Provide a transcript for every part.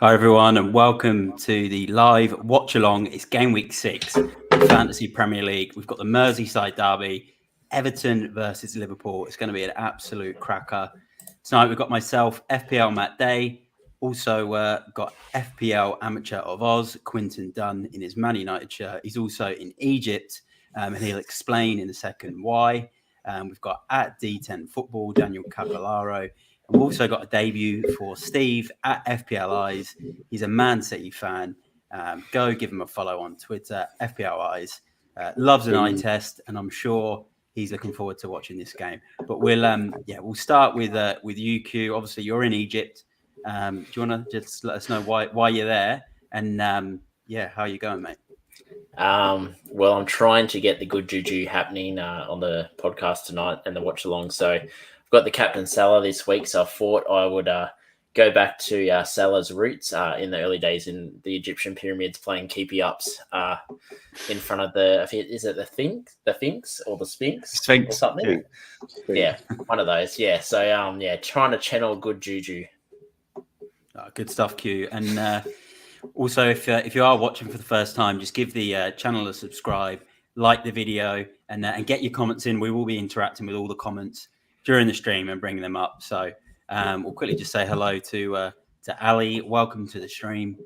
Hi everyone, and welcome to the live watch-along. It's game week 6 of the Fantasy Premier League. We've got the Merseyside derby, Everton versus Liverpool. It's going to be an absolute cracker. Tonight we've got myself, FPLMattDay. Also got FPL Amateur of Oz, Quinton Dunn in his Man United shirt. He's also in Egypt, and he'll explain in a second why. We've got at D10 Football, Daniel Capellaro. We've also got a debut for Steve at FPL Eyes. He's a Man City fan. Go give him a follow on Twitter, FPL Eyes. Loves an eye test, and I'm sure he's looking forward to watching this game. But we'll start with you, Q. Obviously, you're in Egypt. Do you want to just let us know why you're there? And how you going, mate? Well, I'm trying to get the good juju happening on the podcast tonight and the watch along. So I've got the captain Salah this week, so I thought I would go back to Salah's roots in the early days in the Egyptian pyramids, playing keepy ups in front of is it the Sphinx or the Sphinx or something? Yeah, one of those. Yeah, so trying to channel good juju. Good stuff, Q. And also, if you are watching for the first time, just give the channel a subscribe, like the video, and get your comments in. We will be interacting with all the comments during the stream and bringing them up. So we'll quickly just say hello to Ali. Welcome to the stream.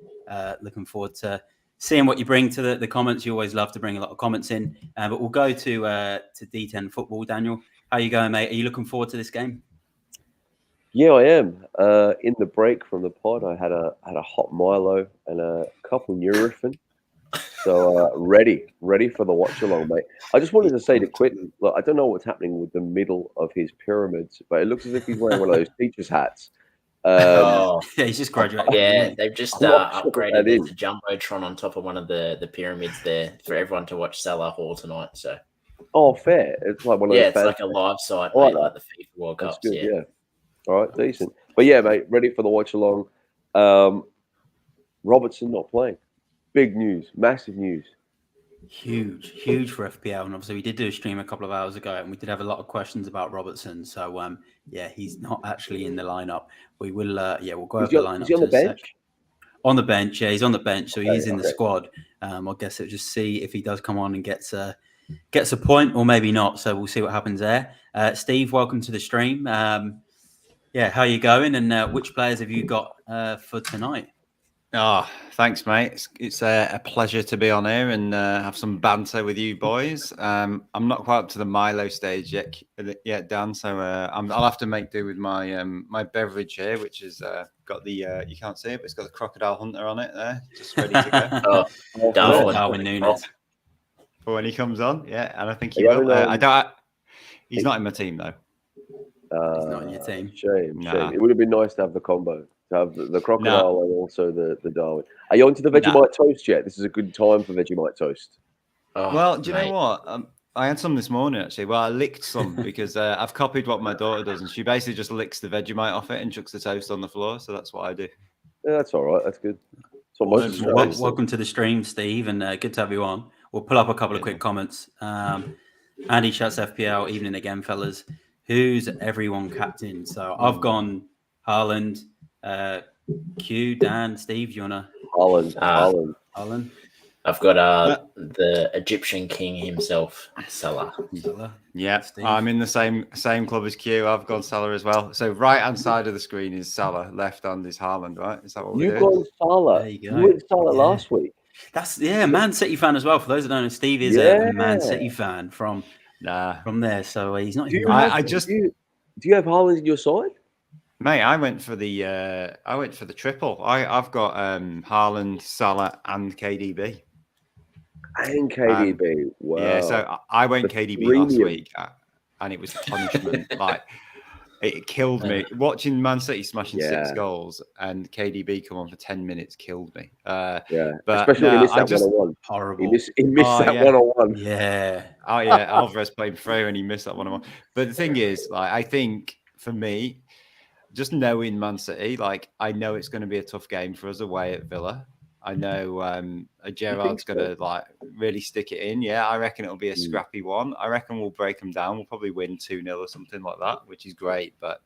Looking forward to seeing what you bring to the comments. You always love to bring a lot of comments in. But we'll go to D10 Football. Daniel, how are you going, mate? Are you looking forward to this game? Yeah, I am. In the break from the pod, I had a hot Milo and a couple Nurofen. So ready for the watch along, mate. I just wanted to say to Quinton, look, I don't know what's happening with the middle of his pyramids, but it looks as if he's wearing one of those teacher's hats. Yeah, he's just graduated. Yeah, they've just upgraded it to Jumbotron on top of one of the pyramids there for everyone to watch Salah Hall tonight. So, fair. It's like one of those. It's like a live site, mate, like the FIFA World Cups. Good, yeah. All right, decent. But yeah, mate, ready for the watch along. Robertson not playing. Big news, massive news. Huge for FPL. And obviously we did do a stream a couple of hours ago and we did have a lot of questions about Robertson. So he's not actually in the lineup. We will we'll go over the lineup. Is he on the bench? On the bench, yeah, he's on the bench, so he's in the squad. I guess it'll just see if he does come on and gets a point or maybe not. So we'll see what happens there. Steve, welcome to the stream. How are you going? And which players have you got for tonight? Oh, thanks, mate. It's a pleasure to be on here and have some banter with you boys. I'm not quite up to the Milo stage yet, Dan. So I'll have to make do with my my beverage here, which has got the you can't see it, but it's got the crocodile hunter on it there, just ready to go. Darwin Núñez. For when he comes on, yeah, and I think he will. He's not in my team though. He's not in your team. Shame. It would have been nice to have the combo. To have the crocodile and also the Darwin. Are you on to the Vegemite toast yet? This is a good time for Vegemite toast. Well, do you know what? I had some this morning, actually. Well, I licked some because I've copied what my daughter does, and she basically just licks the Vegemite off it and chucks the toast on the floor. So that's what I do. Yeah, that's all right. That's good. Welcome to the stream, Steve, and good to have you on. We'll pull up a couple of quick comments. Andy Shouts FPL, evening again, fellas. Who's everyone captain? So I've gone Haaland. Q, Dan, Steve, do you want to? Haaland. I've got the Egyptian king himself, Salah. Yeah, Steve. I'm in the same club as Q. I've gone Salah as well. So right hand side of the screen is Salah, left hand is Haaland, right? Is that what we're doing? You've gone Salah. There you go. You went Salah last week. That's Man City fan as well. For those that don't know, Steve is a Man City fan from there. So he's not. Do you have Haaland in your side? Mate, I went for the triple. I've got Haaland, Salah, and KDB. And KDB, wow. Yeah, so I went KDB last week, and it was punishment. Like it killed me. Watching Man City smashing 6 goals and KDB come on for 10 minutes killed me. But especially when he missed that 1-on-1. Horrible. He missed that 1-on-1. Yeah. Oh yeah, Alvarez played through and he missed that 1-on-1. But the thing is, like, I think for me, just knowing Man City, like I know it's going to be a tough game for us away at Villa. I know Gerrard's going to like really stick it in. Yeah, I reckon it'll be a scrappy one. I reckon we'll break them down. We'll probably win 2-0 or something like that, which is great. But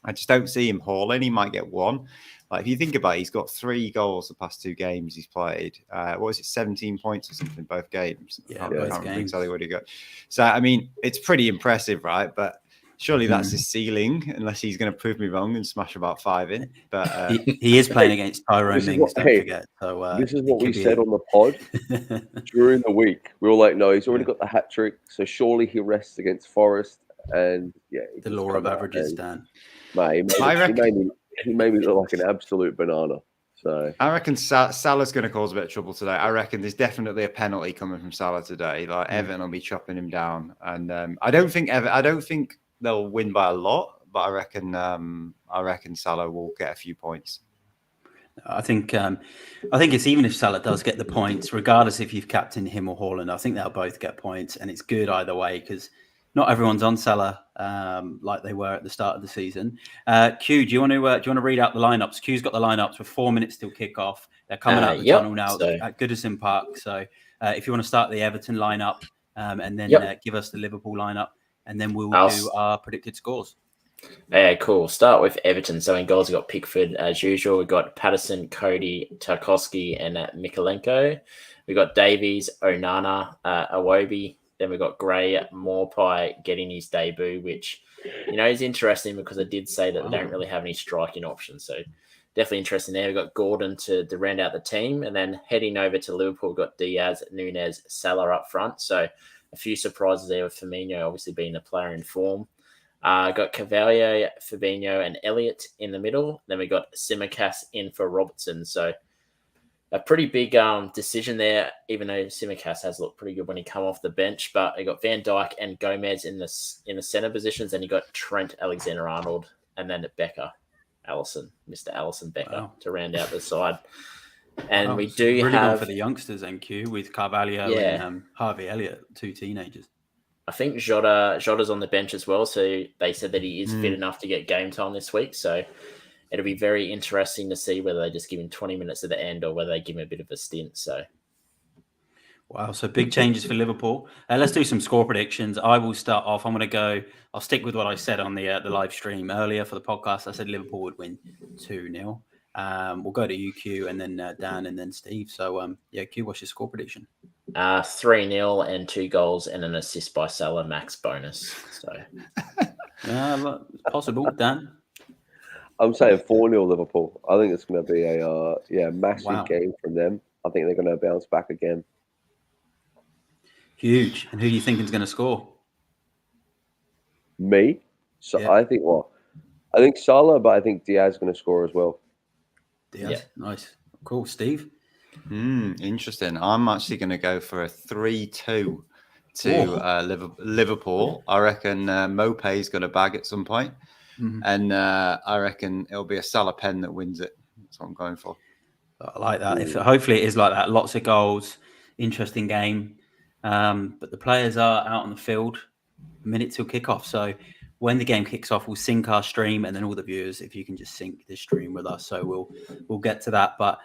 I just don't see him hauling. He might get one. Like if you think about it, he's got 3 goals the past 2 games he's played. What was it, 17 points or something both games? Yeah, I both can't remember games. exactly what he got. So I mean, it's pretty impressive, right? But surely that's his ceiling, unless he's going to prove me wrong and smash about 5 in. But he is playing against Tyrone Mings, don't forget. So this is what we said on the pod during the week. We were like, no, he's already got the hat trick, so surely he rests against Forest. And the law of averages, Dan. Mate, he made me look like an absolute banana. So I reckon Salah's going to cause a bit of trouble today. I reckon there's definitely a penalty coming from Salah today. Like Everton will be chopping him down, and I don't think they'll win by a lot, but I reckon Salah will get a few points. I think it's even if Salah does get the points, regardless if you've captained him or Haaland, I think they'll both get points, and it's good either way because not everyone's on Salah like they were at the start of the season. Q, do you want to read out the lineups? Q's got the lineups with 4 minutes till kickoff. They're coming out the tunnel now at Goodison Park. So if you want to start the Everton lineup and then give us the Liverpool lineup, and then we'll do our predicted scores. Yeah, cool. Start with Everton. So in goals, we've got Pickford as usual. We've got Patterson, Cody, Tarkowski, and Mikolenko. We've got Davies, Onana, Iwobi. Then we've got Gray, Morpie getting his debut, which, is interesting because I did say that they don't really have any striking options. So definitely interesting there. We've got Gordon to round out the team. And then heading over to Liverpool, we've got Diaz, Nunez, Salah up front. So a few surprises there with Firmino obviously being a player in form. Got Cavalier, Fabinho, and Elliott in the middle. Then we got Tsimikas in for Robertson. So a pretty big decision there, even though Tsimikas has looked pretty good when he come off the bench. But you got Van Dijk and Gomez in the centre positions. And you got Trent Alexander-Arnold and then Mr. Alisson Becker to round out the side. And we do really have gone for the youngsters, NQ, with Carvalho and Harvey Elliott, 2 teenagers. I think Jota's on the bench as well, so they said that he is fit enough to get game time this week. So it'll be very interesting to see whether they just give him 20 minutes at the end or whether they give him a bit of a stint. So, wow, so big changes for Liverpool. Let's do some score predictions. I will start off. I'll stick with what I said on the live stream earlier for the podcast. I said Liverpool would win 2-0. We'll go to you, Q, and then Dan, and then Steve. So, Q, what's your score prediction? 3-0 and 2 goals and an assist by Salah, max bonus. So, possible, Dan. I'm saying 4-0 Liverpool. I think it's going to be a massive game from them. I think they're going to bounce back again. Huge. And who do you think is going to score? Me? So I think Salah, but I think Diaz is going to score as well. Diaz, nice, cool. Steve. Interesting. I'm actually going to go for a 3-2 to Liverpool. I reckon Mopé is going to bag at some point. And I reckon it'll be a Salah pen that wins it. That's what I'm going for. I like that. Hopefully it is like that. Lots of goals, interesting game. But the players are out on the field a minute till kickoff. So when the game kicks off, we'll sync our stream, and then all the viewers, if you can just sync the stream with us. So we'll get to that. But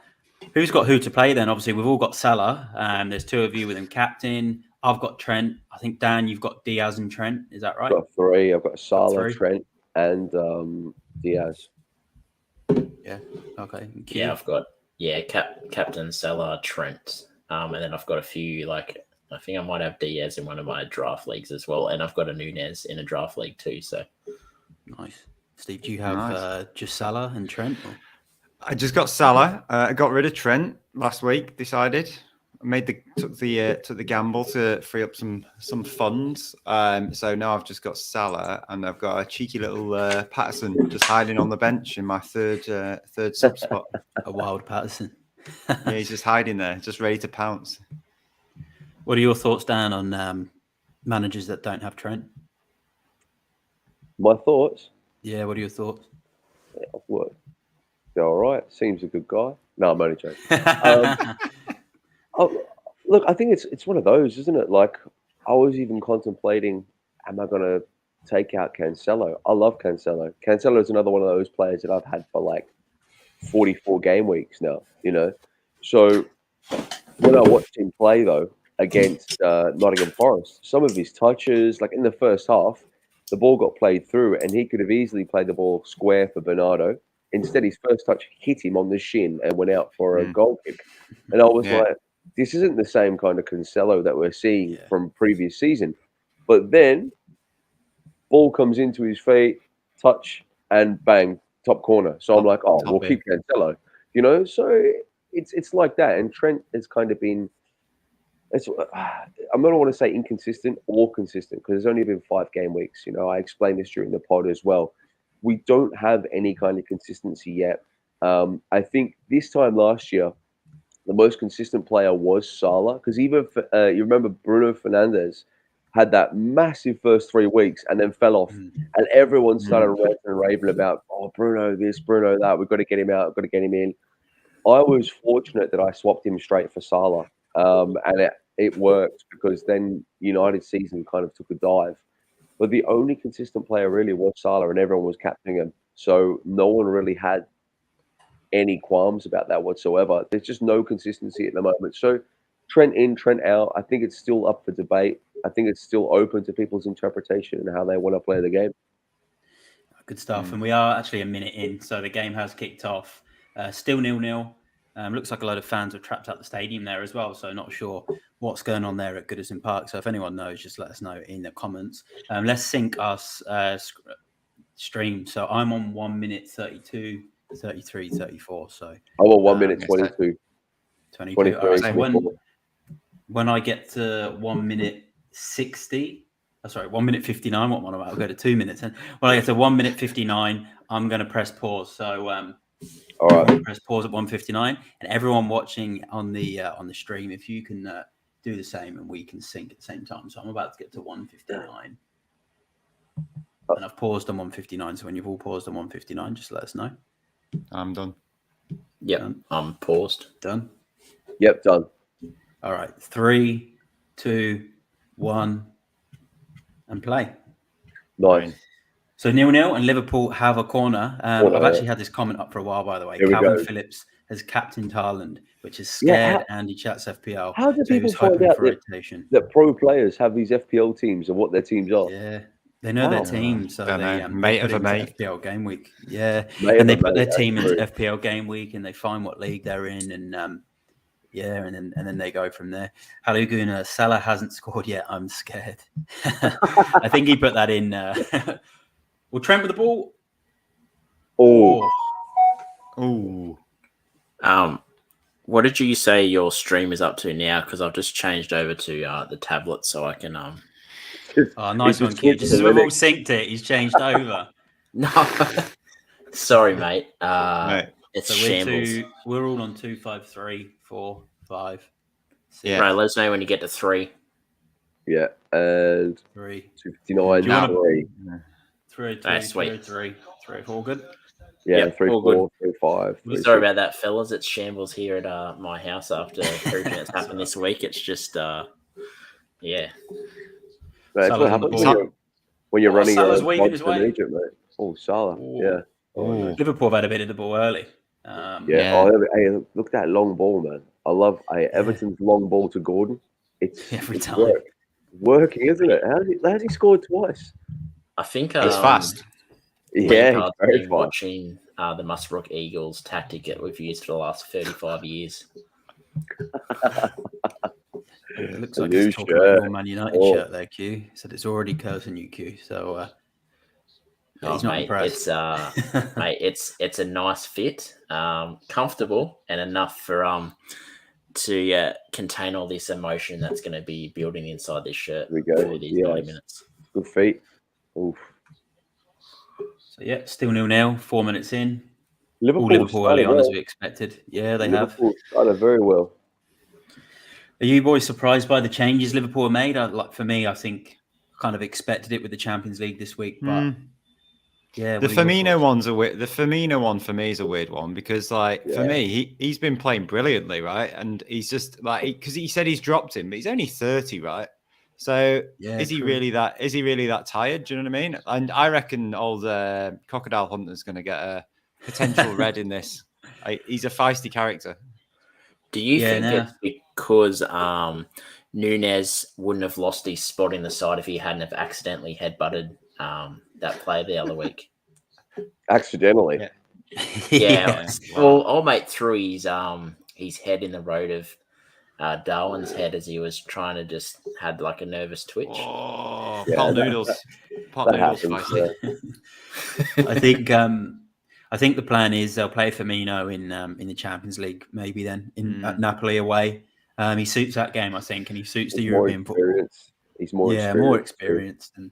who's got who to play then? Obviously, we've all got Salah. There's 2 of you with him captain. I've got Trent. I think, Dan, you've got Diaz and Trent. Is that right? I've got 3. I've got Salah, Trent, and Diaz. Yeah. Okay. Yeah, I've got captain Salah, Trent, and then I've got a few I think I might have Diaz in one of my draft leagues as well, and I've got a Nunez in a draft league too. So nice. Steve, do you have just Salah and Trent? Or? I just got Salah. I got rid of Trent last week. Decided. Took the gamble to free up some funds. So now I've just got Salah, and I've got a cheeky little Patterson just hiding on the bench in my third sub spot. A wild Patterson. Yeah, he's just hiding there, just ready to pounce. What are your thoughts, Dan, on managers that don't have Trent? My thoughts? Yeah, what are your thoughts? What? They're all right. Seems a good guy. No, I'm only joking. Look, I think it's one of those, isn't it? Like, I was even contemplating, am I going to take out Cancelo? I love Cancelo. Cancelo is another one of those players that I've had for 44 game weeks now, So when I watched him play, though, against Nottingham Forest, some of his touches, in the first half, the ball got played through, and he could have easily played the ball square for Bernardo. Instead, his first touch hit him on the shin and went out for a goal kick. And I was like, this isn't the same kind of Cancelo that we're seeing from previous season. But then, ball comes into his feet, touch, and bang, top corner. So I'm like, oh, we'll keep Cancelo. You know, so it's like that. And Trent has kind of been, I'm not want to say inconsistent or consistent because there's only been 5 game weeks. You know, I explained this during the pod as well. We don't have any kind of consistency yet. I think this time last year, the most consistent player was Salah, because even you remember Bruno Fernandes had that massive first 3 weeks and then fell off, and everyone started ranting and raving about, oh, Bruno this, Bruno that, we've got to get him out, we've got to get him in. I was fortunate that I swapped him straight for Salah, and it worked because then United's season kind of took a dive. But the only consistent player really was Salah, and everyone was captaining him. So no one really had any qualms about that whatsoever. There's just no consistency at the moment. So Trent in, Trent out, I think it's still up for debate. I think it's still open to people's interpretation and how they want to play the game. Good stuff. And we are actually a minute in, so the game has kicked off. Still 0-0. Looks like a load of fans are trapped at the stadium there as well, so not sure what's going on there at Goodison Park. So if anyone knows, just let us know in the comments. Let's sync us stream. So I'm on 1 minute 32, 33, 34. So I'm on 1 minute 22. 22. All right, so when I get to 1 minute 60, 1 minute 59, what one about? I'll go to 2 minutes. And when I get to 1 minute 59, I'm going to press pause. So all right, press pause at 1:59, and everyone watching on the stream, if you can do the same, and we can sync at the same time. So I'm about to get to 1:59, and I've paused on 1:59. So when you've all paused on 1:59, just let us know. I'm done. Yep, done. I'm paused. Done. Yep, done. All right, 3, 2, 1, and play. Nice. So 0-0, and Liverpool have a corner. I've actually had this comment up for a while, by the way. Calvin Phillips has captained Haaland, which has scared Andy Chat's FPL. How do people find out that pro players have these FPL teams and what their teams are? Yeah, they know their team, so they mate of a mate. FPL game week. Yeah, and they put their team into FPL game week, and they find what league they're in, and and then they go from there. Haluguna, Salah hasn't scored yet. I'm scared. I think he put that in. Will Trent with the ball? Oh. What did you say your stream is up to now? Because I've just changed over to the tablet so I can. Oh, nice one, kid. Just as we've all synced it, he's changed over. No, sorry, mate. Right. It's so shambles. We're all on 2, 5, 3, 4, 5. 6. Yeah. Right, let us know when you get to 3. Yeah, and 3. 259. 3, 3, 4, good. Yeah, 3, 4, 3, 5. Sorry about that, fellas. It's shambles here at my house after everything that's happened this week. It's just, yeah. That's what happens when you're running Salah's waving his way. Egypt, mate. Oh, Salah. Yeah. Oh, Liverpool have had a bit of the ball early. Yeah. Oh, hey, look at that long ball, man. I love Everton's long ball to Gordon. It's every time working, isn't it? How's he scored twice? I think it's fast. Yeah, he's very fast. Watching the Musbrook Eagles tactic that we've used for the last 35 years. It looks like he's talking about your Man United shirt there, Q. He said it's already cursing you, Q. So he's not impressed. It's a nice fit, comfortable, and enough for to contain all this emotion that's going to be building inside this shirt for these 90 minutes. Good feet. Oof. So still 0-0, 4 minutes in. Liverpool early on as we expected. Yeah, Liverpool started very well. Are you boys surprised by the changes Liverpool made? For me, I think kind of expected it with the Champions League this week, but yeah. The Firmino one's the Firmino one for me is a weird one because, for me, he's been playing brilliantly, right? And he's just because he said he's dropped him, but he's only 30, right? So is he really that tired? Do you know what I mean? And I reckon old Crocodile Hunter's going to get a potential red in this. He's a feisty character. Do you think it's because Nunez wouldn't have lost his spot in the side if he hadn't have accidentally headbutted that play the other week. Accidentally. Yeah. Yeah. Wow. Well, old mate threw his head in the road of Darwin's head as he was trying to just had like a nervous twitch. Oh, Yeah, pot that- noodles. Pot that noodles happens, spicy. I think the plan is they'll play Firmino in the Champions League, maybe then at Napoli away. He suits that game, I think, and he suits the He's more European football. experienced. He's more Yeah, experienced. more experienced. And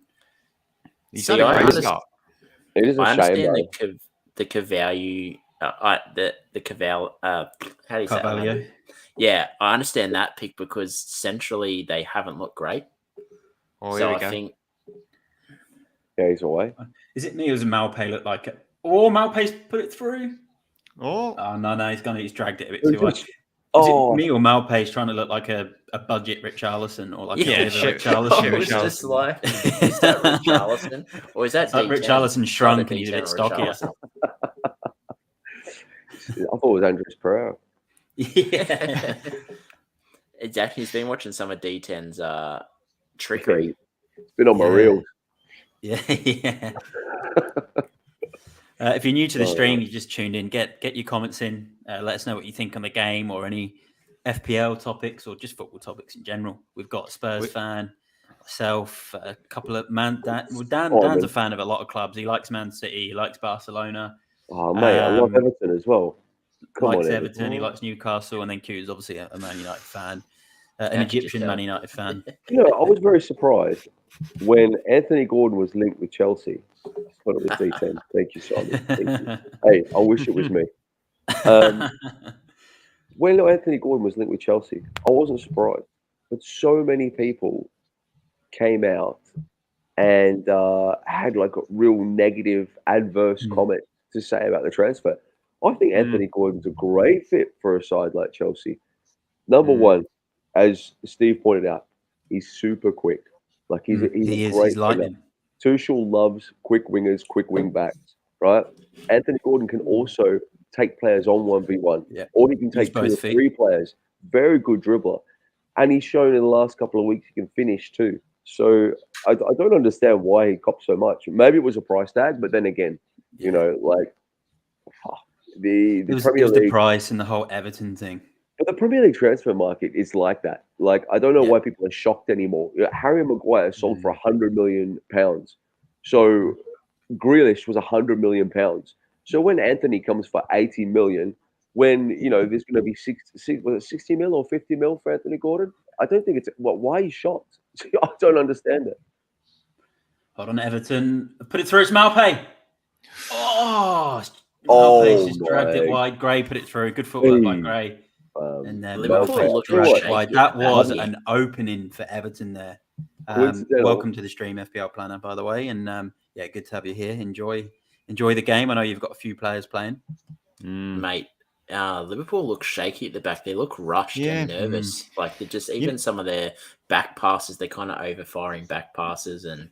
He's See, had a I great understand- start. It is a I shame, understand though. the Cavalli, the Caval. How do you say it? Carvalho. Yeah, I understand that pick because centrally they haven't looked great. Oh, So here we I go. think Yeah, he's away. Is it me or does Malpay look like it? Oh, Malpay's put it through. Oh, Oh, no, he's dragged it a bit Who too high. did- Is Oh, it me or Malpay's trying to look like a budget Yeah, Richarlison or like Yeah, a shit. Richarlison? I was just like, is that Richarlison or is that It's like D10? Richarlison shrunk Either and he's a bit D10 or stockier. Richarlison. I thought it was Andres Pereira. Yeah. Exactly. He's been watching some of D10's trickery. It's been on my Yeah. reels. Yeah. If you're new to the Oh, stream, you just tuned in, get your comments in. Let us know what you think on the game or any FPL topics or just football topics in general. We've got a Spurs fan, myself, a couple of Dan's a fan of a lot of clubs. He likes Man City, he likes Barcelona, Oh, mate, I love Everton as well. Come likes on, Everton, he likes Newcastle, and then Q is obviously a Man United fan, an How could you Egyptian tell? Man United fan. You know, I was very surprised when Anthony Gordon was linked with Chelsea. I thought it was D10. Thank you, Simon. Thank you. Hey, I wish it was me. When Anthony Gordon was linked with Chelsea, I wasn't surprised. But so many people came out and had like a real negative, adverse comment to say about the transfer. I think Anthony Gordon's a great fit for a side like Chelsea. Number one, as Steve pointed out, he's super quick. Like he's a great he's lightning. winger. Tuchel loves quick wingers, quick wing backs, right? Anthony Gordon can also take players on 1v1, or he can take 2 or 3 players. Very good dribbler. And he's shown in the last couple of weeks he can finish too. So I don't understand why he copped so much. Maybe it was a price tag, but then again, you know, like the Premier League, the price and the whole Everton thing. But the Premier League transfer market is like that. Like, I don't know why people are shocked anymore. You know, Harry Maguire sold for £100 million. So Grealish was £100 million. So when Anthony comes for 80 million, when, you know, there's going to be 60 mil or 50 mil for Anthony Gordon, I don't think it's, why are you shocked? I don't understand it. Hold on, Everton. Put it through. It's Malpay. Malpay's just dragged it wide. Gray put it through. Good footwork by Gray. And then Liverpool dragged it wide. That was an opening for Everton there. Welcome to the stream, FPL Planner, by the way. And yeah, good to have you here. Enjoy the game. I know you've got a few players playing. Mate, Liverpool look shaky at the back. They look rushed and nervous. Like they're just even some of their back passes, they're kind of over-firing back passes. And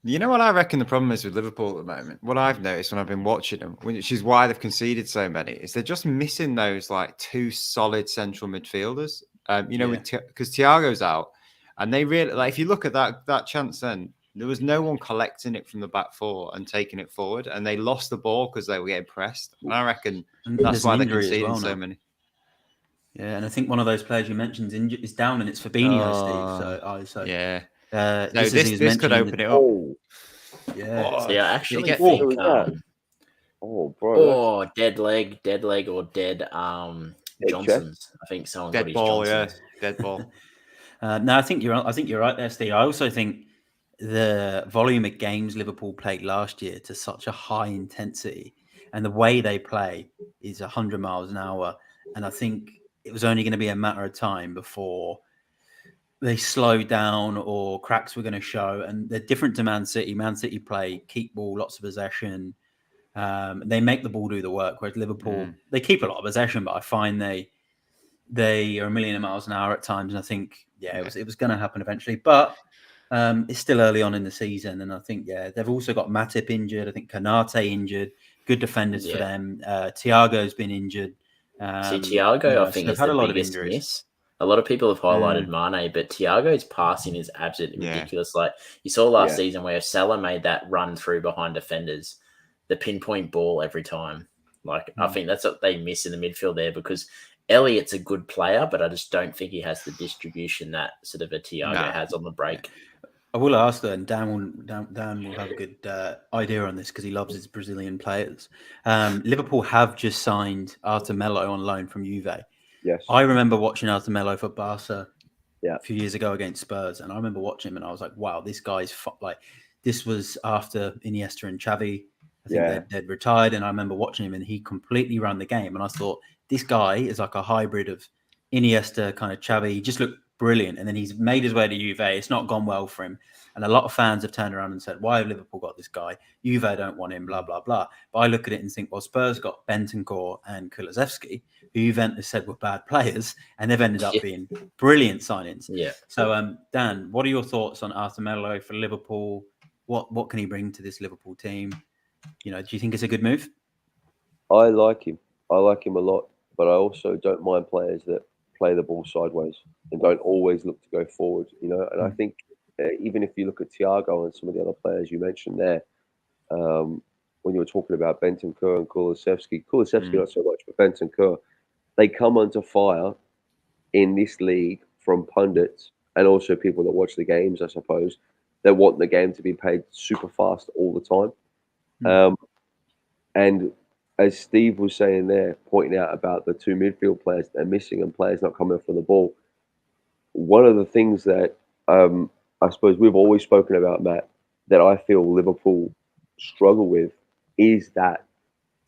you know what I reckon the problem is with Liverpool at the moment? What I've noticed when I've been watching them, which is why they've conceded so many, is they're just missing those like 2 solid central midfielders. You know, because Thiago's out, and they really like. If you look at that chance, then there was no one collecting it from the back 4 and taking it forward, and they lost the ball because they were getting pressed. And I reckon that's why they're conceding so many. Yeah, and I think one of those players you mentioned is down, and it's Fabinho, Steve. So yeah. No, this could open it up. Yeah. So yeah, actually, get think, bro. Dead leg, or dead Johnson's. I think someone got his Johnson's. Dead ball. No, I think you're right there, Steve. I also think the volume of games Liverpool played last year to such a high intensity, and the way they play is 100 miles an hour. And I think it was only going to be a matter of time before they slowed down or cracks were going to show. And they're different to Man City. Man City play keep ball, lots of possession. They make the ball do the work, whereas Liverpool, they keep a lot of possession, but I find they are a million miles an hour at times. And I think, it was going to happen eventually. But it's still early on in the season. And I think, they've also got Matip injured. I think Konate injured. Good defenders for them. Thiago's been injured. See, Thiago, I think, they've is had the a lot of biggest injuries. miss. A lot of people have highlighted Mane, but Thiago's passing is absolutely ridiculous. Like you saw last season where Salah made that run through behind defenders, the pinpoint ball every time. Like I think that's what they miss in the midfield there because Elliott's a good player, but I just don't think he has the distribution that sort of a Thiago has on the break. I will ask that, and Dan will have a good idea on this because he loves his Brazilian players. Liverpool have just signed Arthur Melo on loan from Juve. Yes. I remember watching Arthur Melo for Barca a few years ago against Spurs, and I remember watching him, and I was like, "Wow, this guy's like." This was after Iniesta and Xavi. I think they'd retired, and I remember watching him, and he completely ran the game. And I thought this guy is like a hybrid of Iniesta, kind of Xavi. He just looked brilliant, and then he's made his way to Juve. It's not gone well for him, and a lot of fans have turned around and said, "Why have Liverpool got this guy? Juve don't want him." Blah blah blah. But I look at it and think, well, Spurs got Bentancur and Kulusevski, who Juventus said were bad players, and they've ended up being brilliant signings. Yeah. So, Dan, what are your thoughts on Arthur Melo for Liverpool? What can he bring to this Liverpool team? Do you think it's a good move? I like him. I like him a lot, but I also don't mind players that play the ball sideways and don't always look to go forward. And I think even if you look at Thiago and some of the other players you mentioned there, when you were talking about Bentancur and Kulusevski not so much, but Bentancur, they come under fire in this league from pundits and also people that watch the games, I suppose, that want the game to be played super fast all the time. And as Steve was saying there, pointing out about the two midfield players that are missing and players not coming for the ball, one of the things that I suppose we've always spoken about, Matt, that I feel Liverpool struggle with is that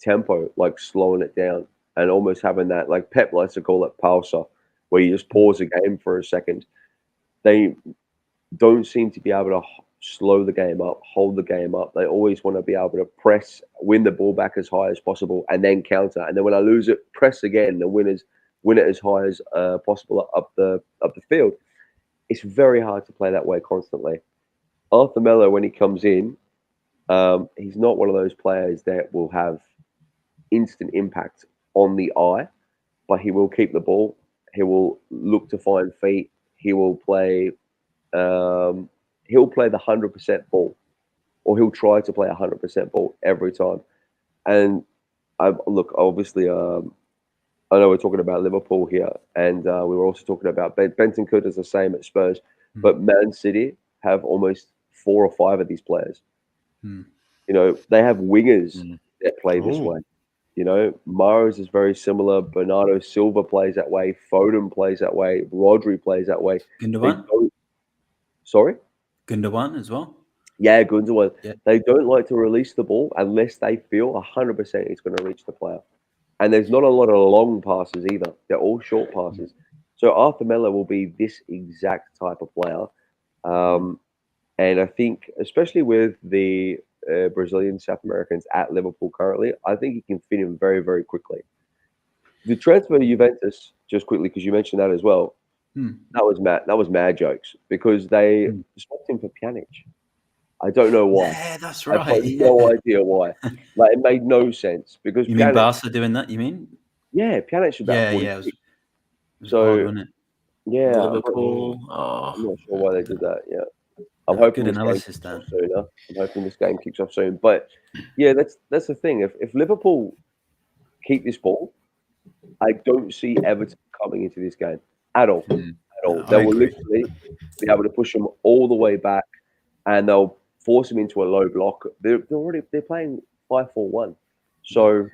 tempo, like slowing it down and almost having that, like Pep likes to call it pausa, where you just pause the game for a second. They don't seem to be able to slow the game up, hold the game up. They always want to be able to press, win the ball back as high as possible, and then counter. And then when I lose it, press again and win it as high as possible up the field. It's very hard to play that way constantly. Arthur Melo, when he comes in, he's not one of those players that will have instant impact on the eye, but he will keep the ball. He will look to find feet. He will play. He'll play the 100% ball, or he'll try to play 100% ball every time. And look, obviously, I know we're talking about Liverpool here, and we were also talking about Bentancur does the same at Spurs, but Man City have almost 4 or 5 of these players. They have wingers that play this way. Mahrez is very similar. Bernardo Silva plays that way. Foden plays that way. Rodri plays that way. Gundogan? Sorry? Gundogan as well? Yeah, Gundogan. Yeah. They don't like to release the ball unless they feel 100% it's going to reach the player. And there's not a lot of long passes either. They're all short passes. So Arthur Melo will be this exact type of player. And I think, especially with the Brazilian South Americans at Liverpool currently, I think he can fit in very, very quickly. The transfer to Juventus, just quickly, because you mentioned that as well, that was mad jokes because they swapped him for Pjanic. I don't know why. Yeah, that's right. I have no idea why. Like, it made no sense because you mean Barca doing that? You mean? Yeah, Pjanic should. It was so odd, wasn't it? Yeah, Liverpool. I'm not sure why they did that. Yeah, I'm hoping good analysis, Dan. I'm hoping this game kicks off soon. But yeah, that's the thing. If Liverpool keep this ball, I don't see Everton coming into this game at all. At all. They will literally be able to push them all the way back, and they'll force them into a low block. They're playing 5-4-1. So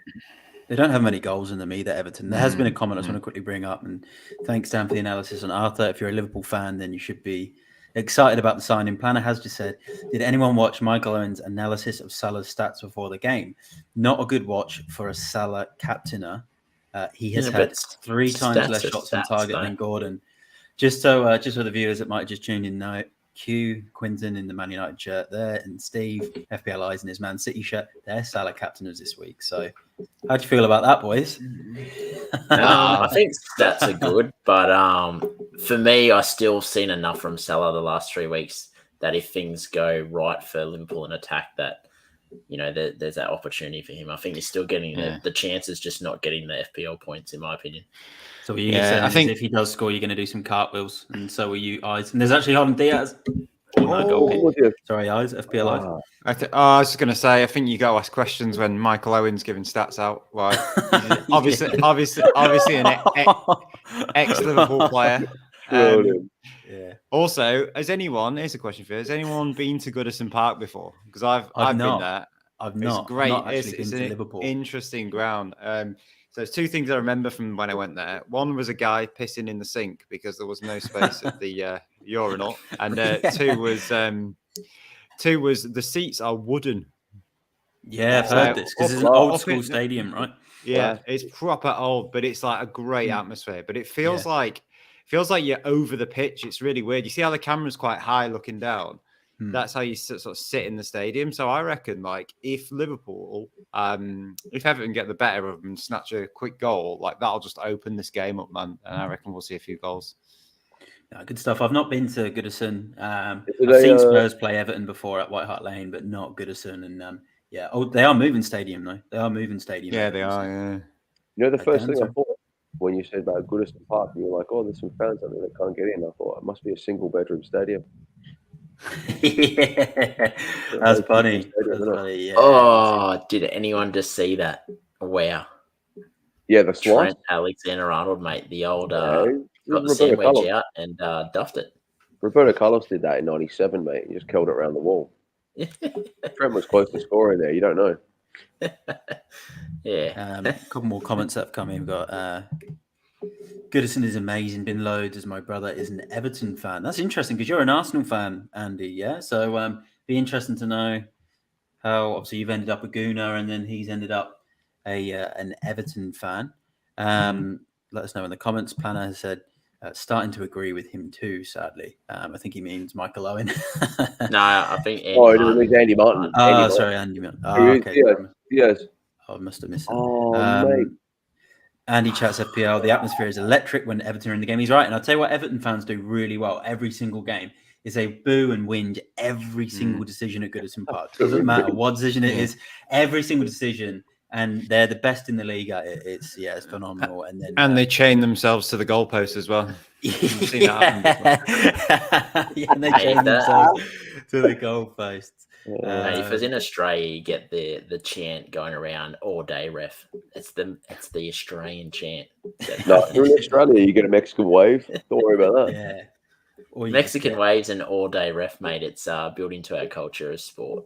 they don't have many goals in them either, Everton. There has been a comment I just want to quickly bring up, and thanks, Dan, for the analysis on Arthur. If you're a Liverpool fan, then you should be excited about the signing. Planner has just said, did anyone watch Michael Owen's analysis of Salah's stats before the game? Not a good watch for a Salah captainer. He has had 3 times less shots on target than Gordon. Just for the viewers that might have just tuned in now, Q, Quinton in the Man United shirt there, and Steve, FPL Eyes in his Man City shirt. They're Salah captainers this week. So how do you feel about that, boys? I think stats are good, but for me, I still seen enough from Salah the last 3 weeks that if things go right for Liverpool in attack, that there's that opportunity for him. I think he's still getting the chances, just not getting the FPL points, in my opinion. So what you're saying is if he does score, you're going to do some cartwheels, and so are you, Eyes. And there's actually Holland Diaz. Sorry, Eyes, FPL Eyes. I was just going to say, I think you got to ask questions when Michael Owen's giving stats out. Like, obviously an ex-Liverpool player. Also, here's a question for you. Has anyone been to Goodison Park before? Because I've been there. I've not. It's great. It's an Liverpool. Interesting ground. So there's two things I remember from when I went there. One was a guy pissing in the sink because there was no space at the urinal, and two was the seats are wooden. Yeah, I've heard this because it's an old school stadium, right? Yeah, it's proper old, but it's like a great atmosphere. But it feels like you're over the pitch. It's really weird. You see how the camera's quite high looking down. That's how you sort of sit in the stadium. So I reckon, like, if Liverpool, if Everton get the better of them and snatch a quick goal, like that'll just open this game up, man. And I reckon we'll see a few goals. Yeah, good stuff. I've not been to Goodison. I've seen Spurs play Everton before at White Hart Lane, but not Goodison. And they are moving stadium though. They are moving stadium. Yeah, they are. Yeah. You know, the first thing I thought when you said about Goodison Park, you were like, "Oh, there's some fans out there that can't get in." I thought it must be a single-bedroom stadium. Yeah, that's funny. Yeah. Oh, did anyone just see that? Wow. Yeah, the slice. Trent Alexander-Arnold, mate. The old got the sandwich out and duffed it. Roberto Carlos did that in '97, mate. He just curled it around the wall. Trent was close to scoring there. You don't know. Yeah. A couple more comments that have come in. We've got Goodison is amazing. Bin Loads, as my brother is an Everton fan. That's interesting because you're an Arsenal fan, Andy. Yeah, so be interesting to know how obviously you've ended up a Gooner and then he's ended up an Everton fan. Let us know in the comments. Planner has said starting to agree with him too. Sadly, I think he means Michael Owen. No, I think Andy Martin. Sorry, Andy Martin. Oh, okay. Yes. I must have missed it. Mate. Andy chats FPL. The atmosphere is electric when Everton are in the game. He's right. And I'll tell you what Everton fans do really well every single game is they boo and whinge every single decision at Goodison Park. It doesn't matter what decision it is. Every single decision. And they're the best in the league at it. It's phenomenal. And then they chain themselves to the goalpost as well. And they chain themselves to the goalpost. If it's in Australia, you get the chant going around all day, ref. It's the Australian chant. No, you're in Australia, you get a Mexican wave. Don't worry about that. Yeah. Mexican waves and all day, ref, mate. It's built into our culture as sport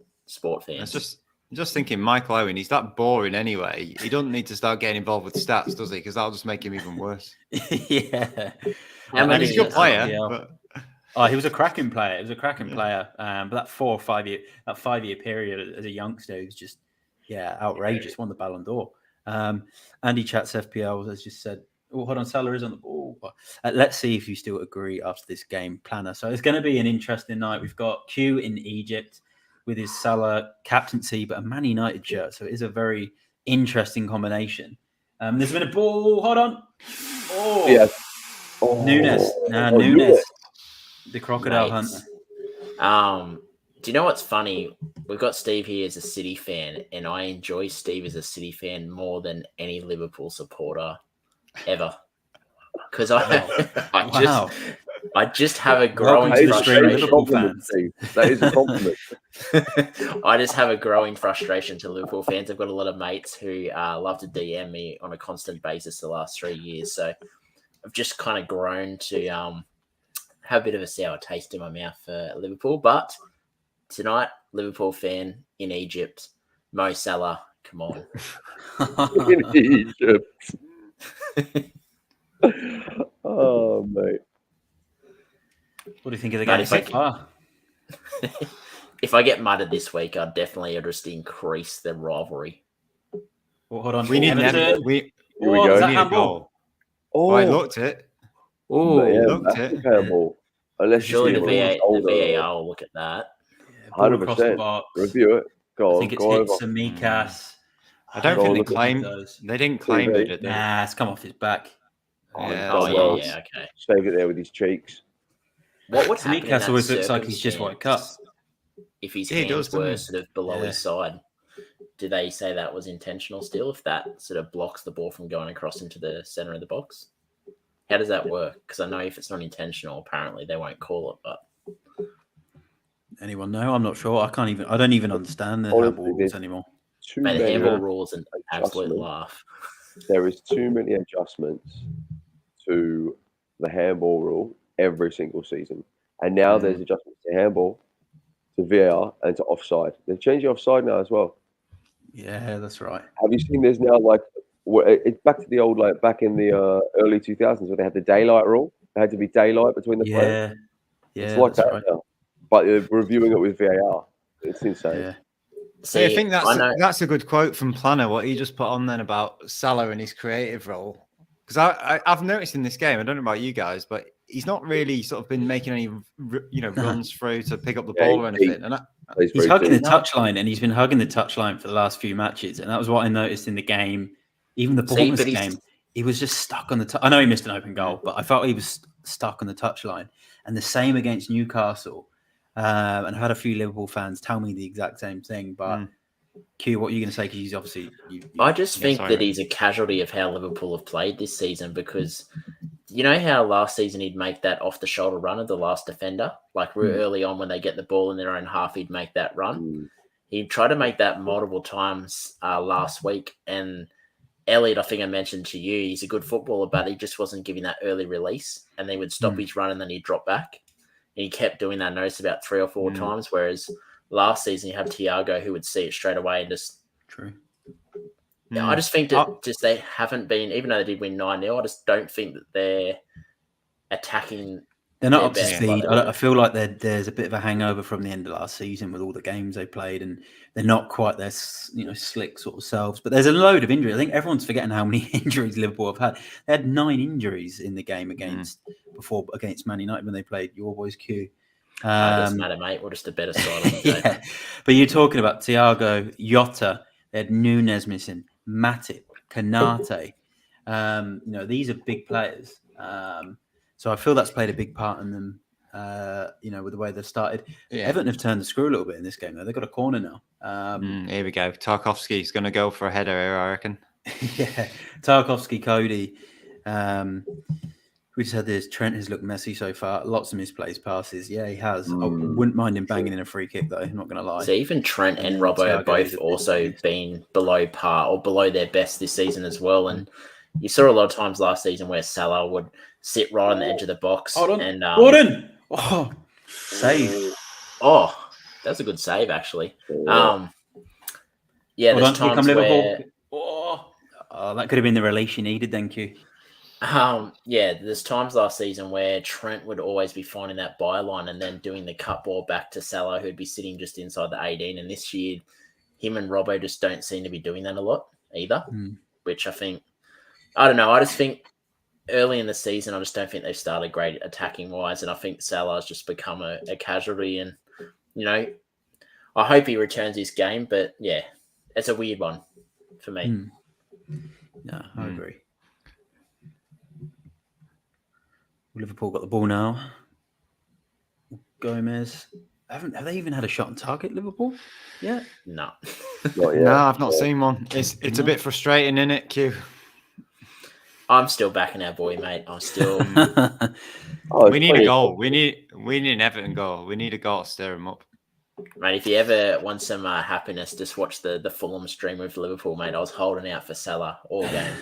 fans. I'm just thinking, Michael Owen, he's that boring anyway. He doesn't need to start getting involved with stats, does he? Because that'll just make him even worse. Yeah. And he's a good player. But... Oh, he was a cracking player. He was a cracking player. But that 4 or 5 year, that 5 year period as a youngster, he was just, outrageous. Won the Ballon d'Or. Andy Chats FPL has just said, oh, hold on, Salah is on the ball. Let's see if you still agree after this game, Planner. So it's going to be an interesting night. We've got Q in Egypt with his Salah captaincy, but a Man United shirt. So it is a very interesting combination. There's been a ball. Hold on. Oh, yes. Nunes. Nunes. The crocodile hunter. Do you know what's funny? We've got Steve here as a City fan, and I enjoy Steve as a City fan more than any Liverpool supporter ever. Because I just have a growing frustration. That is a compliment. I just have a growing frustration to Liverpool fans. I've got a lot of mates who love to DM me on a constant basis the last 3 years. So I've just kind of grown to have a bit of a sour taste in my mouth for Liverpool. But tonight, Liverpool fan in Egypt, Mo Salah, come on. In Egypt. Oh, mate. What do you think of the game so far? If I get mudded this week, I'd definitely just increase the rivalry. Well, hold on. We need Everton. Here we go. We need a goal. Oh, I looked it. Oh, yeah, looked it. Handball. Unless surely the VAR will look at that. 100%. Review it. Go on. I think it's hit Samikas. I don't think they claimed. They didn't claim it, did they? Nah, it's come off his back. Yeah, okay. Save it there with his cheeks. What would happen? Samikas always looks like he's just white cut. If his hands were sort of below his side. do they say that was intentional still if that sort of blocks the ball from going across into the center of the box? How does that work? Because I know if it's not intentional, apparently they won't call it. But Anyone know? I'm not sure. I don't even understand the Honestly, handball rules there's anymore. too mate, the many handball rules an absolute adjustments. laugh. There is too many adjustments to the handball rule every single season. And now there's adjustments to handball, to VAR, and to offside. They've changed the offside now as well. Yeah, that's right. Have you seen there's now like it's back to the old like back in the early 2000s where they had the daylight rule. There had to be daylight between the players. It's like that's that right. now, but they're reviewing it with VAR. It's insane. Yeah. See, I think that's a good quote from Planner, what he just put on then about Salah and his creative role. Because I've noticed in this game, I don't know about you guys, but he's not really sort of been making any runs through to pick up the ball or anything. And he's hugging the touchline, and he's been hugging the touchline for the last few matches, and that was what I noticed in the game. Even the Bournemouth game, he was just stuck on the. I know he missed an open goal, but I felt he was stuck on the touchline. And the same against Newcastle. And I had a few Liverpool fans tell me the exact same thing. But Q, what are you going to say? Because he's obviously. I just think that he's a casualty of how Liverpool have played this season, because you know how last season he'd make that off the shoulder run of the last defender, like real early on when they get the ball in their own half, he'd make that run. He tried to make that multiple times last week, and Elliot, I think I mentioned to you, he's a good footballer, but he just wasn't giving that early release, and they would stop his run and then he'd drop back. And he kept doing that, notice, about 3 or 4 times, whereas last season you have Thiago who would see it straight away and just... True. Yeah, I just think that they haven't been, even though they did win 9-0, I just don't think that they're attacking... They're not up to speed. I feel like there's a bit of a hangover from the end of last season with all the games they played, and they're not quite their slick sort of selves. But there's a load of injuries. I think everyone's forgetting how many injuries Liverpool have had. They had 9 injuries in the game against Man United when they played your boys Q. It doesn't matter, mate. We're just a better side. Yeah, but you're talking about Thiago, Jota. They had Núñez missing, Matip, Konate. These are big players. So I feel that's played a big part in them, with the way they've started. Yeah. Everton have turned the screw a little bit in this game, though. They've got a corner now. Here we go. Tarkowski's going to go for a header here, I reckon. Yeah, Tarkowski, Cody. We just had this. Trent has looked messy so far. Lots of misplaced passes. Yeah, he has. I wouldn't mind him banging in a free kick, though. I'm not going to lie. So even Trent and Robbo have both also been below par or below their best this season as well. And you saw a lot of times last season where Salah would sit right on the edge of the box. Hold on. And Gordon! Oh, save. Oh, that's a good save, actually. There's times where... that could have been the release you needed then, Q. There's times last season where Trent would always be finding that byline and then doing the cut ball back to Salah, who'd be sitting just inside the 18. And this year, him and Robbo just don't seem to be doing that a lot either, which I think... I don't know. I just think early in the season, I just don't think they've started great attacking wise. And I think Salah's just become a casualty. And, I hope he returns his game. But, yeah, it's a weird one for me. Yeah, I agree. Liverpool got the ball now. Gomez. Have they even had a shot on target, Liverpool? Yeah? No. No, I've not seen one. It's a bit frustrating, isn't it, Q? I'm still backing our boy, mate. I'm still. We need a goal. We need an Everton goal. We need a goal to stir him up. Mate, if you ever want some happiness, just watch the Fulham stream with Liverpool, mate. I was holding out for Salah all game.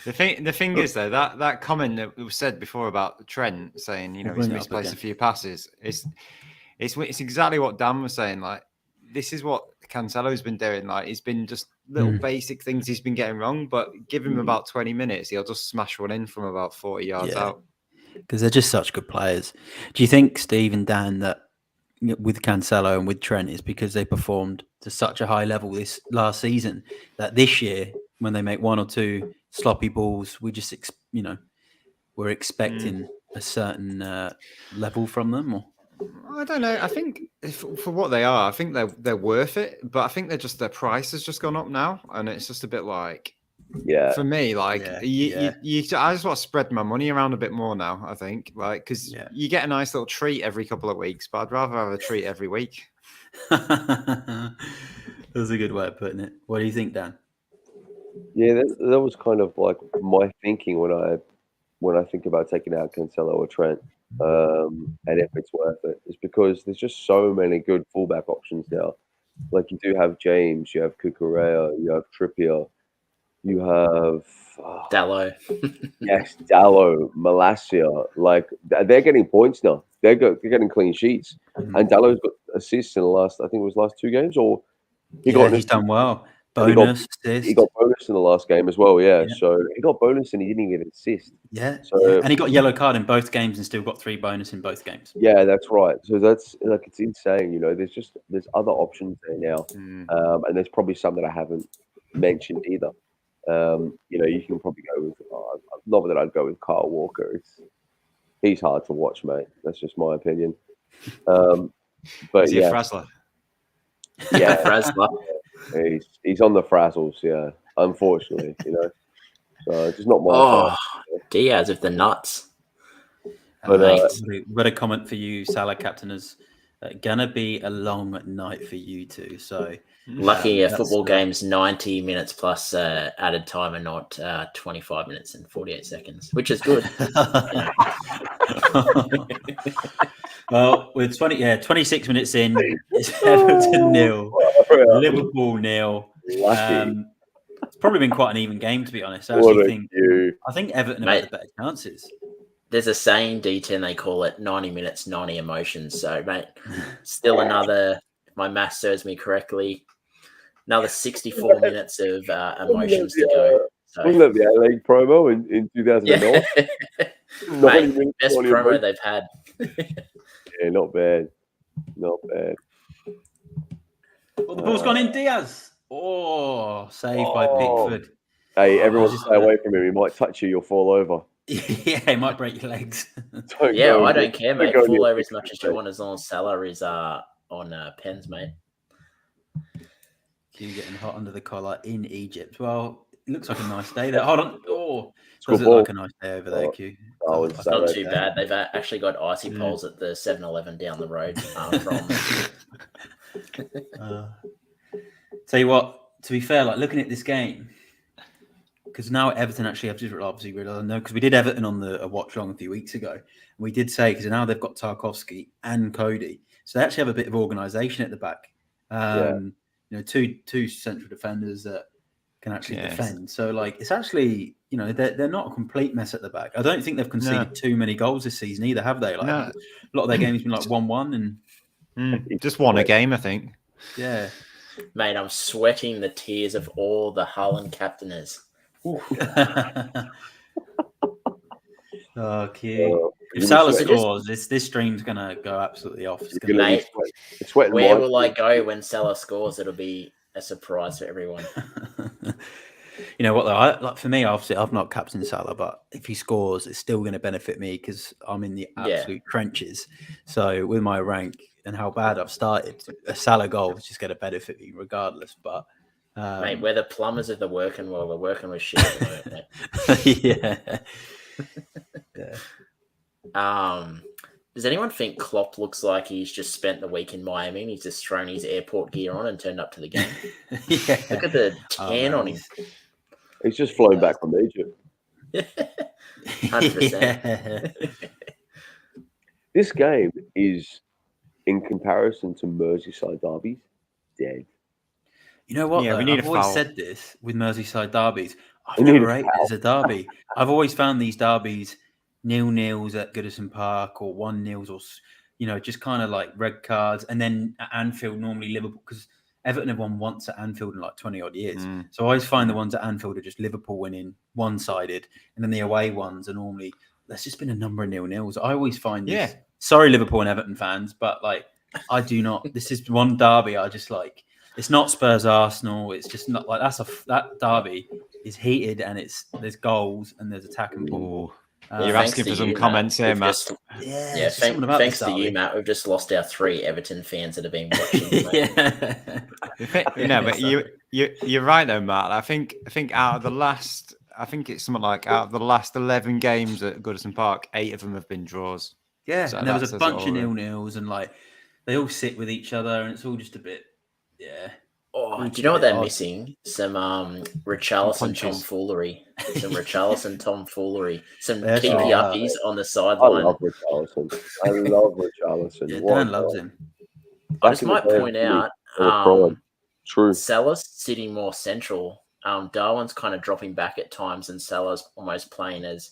The thing is, though, that comment that was said before about Trent saying, he's misplaced a few passes. It's exactly what Dan was saying. Like, this is what Cancelo's been doing. Like, he's been just little basic things he's been getting wrong, but give him about 20 minutes, he'll just smash one in from about 40 yards out. Because they're just such good players. Do you think, Steve and Dan, that with Cancelo and with Trent is because they performed to such a high level this last season that this year, when they make 1 or 2 sloppy balls, we just, we're expecting a certain level from them? Or? I don't know. I think for what they are, I think they're worth it. But I think their price has just gone up now, and it's just a bit like, for me, like I just want to spread my money around a bit more now. I think, like, because you get a nice little treat every couple of weeks, but I'd rather have a treat every week. That's a good way of putting it. What do you think, Dan? Yeah, that was kind of like my thinking when I think about taking out Cancelo or Trent, and if it's worth it, is because there's just so many good fullback options now. Like you do have James, you have Kukurea, you have Trippier, you have Dallo. yes, Dallo, Malacia. Like they're getting points now. They're getting clean sheets, and Dallo's got assists in the last. I think it was last 2 games, or He's done well. Bonus, he assist. got bonus in the last game as well. Yeah, so he got bonus and he didn't get an assist. Yeah, So and he got a yellow card in both games and still got 3 bonus in both games. yeah, that's right. So that's like it's insane. There's other options there now, and there's probably some that I haven't mentioned either. You can probably go with not that I'd go with Kyle Walker. He's hard to watch, mate. That's just my opinion. But Is he a frazzler? Yeah, Frazzler. he's on the frazzles. Yeah, unfortunately, So it's just not my fault. Diaz with the nuts. But got a comment for you, Salah captain, is gonna be a long night for you two. So lucky a football game's 90 minutes plus added time and not 25 minutes and 48 seconds, which is good. Well, with 26 minutes in, it's Everton 0, Liverpool 0. It's probably been quite an even game, to be honest. I think Everton have had the better chances. There's a saying, D10, they call it 90 minutes, 90 emotions. So, mate, still another, if my math serves me correctly, another 64 minutes of emotions to go. So, wasn't that the A-League promo in 2009? Mate, best promo they've had. Yeah, not bad. Not bad. Well, the ball's gone in, Diaz. Oh, saved by Pickford. Hey, everyone stay away from him. He might touch you, you'll fall over. Yeah, he might break your legs. I don't care, mate. Fall over as much as you want, as long as Salah is on pens, mate. You getting hot under the collar in Egypt. Well, it looks like a nice day there. Hold on. Oh, does it look like a nice day over there, Q? It's not too bad. They've actually got icy poles at the 7-Eleven down the road from. Tell you what, to be fair, like looking at this game, because now Everton actually have just obviously realised, because we did Everton on the Watchalong a few weeks ago. And we did say, because now they've got Tarkowski and Cody. So they actually have a bit of organisation at the back. Two central defenders that can actually defend. So, like, it's actually, they're not a complete mess at the back. I don't think they've conceded too many goals this season either, have they? Like, a lot of their games have been like 1-1 and just won a game, I think. Yeah. Mate, I'm sweating the tears of all the Haaland captainers. Okay. If Salah scores, this stream's gonna go absolutely off. Mate, where will I go when Salah scores? It'll be a surprise for everyone. You know what though? For me, obviously, I've not captained Salah, but if he scores, it's still going to benefit me because I'm in the absolute trenches. So with my rank and how bad I've started, a Salah goal is just going to benefit me regardless. But mate, we're the plumbers of the working world. We're working with shit at the moment, mate. Does anyone think Klopp looks like he's just spent the week in Miami and he's just thrown his airport gear on and turned up to the game? Look at the tan on him. He's just flown back from Egypt. 100%. This game is, in comparison to Merseyside derbies, dead. You know what? I've always said this with Merseyside derbies. I've never rated it as a derby. I've always found these derbies 0-0s at Goodison Park or 1-0s or, just kind of like red cards. And then at Anfield, normally Liverpool, because Everton have won once at Anfield in like 20 odd years. So I always find the ones at Anfield are just Liverpool winning one-sided. And then the away ones are normally, there's just been a number of 0-0s. I always find these, sorry, Liverpool and Everton fans, but like, I do not, this is one derby I just like, it's not Spurs Arsenal. It's just not like, that derby is heated and there's goals and there's attack and ball. You're asking for some comments here, Matt. Thanks to you, Matt. We've just lost our 3 Everton fans that have been watching. But you're right though, Matt. I think out of the last, it's something like out of the last 11 games at Goodison Park, 8 of them have been draws. Yeah, so and there was a bunch of 0-0s and like they all sit with each other and it's all just a bit, Oh, do you know what they're missing? Some Richarlison tomfoolery. Some Richarlison tomfoolery. Some keepy uppies on the I sideline. love Richarlison. I love Richarlison. Yeah, What a Dan loves guy. him. I just might point out, True. Salah's sitting more central. Darwin's kind of dropping back at times, and Salah's almost playing as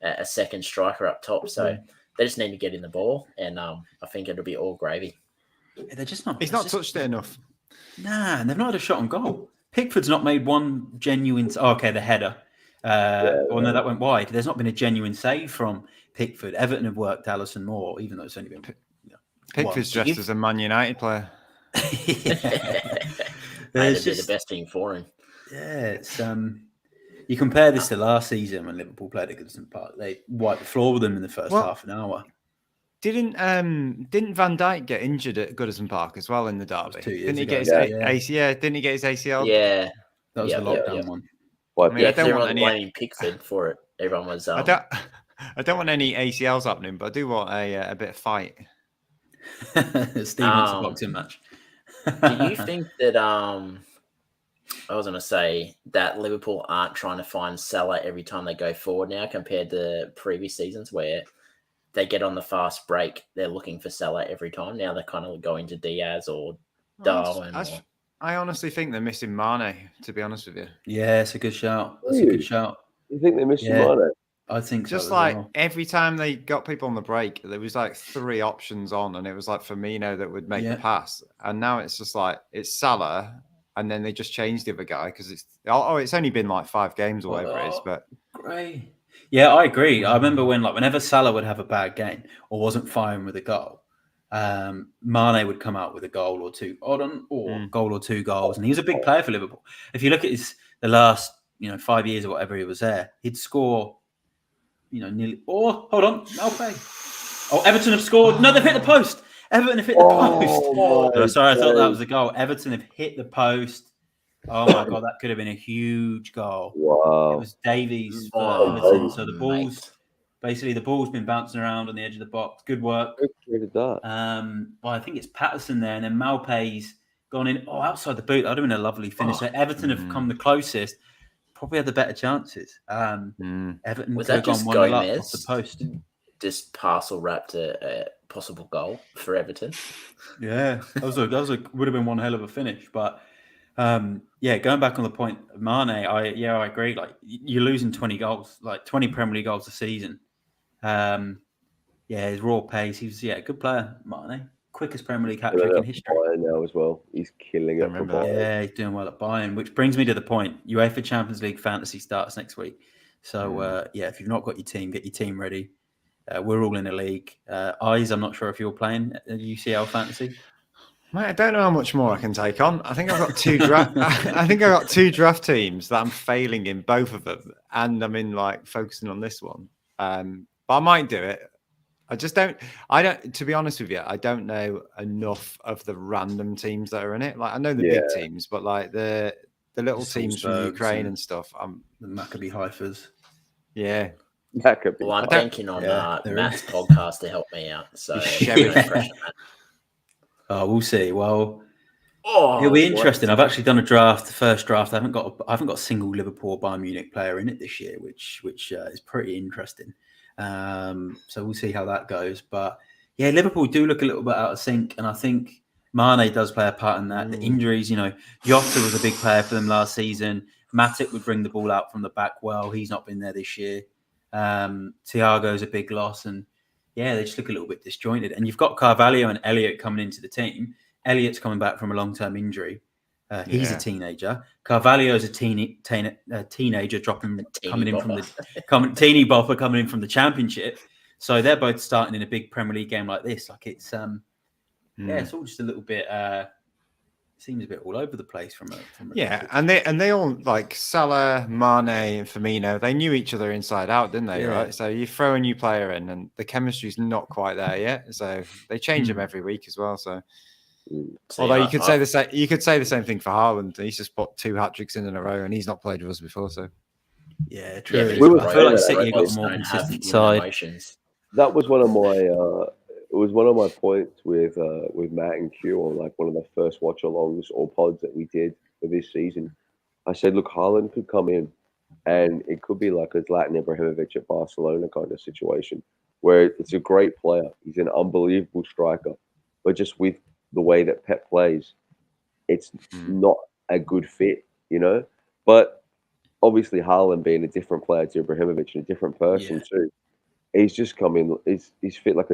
a second striker up top. So they just need to get in the ball, and I think it'll be all gravy. Yeah, they're just not. He's not touched it enough. Nah, and they've not had a shot on goal. Pickford's not made one genuine. Oh, okay, the header. No, that went wide. There's not been a genuine save from Pickford. Everton have worked Alisson more, even though it's only been. Pickford's dressed as a Man United player. That'd be the best thing for him. Yeah, it's you compare this to last season when Liverpool played at Goodison Park. They wiped the floor with them in the first half an hour. Didn't Van Dijk get injured at Goodison Park as well in the derby? Didn't he get his ACL? Didn't he get his ACL? Yeah, that was the lockdown one. I mean, I don't want any blaming Pickford for it. Everyone was. I don't want any ACLs happening, but I do want a bit of fight. Stevens boxing match. Do you think that I was going to say that Liverpool aren't trying to find Salah every time they go forward now compared to previous seasons where they get on the fast break, they're looking for Salah every time. Now they're kind of going to Diaz or Darwin. I honestly think they're missing Mane, to be honest with you. Yeah, it's a good shout. That's a good shout. You think they're missing Mane? I think just like every time they got people on the break, there was like 3 options on, and it was like Firmino that would make the pass. And now it's just like it's Salah, and then they just changed the other guy because it's only been like 5 games or whatever it is. But great. Yeah, I agree. I remember whenever Salah would have a bad game or wasn't firing with a goal, Mane would come out with a goal or two, goal or 2 goals, and he was a big player for Liverpool. If you look at the last 5 years or whatever he was there, he'd score. Nearly. Oh, hold on, Malpay. Oh, Everton have scored. No, they've hit the post. Everton have hit the post. Sorry, I thought that was a goal. Everton have hit the post. Oh my god, that could have been a huge goal. Wow. It was Davies for Everton. So the ball's been bouncing around on the edge of the box. Good work. Well, I think it's Patterson there, and then Malpay's gone in. Oh, outside the boot. That would have been a lovely finish. So Everton have come the closest. Probably had the better chances. Everton was that just Gomez off the post. Just parcel wrapped a possible goal for Everton. Yeah, that would have been one hell of a finish. But going back on the point of Mane, I agree. Like you're losing 20 goals, like 20 Premier League goals a season. His raw pace. He was a good player, Mane. Quickest Premier League hat trick in history. Bayern now as well. He's killing it. Yeah, he's doing well at Bayern, which brings me to the point. UEFA Champions League fantasy starts next week. So, if you've not got your team, get your team ready. We're all in a league. I'm not sure if you're playing UCL fantasy. Mate, I don't know how much more I can take on. I think I've got 2 draft. I think I got 2 draft teams that I'm failing in both of them, and I'm in focusing on this one. But I might do it. To be honest with you, I don't know enough of the random teams that are in it. Like I know the big teams, but like the little teams from Ukraine and stuff. The Maccabi Haifas. Yeah. Maccabi. Well, I'm banking on Matt's podcast to help me out. So we'll see. Well, it'll be interesting. I've actually done the first draft. I haven't got a single Liverpool or Bayern Munich player in it this year, which is pretty interesting. So we'll see how that goes. But Liverpool do look a little bit out of sync, and I think Mane does play a part in that. The injuries, Jota was a big player for them last season. Matic would bring the ball out from the back well. He's not been there this year. Thiago's a big loss, and they just look a little bit disjointed. And you've got Carvalho and Elliott coming into the team. Elliott's coming back from a long-term injury. He's a teenager. Carvalho's a teenager coming in from the teeny bopper coming in from the Championship. So they're both starting in a big Premier League game like this. Like it's it's all just a little bit seems a bit all over the place from and they all like Salah, Mane, and Firmino. They knew each other inside out, didn't they? Yeah. Right. So you throw a new player in, and the chemistry's not quite there yet. So they change them every week as well. So. Although you could say the same thing for Haaland. He's just put 2 hat-tricks in a row, and he's not played with us before. So yeah, true. I feel like City got a more consistent side. That was one of my was one of my points with Matt and Q on like one of the first watch-alongs or pods that we did for this season. I said, look, Haaland could come in, and it could be like a Zlatan Ibrahimovic at Barcelona kind of situation, where it's a great player. He's an unbelievable striker, but just with the way that Pep plays, it's not a good fit, you know. But obviously, Haaland being a different player to Ibrahimovic and a different person too, he's just come in. He's fit like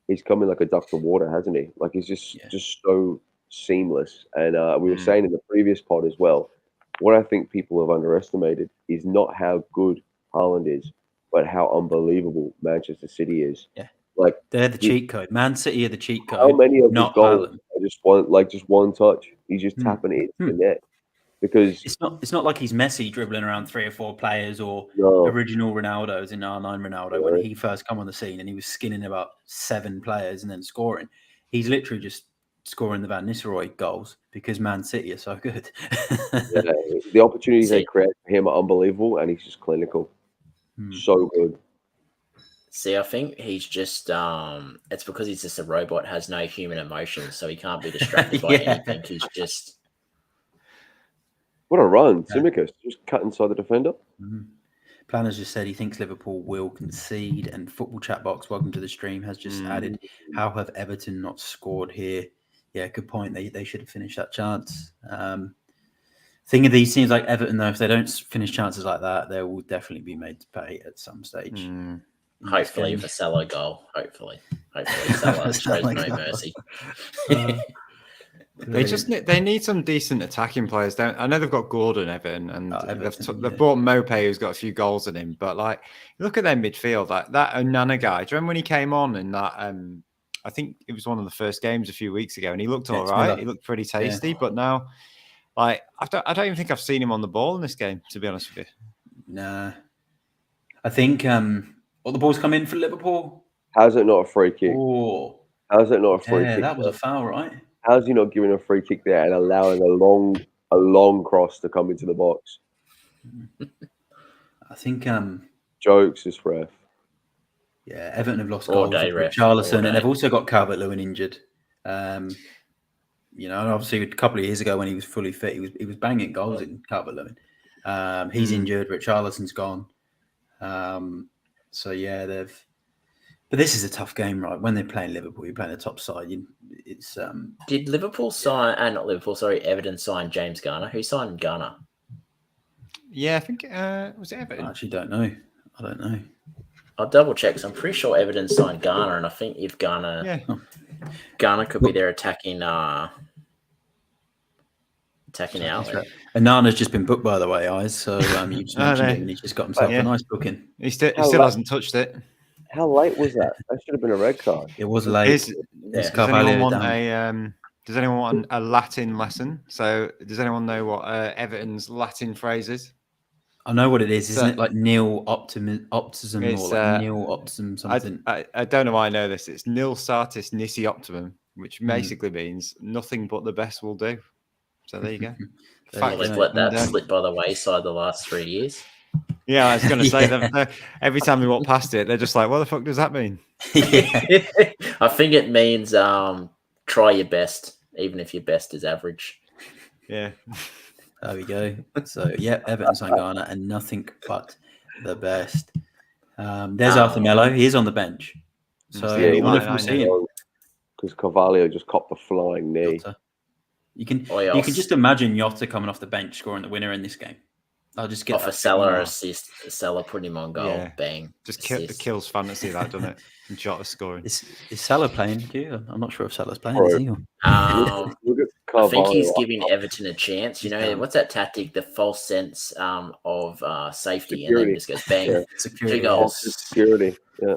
he's come in like a duck to water, hasn't he? Like he's just so seamless. And we were saying in the previous pod as well, what I think people have underestimated is not how good Haaland is, but how unbelievable Manchester City is. Yeah. Like they're the cheat code. Man City are the cheat code. How many of his not goals Haaland. are just one touch? He's just tapping it into the net. Because it's not like he's Messi dribbling around 3 or 4 players or original Ronaldo's in R9 Ronaldo when he first come on the scene and he was skinning about 7 players and then scoring. He's literally just scoring the Van Nistelrooy goals because Man City are so good. The opportunities they create for him are unbelievable, and he's just clinical. So good. See, I think he's just it's because he's just a robot, has no human emotions, so he can't be distracted by anything. He's just what a run. Tsimikas just cut inside the defender. Planner's just said he thinks Liverpool will concede, and Football Chat Box, welcome to the stream, has just added, how have Everton not scored here? Yeah, good point. They should have finished that chance. Thing of these teams like Everton, though, if they don't finish chances like that, they will definitely be made to pay at some stage. Hopefully with a Salah goal. Hopefully Salah shows no mercy. They need some decent attacking players. I know they've got Gordon, Everton, and they've bought Mope, who's got a few goals in him. But like, look at their midfield, like that Onana guy. Do you remember when he came on in that? I think it was one of the first games a few weeks ago, and he looked all right. He looked pretty tasty, but now, like, I don't even think I've seen him on the ball in this game, to be honest with you. Nah, I think the ball's come in for Liverpool. How's it not a free kick? Oh, how's it not a free kick? That was a foul, right? How's he not giving a free kick there and allowing a long cross to come into the box? I think jokes is ref. Yeah, Everton have lost goals. Ref. Charlison, and they've also got Calvert-Lewin injured. You know, obviously a couple of years ago when he was fully fit, he was banging goals in Calvert-Lewin. He's injured. Richarlison's gone. So yeah, But this is a tough game, right? When they're playing Liverpool, you're playing the top side. It's Did Liverpool sign? Not Liverpool. Sorry, Everton signed James Garner. Who signed Garner? Yeah, I think was it Everton? I actually don't know. I don't know. I'll double check. So I'm pretty sure Everton signed Garner, and I think if Garner could be there attacking outlet. And Nana's just been booked, by the way, Eyes. So you just mentioned it, and he's just got himself a nice booking. He still hasn't touched it. How late was that? That should have been a red card. It was late. Does anyone want a Latin lesson? So does anyone know what Everton's Latin phrase is? I know what it is. Isn't it like nil optimism or like nil optimism something? I don't know why I know this. It's nil satis nisi optimum, which basically means nothing but the best will do. So there you go. They've let that slip by the wayside the last 3 years. Yeah, I was going to say every time we walk past it, they're just like, what the fuck does that mean? I think it means try your best, even if your best is average. Yeah. There we go. So, yeah, Everton signed Garner and nothing but the best. There's Arthur Mello. He is on the bench. So, I wonder if we'll see him. Because Carvalho just copped the flying knee. You can just imagine Jota coming off the bench scoring the winner in this game. I'll just get off a Salah assist. Salah putting him on goal. Bang. Just kills fantasy, that, doesn't it? And Jota scoring. Is Salah playing? I'm not sure if Salah's playing. Is he? I think he's giving Everton a chance. You know, what's that tactic? The false sense of safety, and then just goes bang. Security. 2 goals. Security. Yeah.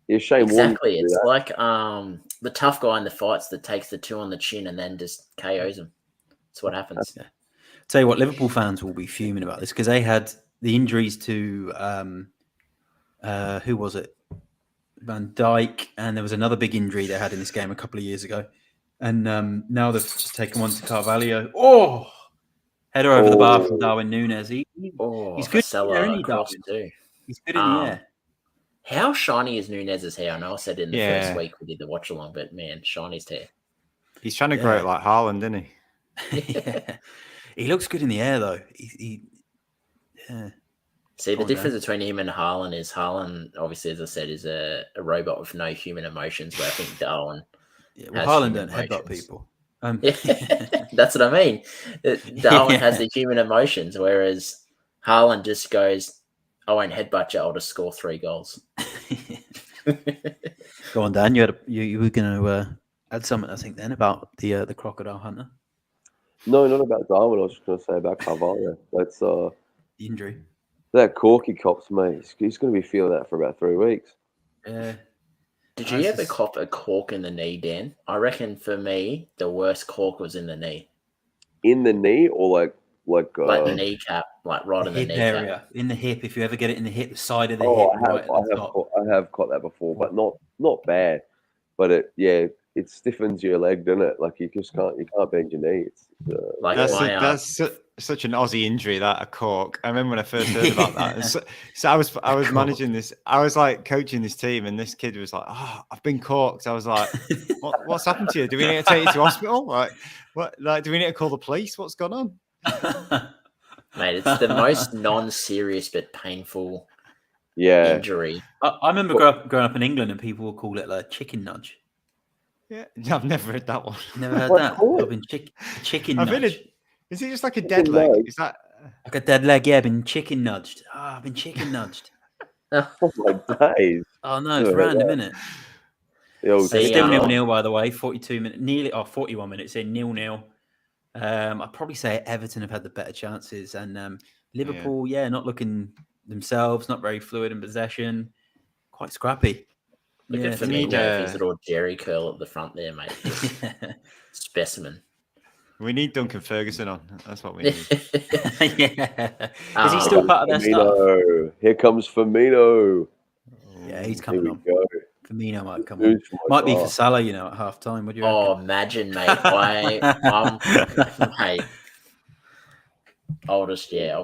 Exactly. It's like the tough guy in the fights that takes the 2 on the chin and then just KOs him. That's what happens. Tell you what, Liverpool fans will be fuming about this because they had the injuries to who was it? Van Dijk, and there was another big injury they had in this game a couple of years ago. And now they've just taken one to Carvalho. Oh, header over the bar from Darwin Núñez. He's good. Salah cross too. He's good in the air. How shiny is Nunez's hair? I know I said it in the Yeah. first week we did the watch along, but man, shiny's hair. He's trying to grow it like Haaland, isn't he? Yeah. He looks good in the air, though. Yeah. See, the Calm difference down. between him and Haaland is Haaland, obviously, as I said, is a robot with no human emotions, where I think Darwin Yeah, well, has Haaland human don't headbutt emotions. people. That's what I mean. Darwin has Yeah. the human emotions, whereas Haaland just goes, I won't headbutt you, I'll just score 3 goals. Go on, Dan. You were going to add something, I think, then about the crocodile hunter, No, not about Darwin. I was just going to say about Carvalho. That's the injury. that cork he cops, mate. He's going to be feeling that for about 3 weeks. Yeah. Did you ever cop a cork in the knee, Dan? I reckon for me, the worst cork was in the knee. In the knee or like the kneecap, like right in the hip kneecap. area, in the hip. If you ever get it in the hip, the side of the Oh, hip, right at the top. I have caught that before, but not bad. But it stiffens your leg, doesn't it? Like you can't bend your knee. It's Like that's such an Aussie injury, that a cork. I remember when I first heard about that. So I was managing this. I was like coaching this team, and this kid was like, "Oh, I've been corked." I was like, "What's happened to you? Do we need to take you to hospital? Like, what? Like, do we need to call the police? What's gone on?" Mate, it's the most non-serious but painful injury. I remember growing up in England, and people would call it like chicken nudge. Yeah, I've never heard that one. Never heard that. I've been chicken nudge. Is it just like a dead leg? Is that like a dead leg? Yeah, I've been chicken nudged. I've been chicken nudged. Oh my days! Oh no, it's random, isn't it? Still 0-0, by the way. 42 minutes, nearly 41 minutes in 0-0. I'd probably say Everton have had the better chances, and Liverpool, not looking themselves, not very fluid in possession, quite scrappy. Look at Firmino, his little Jerry curl at the front there, mate. Specimen. We need Duncan Ferguson on. That's what we need. Is he still part of their staff? Here comes Firmino. Yeah, he's coming on. Go. Firmino might come on. Might be for Salah, at half time. Would you reckon? Oh, imagine, mate. Mate. I'll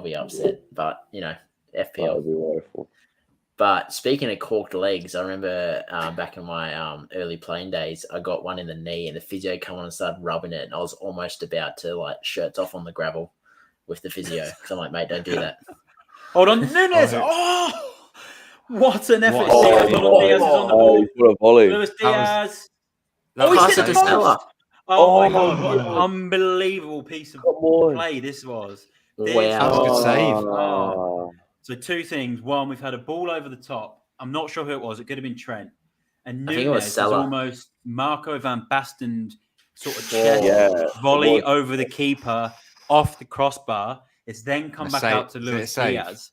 be upset. But, FPL. That would be wonderful. But speaking of corked legs, I remember back in my early playing days, I got one in the knee and the physio came on and started rubbing it. And I was almost about to shirts off on the gravel with the physio. So I'm like, mate, don't do that. Hold on. Nunez. Oh, what an effort. Diaz is on the ball. What a volley. Luis Diaz. He's hit the post. Oh my God. What an unbelievable piece of play this was. Wow. That was a good save. Oh. So 2 things. One, we've had a ball over the top. I'm not sure who it was. It could have been Trent. And Nunez was almost Marco van Basten sort of chest volley over the keeper off the crossbar. It's then come back out to Luis Diaz.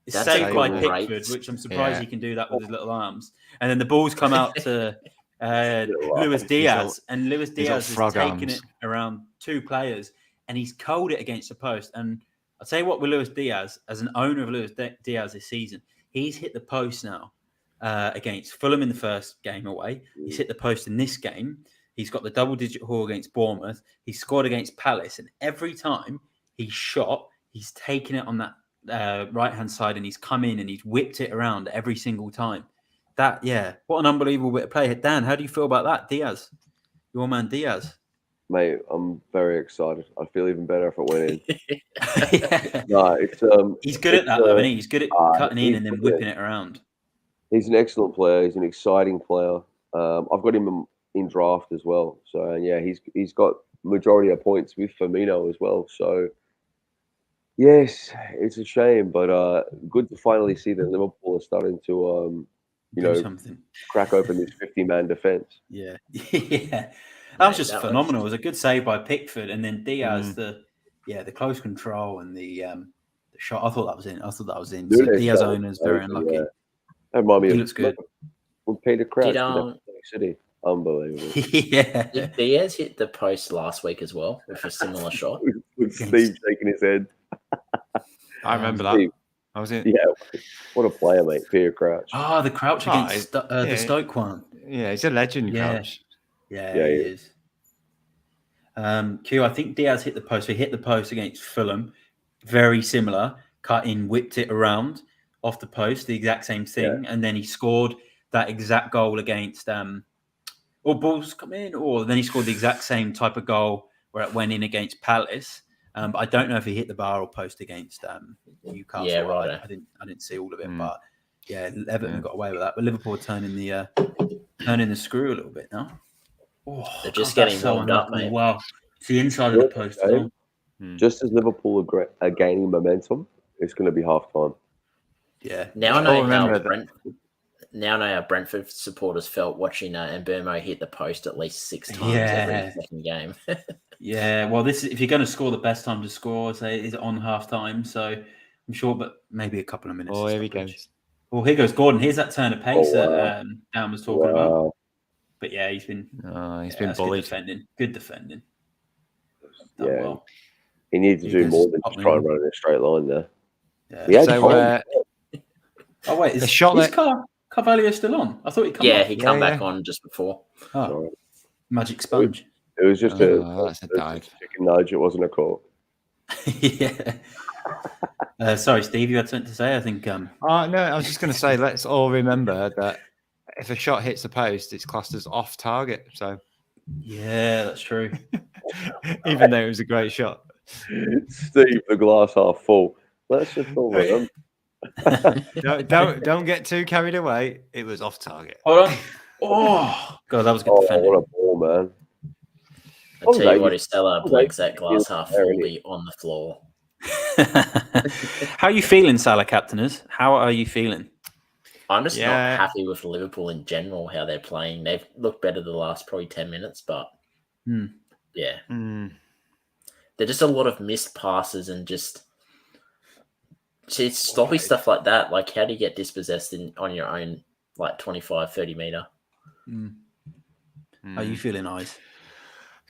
It's saved by Pickford, which I'm surprised he can do that with his little arms. And then the ball's come out to Luis Diaz. And Luis Diaz has taken it around 2 players. And he's curled it against the post. And I'll tell you what, with Luis Diaz, as an owner of Luis Diaz this season, he's hit the post now against Fulham in the first game away. He's hit the post in this game. He's got the double-digit haul against Bournemouth. He scored against Palace. And every time he's shot, he's taken it on that right-hand side and he's come in and he's whipped it around every single time. What an unbelievable bit of play. Dan, how do you feel about that, Diaz? Your man Diaz. Mate, I'm very excited. I feel even better if it went in. No, it's he's good at that, though, isn't he? He's good at cutting in and then whipping it around. He's an excellent player. He's an exciting player. I've got him in draft as well. So he's got majority of points with Firmino as well. So yes, it's a shame, but good to finally see that Liverpool are starting to do something, crack open this 50-man defense. Yeah. That was just phenomenal. It was a good save by Pickford, and then Diaz, the close control and the shot. I thought that was in. So Diaz owners very unlucky. Yeah. That reminded me looks good. When Peter Crouch in City, unbelievable. Did Diaz hit the post last week as well with a similar shot? With Steve shaking his head. I remember that. I was in. Yeah, what a player, mate, Peter Crouch. Oh, the Crouch against the Stoke one. Yeah, he's a legend, Crouch. Yeah, he is. Q, I think Diaz hit the post. He hit the post against Fulham. Very similar. Cut in, whipped it around. off the post, the exact same thing, and then he scored that exact goal against or balls come in, or then he scored the exact same type of goal where it went in against Palace. But I don't know if he hit the bar or post against Newcastle. Yeah, right. I didn't see all of it, but yeah, Everton got away with that. But Liverpool turning the screw a little bit now. Oh, They're just getting warmed up, mate. Wow, it's the inside of the post. Just as Liverpool are gaining momentum, it's going to be half time. Yeah. Now I know how Brentford supporters felt watching Mbeumo hit the post at least 6 times every second game. Yeah, well, this is if you're going to score, the best time to score, say, is on half time. So I'm sure, but maybe a couple of minutes. Oh, here he goes. Well, here goes Gordon. Here's that turn of pace that Dan was talking about. But yeah, he's been bullied. Good defending. Done well. He needs to do more than just try and run in a straight line there. Yeah. Oh wait, is Carvalho still on? I thought he come back on just before. Oh, magic sponge. It was just that's a dive. Chicken nudge. It wasn't a call. Yeah. Sorry, Steve, you had something to say? I think. No, I was just going to say, let's all remember that if a shot hits the post, it's classed as off target. So. Yeah, that's true. Even though it was a great shot. Steve, the glass half full. Let's just all remember. Don't get too carried away. It was off target. Hold on. Oh God, that was good defending. What a ball, man! I tell you what, if Stella breaks that glass half full, be on the floor. How are you feeling, Salah captainers? How are you feeling? I'm just not happy with Liverpool in general, how they're playing. They've looked better the last probably 10 minutes, but they're just a lot of missed passes and just sloppy stuff like that. Like, how do you get dispossessed on your own, like 25, 30 meter? How are you feeling, Eyes?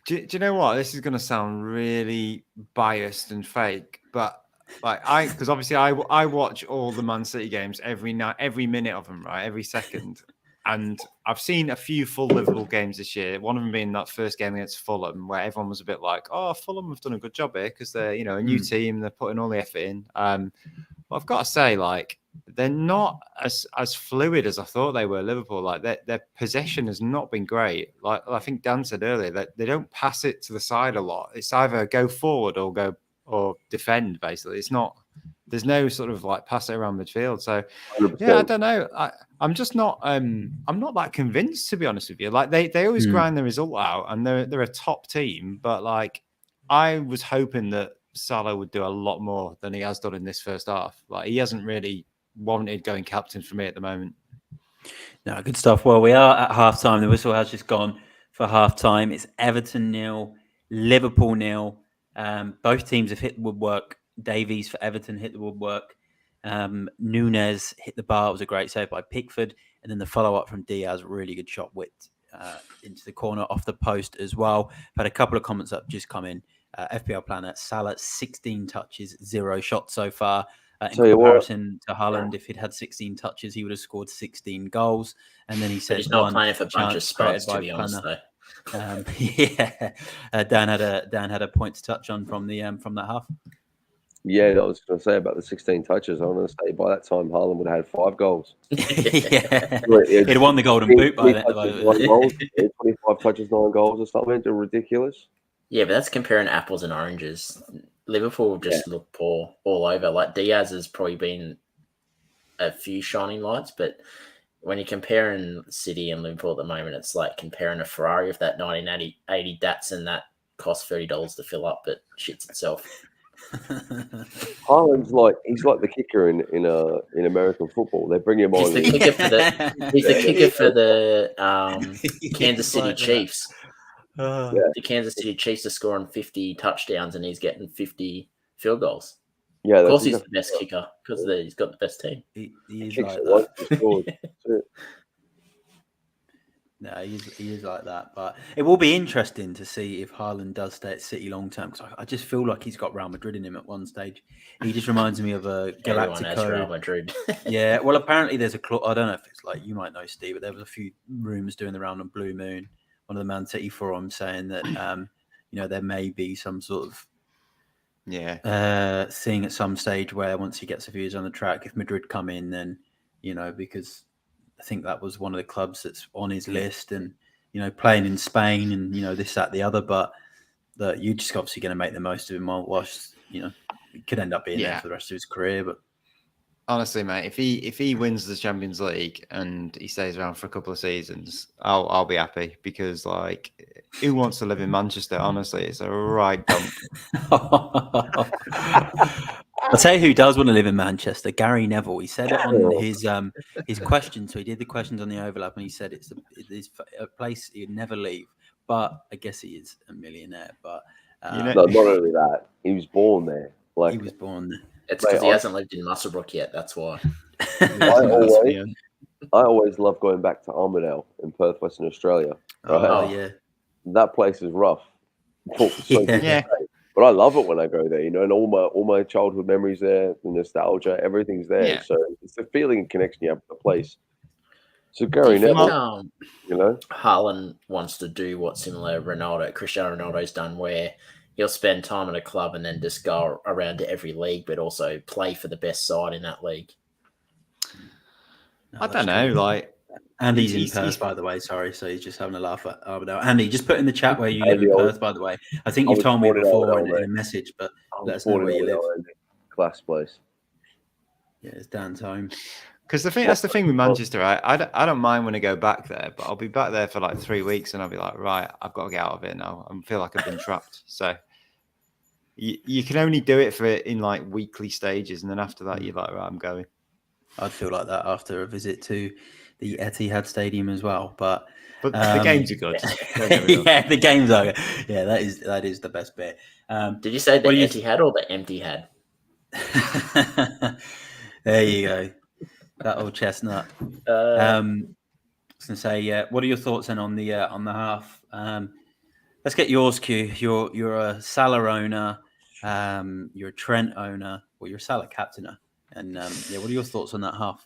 Do you know what? This is going to sound really biased and fake, but because obviously I watch all the Man City games every night, every minute of them, right, every second, and I've seen a few full Liverpool games this year. One of them being that first game against Fulham, where everyone was a bit like, "Oh, Fulham have done a good job here because they're a new team, they're putting all the effort in." But I've got to say, like, they're not as fluid as I thought they were. Liverpool, like their possession has not been great. Like I think Dan said earlier, that they don't pass it to the side a lot. It's either go forward or defend. Basically, it's not. There's no sort of like pass it around midfield. So 100%. Yeah, I don't know. I'm just not. I'm not that convinced, to be honest with you. Like they always grind the result out, and they're a top team. But like I was hoping that Salah would do a lot more than he has done in this first half. Like he hasn't really wanted going captain for me at the moment. No, good stuff. Well, we are at half time. The whistle has just gone for half time. It's Everton 0, Liverpool 0. Both teams have hit the woodwork. Davies for Everton hit the woodwork. Nunes hit the bar. It was a great save by Pickford. And then the follow-up from Diaz, really good shot whipped into the corner off the post as well. I've had a couple of comments that have just come in. FPL Planet, Salah, 16 touches, 0 shots so far. In comparison to Haaland, if he'd had 16 touches, he would have scored 16 goals. And then he said, he's not playing for a bunch of spuds, to be honest, though. Dan had a point to touch on from that half. Yeah, I was going to say about the 16 touches. I want to say by that time, Haaland would have had 5 goals. He'd won the Golden Boot by then. 25 touches, 9 goals or something. They're ridiculous. Yeah, but that's comparing apples and oranges. Liverpool just look poor all over. Like Diaz has probably been a few shining lights, but when you're comparing City and Liverpool at the moment, it's like comparing a Ferrari with that 1980 Datsun that costs $30 to fill up, but shits itself. Haaland's he's like the kicker in American football. They bring him on. He's the kicker for the Kansas City Chiefs. The Kansas City Chiefs are scoring 50 touchdowns and he's getting 50 field goals. Yeah, of course he's the best kicker because he's got the best team. He is like that. No, he is like that. But it will be interesting to see if Haaland does stay at City long term, because I just feel like he's got Real Madrid in him at one stage. He just reminds me of a Galactico. Real Madrid. Yeah, well, apparently there's a clause. I don't know if it's like, you might know, Steve, but there was a few rumours doing the round on Blue Moon, one of the Man City forums, saying that there may be some sort of Yeah. Seeing at some stage where once he gets a few years on the track, if Madrid come in, then, because I think that was one of the clubs that's on his list, and, playing in Spain and, this, that, the other, but that you're just obviously going to make the most of him whilst, he could end up being there for the rest of his career. But honestly, mate, if he wins the Champions League and he stays around for a couple of seasons, I'll be happy, because like, who wants to live in Manchester? Honestly, it's a right dump. I'll tell you who does want to live in Manchester. Gary Neville. He said it on his questions. So he did the questions on the overlap, and he said it is a place he'd never leave. But I guess he is a millionaire. But no, not only that, he was born there. Like, he was born there. It's because he hasn't lived in Musselbrook yet. That's why. I always love going back to Armadale in Perth, Western Australia. Right? Oh yeah, that place is rough. Yeah. But I love it when I go there, and all my childhood memories there, the nostalgia, everything's there. Yeah. So it's the feeling and connection you have with the place. So Gary Neville, Haaland wants to do what similar Cristiano Ronaldo's done, where he'll spend time at a club and then just go around to every league, but also play for the best side in that league. No, I don't know, like, Andy's in Perth, by the way. Sorry, so he's just having a laugh at Armadale. Andy, just put in the chat where you live in Perth, by the way. I think you've told me before in a message, but let us know where you live. Class place. Yeah, it's Dan's home. Because that's the thing with Manchester, right? I don't mind when I go back there, but I'll be back there for like 3 weeks, and I'll be like, right, I've got to get out of it now. I feel like I've been trapped. So you can only do it in like weekly stages, and then after that, you're like, right, I'm going. I'd feel like that after a visit to the Etihad Stadium as well, but the games are good. Yeah, the games are good. Yeah, that is the best bit. Did you say the Etihad or the empty had? There you go, that old chestnut. I was gonna say, what are your thoughts then on the half? Let's get yours, Q. You're a Salah owner, you're a Trent owner, or you're a Salah captainer. And what are your thoughts on that half?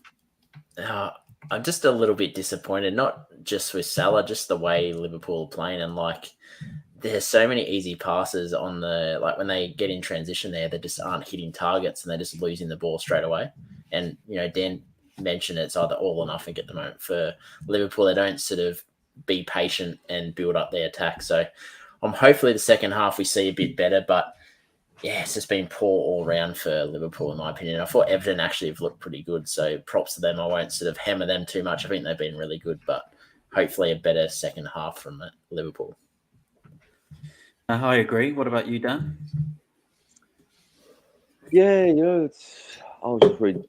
I'm just a little bit disappointed, not just with Salah, just the way Liverpool are playing. And like, there's so many easy passes on when they get in transition there, they just aren't hitting targets and they're just losing the ball straight away. And, Dan mentioned it's either all or nothing at the moment for Liverpool. They don't sort of be patient and build up their attack. So hopefully the second half we see a bit better, but yeah, it's just been poor all round for Liverpool, in my opinion. I thought Everton actually have looked pretty good, so props to them. I won't sort of hammer them too much. I think they've been really good, but hopefully a better second half from Liverpool. I agree. What about you, Dan? Yeah, I was just reading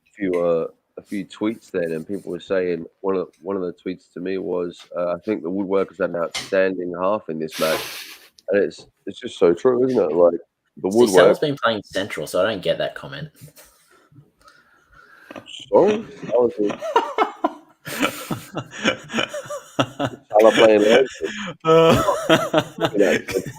a few tweets then, and people were saying one of the tweets to me was, I think the Woodworkers had an outstanding half in this match, and it's just so true, isn't it? Like, Salah's been playing central, so I don't get that comment. Sorry? Salah playing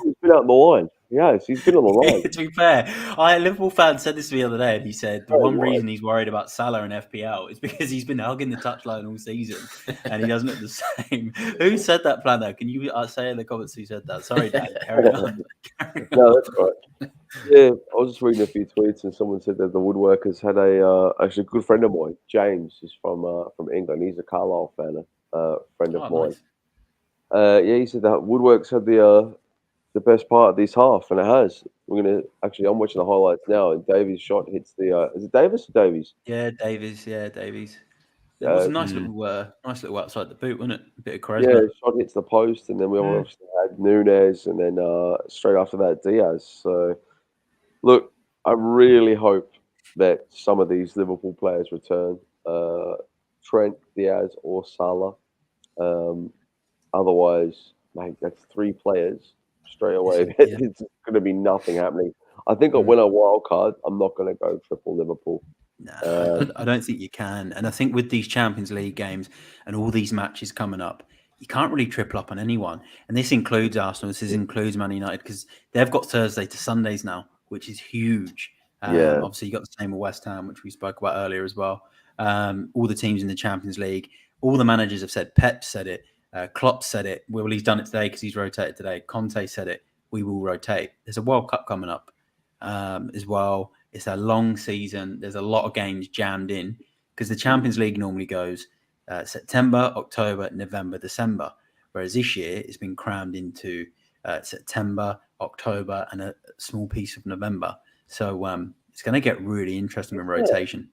he's been out on the line. Yes, he's been on the line. To be fair, a Liverpool fan said this to me the other day, and he said the one reason he's worried about Salah and FPL is because he's been hugging the touchline all season, and he doesn't look the same. Who said that, Planner? Can you say in the comments who said that? Sorry, Dan. Carry on. No, that's right. Yeah, I was just reading a few tweets, and someone said that the Woodworkers had actually a good friend of mine, James, is from England. He's a Carlisle fan, friend of mine. Nice. He said that Woodworks had the best part of this half, and it has. I'm watching the highlights now, and Davies' shot hits the. Is it Davis or Davies? Yeah, Davies. It was a nice little outside the boot, wasn't it? A bit of charisma. Yeah, shot hits the post, and then we obviously had Núñez, and then straight after that Diaz. So, look, I really hope that some of these Liverpool players return. Trent, Diaz, or Salah. Otherwise, mate, that's 3 players straight away. It's going to be nothing happening. I think I'll win a wild card. I'm not going to go triple Liverpool. No, I don't think you can. And I think with these Champions League games and all these matches coming up, you can't really triple up on anyone. And this includes Arsenal. This includes Man United, because they've got Thursday to Sundays now, which is huge. Obviously, you got the same with West Ham, which we spoke about earlier as well. All the teams in the Champions League, all the managers have said. Pep said it. Klopp said it. Well, he's done it today because he's rotated today. Conte said it. We will rotate. There's a World Cup coming up. as well. It's a long season. There's a lot of games jammed in because the Champions League normally goes September, October, November, December, whereas this year it's been crammed into September, October, and a small piece of November. So it's going to get really interesting in rotation.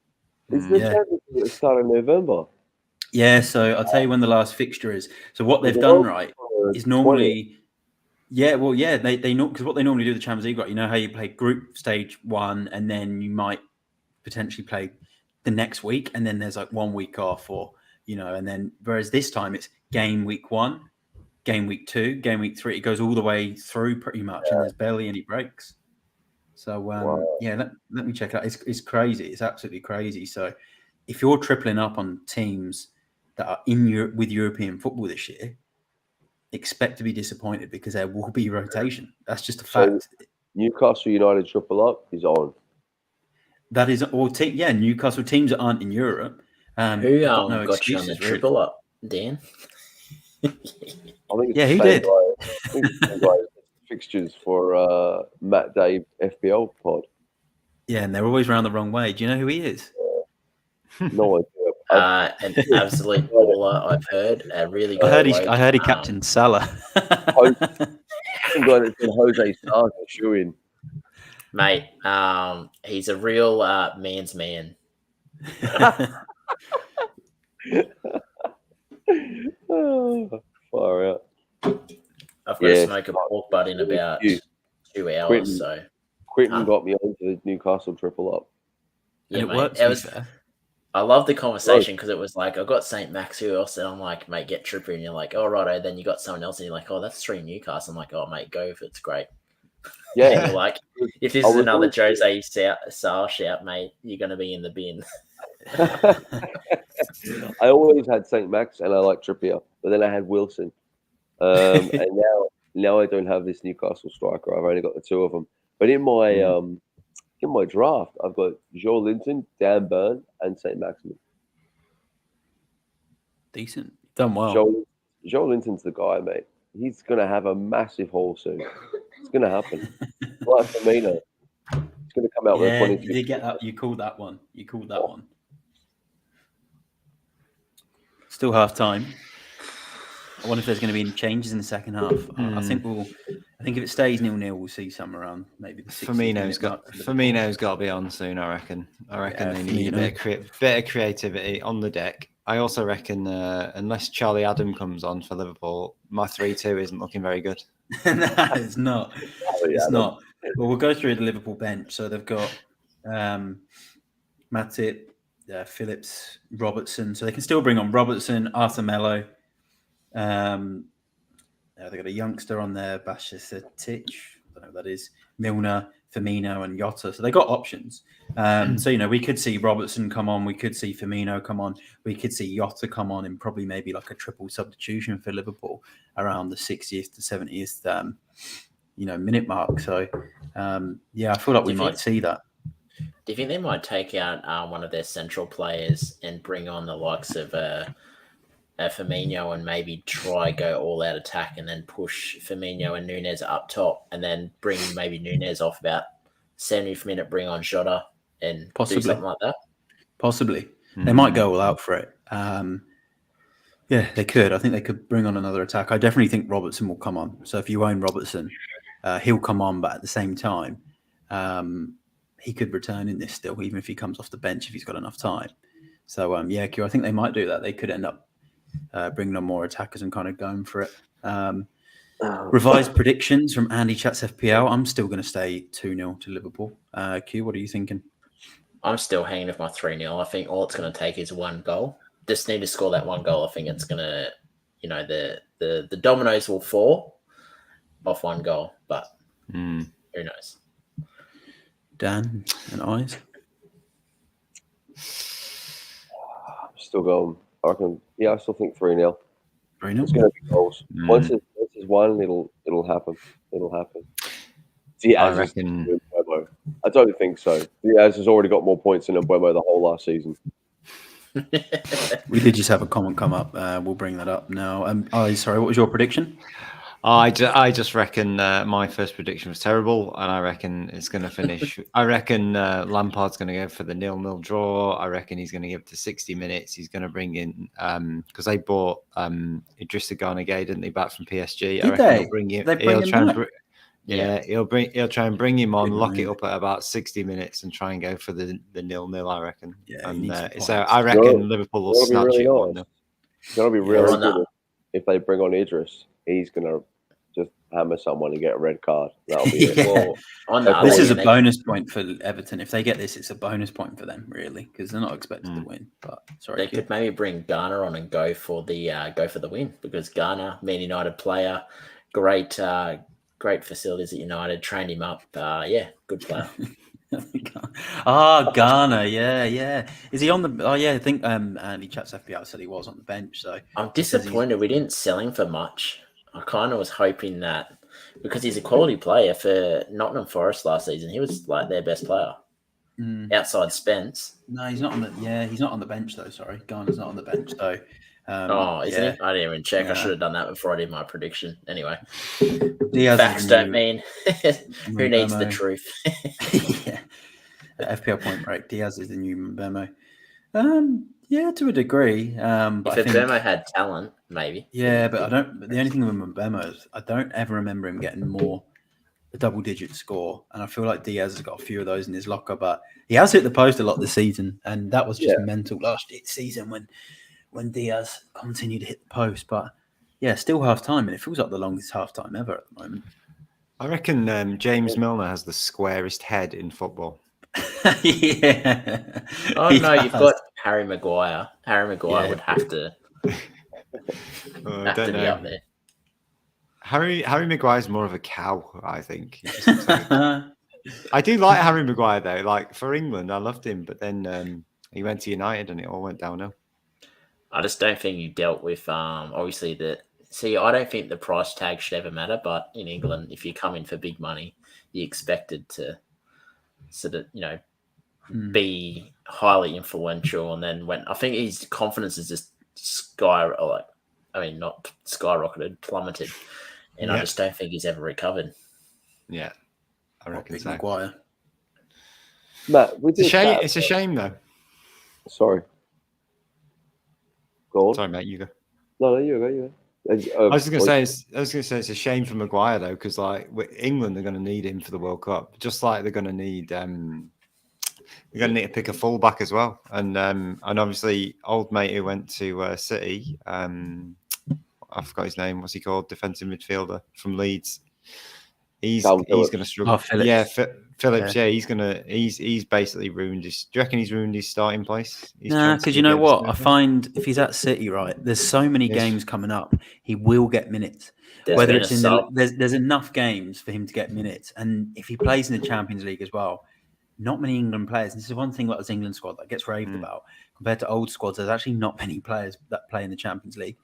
Is the Champions League at the start of November? Yeah, so I'll tell you when the last fixture is. So what they've done right is normally, they know, because what they normally do the Champions League, right? You know how you play group stage 1, and then you might potentially play the next week, and then there's like 1 week off, or and then whereas this time it's game week 1, game week 2, game week 3. It goes all the way through pretty much, and there's barely any breaks. So let me check it out. It's crazy. It's absolutely crazy. So if you're tripling up on teams that are with European football this year, expect to be disappointed because there will be rotation. That's just a fact. So Newcastle United triple up is on. That is all. Newcastle teams that aren't in Europe. Who got you on the triple up, Dan? I think it's who did? I think it's guys fixtures for MattDay FPL pod. Yeah, and they're always round the wrong way. Do you know who he is? No idea. An absolute baller, I've heard. Really good. I heard he captained Salah. I'm glad it's been Jose Sarr shooing. Mate, he's a real man's man. Oh, far out. I've got to smoke a pork butt in about 2 hours. Quinton got me onto the Newcastle triple up. Yeah, and it mate. works. I love the conversation because it was like, I got St. Max, who else? And I'm like, mate, get Trippier. And you're like, oh, righto. Then you got someone else and you're like, oh, that's 3 Newcastle. I'm like, oh, mate, go if it's great. Yeah. And you're like, if this is another Jose Sarr shout, mate, you're going to be in the bin. I always had St. Max and I like Trippier, but then I had Wilson. And now I don't have this Newcastle striker. I've only got the 2 of them. But in my draft, I've got Joe Linton, Dan Burn, and St. Maximin. Decent. Done well. Joe Linton's the guy, mate. He's going to have a massive haul soon. It's going to happen. Like Firmino. It's going to come out with 22. You did get that. You called that one. Still half time. I wonder if there's going to be any changes in the second half. I think if it stays 0-0, we'll see some around maybe the 60th. Firmino's got to be on soon. I reckon they need a bit of creativity on the deck. I also reckon unless Charlie Adam comes on for Liverpool, my 3-2 isn't looking very good. No, it's not. It's not. Well, we'll go through the Liverpool bench. So they've got Matip, Phillips, Robertson. So they can still bring on Robertson, Arthur Melo. They've got a youngster on there, Bashir Tich. I don't know what that is. Milner, Firmino, and Jota. So they got options. So, we could see Robertson come on. We could see Firmino come on. We could see Jota come on and probably maybe like a triple substitution for Liverpool around the 60th to 70th, minute mark. So, I feel like we might see that. Do you think they might take out one of their central players and bring on the likes of Firmino and maybe try go all out attack and then push Firmino and Nunez up top and then bring maybe Nunez off about 70th minute, bring on Jota and do something like that? Possibly. They might go all out for it. They could. I think they could bring on another attack. I definitely think Robertson will come on. So if you own Robertson, he'll come on, but at the same time, he could return in this still, even if he comes off the bench if he's got enough time. So, Q, I think they might do that. They could end up bringing on more attackers and kind of going for it. Revised predictions from Andy Chats FPL. I'm still going to stay 2-0 to Liverpool. Q, what are you thinking? I'm still hanging with my 3-0. I think all it's going to take is 1 goal. Just need to score that 1 goal. I think it's going to, the dominoes will fall off 1 goal, but who knows? Dan and Eyes? I'm still going. I still think 3-0. 3-0? It's going to be goals. Once it's 1, it'll happen. It'll happen. Diaz, I don't think so. Diaz has already got more points than Mbeumo the whole last season. We did just have a comment come up. We'll bring that up now. Sorry, what was your prediction? I just reckon my first prediction was terrible, and I reckon it's going to finish. I reckon Lampard's going to go for the 0-0 draw. I reckon he's going to give it to 60 minutes. He's going to bring in because they bought Idrissa Gana Gueye, didn't they, back from PSG? I reckon he'll bring him. He'll try and bring him on, lock it up at about 60 minutes, and try and go for the 0-0. I reckon. Yeah, and so I reckon Liverpool will snatch it 1-0. It's going to be really good if they bring on Idris. He's going to just hammer someone and get a red card. That'll be it. Well, this is a bonus point for Everton. If they get this, it's a bonus point for them, really, because they're not expected to win. But sorry, they could maybe bring Garner on and go for the win, because Garner, Man United player, great facilities at United, trained him up. Good player. Ghana, yeah. Is he on the? Oh, yeah. I think Andy Chats FPL said he was on the bench. So I'm disappointed we didn't sell him for much. I kind of was hoping that, because he's a quality player for Nottingham Forest last season. He was like their best player outside Spence. No, he's not on the. Yeah, he's not on the bench though. Sorry, Ghana's not on the bench. So. Isn't he? I didn't even check. Yeah. I should have done that before I did my prediction. Anyway, Diaz facts don't mean who needs the truth. Yeah. FPL Point Break. Diaz is the new Mbemo. Yeah, to a degree. But if Mbemo had talent, maybe. Yeah, but I don't. The only thing with Mbemo is I don't ever remember him getting a double-digit score, and I feel like Diaz has got a few of those in his locker. But he has hit the post a lot this season, and that was just mental last season when Diaz continued to hit the post. But yeah, still half time, and it feels like the longest half time ever at the moment. I reckon James Milner has the squarest head in football. Yeah. Oh no, you've got Harry Maguire. Harry Maguire would have to be up there. Harry Maguire's more of a cow, I think. I do like Harry Maguire though. Like for England, I loved him, but then he went to United and it all went downhill. I just don't think you dealt with obviously I don't think the price tag should ever matter, but in England, if you come in for big money, you're expected to sort of, be highly influential. And then when I think his confidence is just not skyrocketed, plummeted. And I just don't think he's ever recovered. Yeah. I reckon so. Maguire. Matt, it's a shame though. Sorry. Go on. Sorry, mate, you go. No, you go. I was going to say it's a shame for Maguire though, because like England are going to need him for the World Cup, just like they're going to need to pick a fullback as well, and obviously old mate who went to City, I forgot his name. What's he called? Defensive midfielder from Leeds. He's going to struggle. Oh, Phillips. Yeah, Phillips. Yeah, he's basically ruined his. Do you reckon he's ruined his starting place? Nah, because you know what? I find if he's at City, right, there's so many games coming up, he will get minutes. Whether it's there's enough games for him to get minutes, and if he plays in the Champions League as well, not many England players. And this is one thing about this England squad that gets raved about compared to old squads. There's actually not many players that play in the Champions League,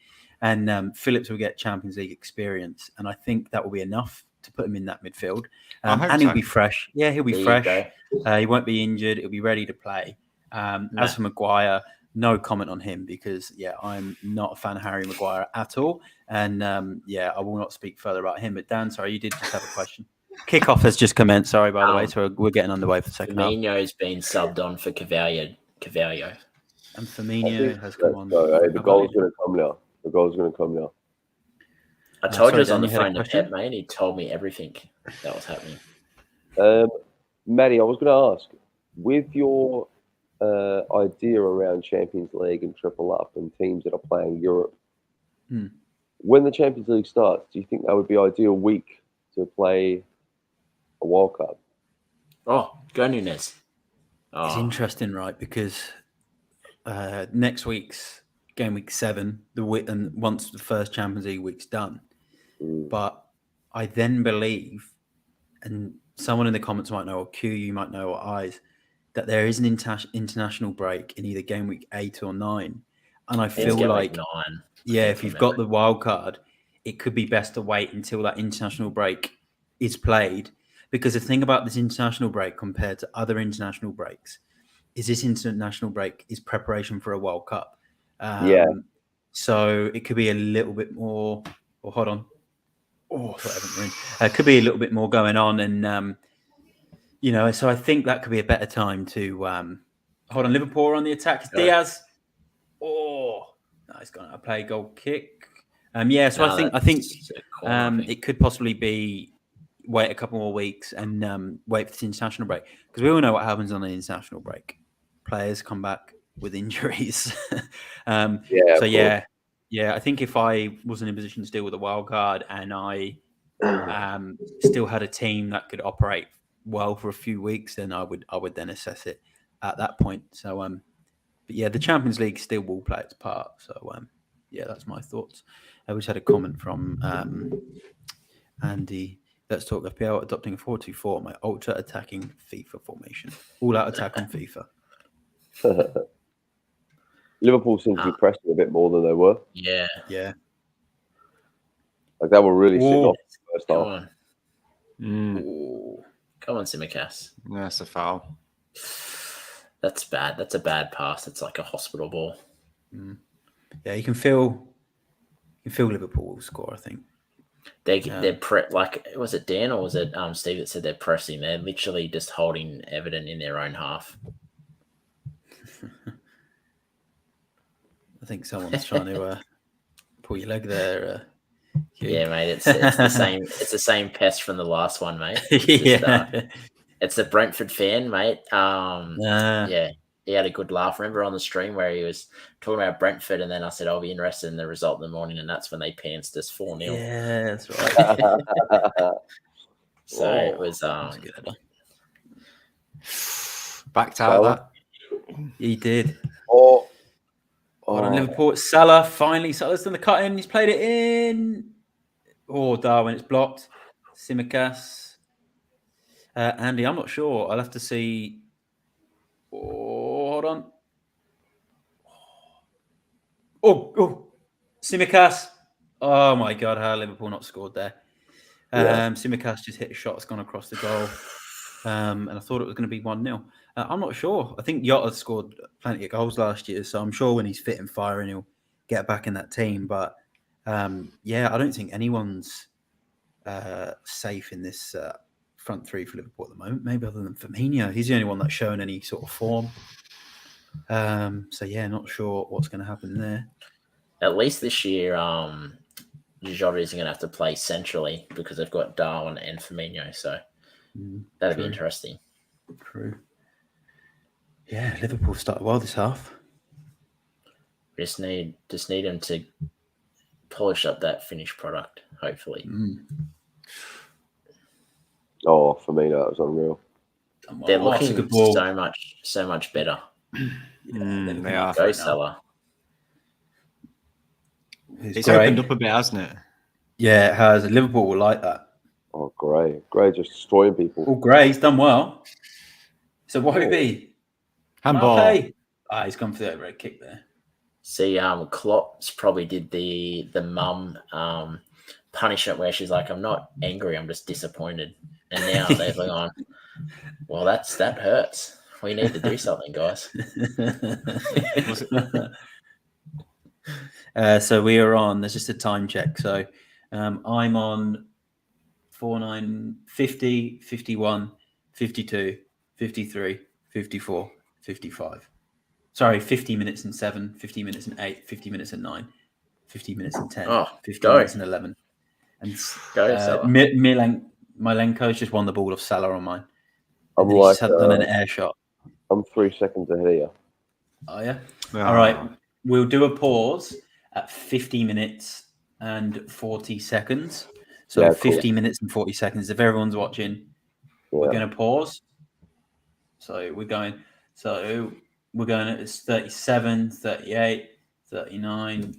and Phillips will get Champions League experience, and I think that will be enough to put him in that midfield. And he'll be fresh. Yeah, he'll be fresh. He won't be injured. He'll be ready to play. As for Maguire, no comment on him because, I'm not a fan of Harry Maguire at all. And, I will not speak further about him. But Dan, sorry, you did just have a question. Kickoff has just commenced, sorry, by the way. So we're getting underway for the second half. Firmino's been subbed on for Cavallo. And Firmino has come on. The goal's going to come now. I told you I was on the phone to Pep, mate. He told me everything that was happening. Maddie, I was going to ask, with your idea around Champions League and Triple Up and teams that are playing Europe, when the Champions League starts, do you think that would be ideal week to play a World Cup? Oh, go Nunes. It's interesting, right? Because next week's game week 7, and once the first Champions League week's done. But I then believe, and someone in the comments might know, or Q, you might know, or Eyes, that there is an international break in either game week 8 or 9. And I feel like, 9. If you've got the wild card, it could be best to wait until that international break is played. Because the thing about this international break compared to other international breaks is this international break is preparation for a World Cup. So it could be a little bit more. Hold on. Could be a little bit more going on, and so I think that could be a better time to hold on. Liverpool are on the attack. It's Diaz. Oh, no, he's gone out of play. Goal kick. So I think it could possibly be wait a couple more weeks and wait for the international break, because we all know what happens on the international break. Players come back with injuries. I think if I was in a position to deal with a wild card and I still had a team that could operate well for a few weeks, then I would then assess it at that point. So but yeah, the Champions League still will play its part. So that's my thoughts. I just had a comment from Andy. Let's talk FPL adopting a 4-2-4, my ultra attacking FIFA formation. All out attack on FIFA. Liverpool seem to be pressing a bit more than they were. Yeah. Like they were really sitting off the first Come half. on. Come on, Simicast. That's a foul. That's bad. That's a bad pass. It's like a hospital ball. Yeah, you can feel Liverpool will score, I think. They're like, was it Dan or was it Steve that said they're pressing? They're literally just holding Everton in their own half. I think someone's trying to pull your leg there. Yeah, mate. It's the same. It's the same pest from the last one, mate. It's a Brentford fan, mate. Yeah, he had a good laugh. Remember on the stream where he was talking about Brentford, and then I said I'll be interested in the result in the morning, and that's when they pantsed us 4-0. Yeah, that's right. So it was backed out of that. He did. On Liverpool. Salah finally. Salah's done the cut in. He's played it in. Oh, Darwin, it's blocked. Simicast. Andy, I'm not sure. I'll have to see. Oh, hold on. Oh, Simicast. Oh my God, how Liverpool not scored there? Simicast just hit a shot. It's gone across the goal. And I thought it was going to be 1-0. I'm not sure. I think Jota scored plenty of goals last year, so I'm sure when he's fit and firing, he'll get back in that team. But I don't think anyone's safe in this front three for Liverpool at the moment. Maybe other than Firmino, he's the only one that's shown any sort of form. Not sure what's going to happen there. At least this year, Jota isn't going to have to play centrally because they've got Darwin and Firmino, so that'd be interesting. True. Yeah, Liverpool started well this half. Just need him to polish up that finished product, hopefully. Oh, Firmino, that was unreal. They're looking so much better. They are. Go Salah. It's opened up a bit, hasn't it? Yeah, it has. Liverpool will like that. Oh, Gray just destroying people. Oh, Gray's done well. So what would it be? Handball. He's gone for the overhead kick there. See, Klopp's probably did the mum punishment where she's like, I'm not angry, I'm just disappointed. And now they've gone, well, that hurts. We need to do something, guys. So we are on, there's just a time check. So I'm on 49, 50, 51, 52, 53, 54, 55. Sorry, 50 minutes and 7, 50 minutes and 8, 50 minutes and 9, 50 minutes and 10, 50 minutes and 11. And Milenko's just won the ball of Salah on mine. I'm he just had done an air shot. I'm 3 seconds ahead of you. Oh, yeah? All right. We'll do a pause at 50 minutes and 40 seconds. So 50 minutes and 40 seconds. If everyone's watching, we're going to pause. So we're going at it's 37, 38, 39,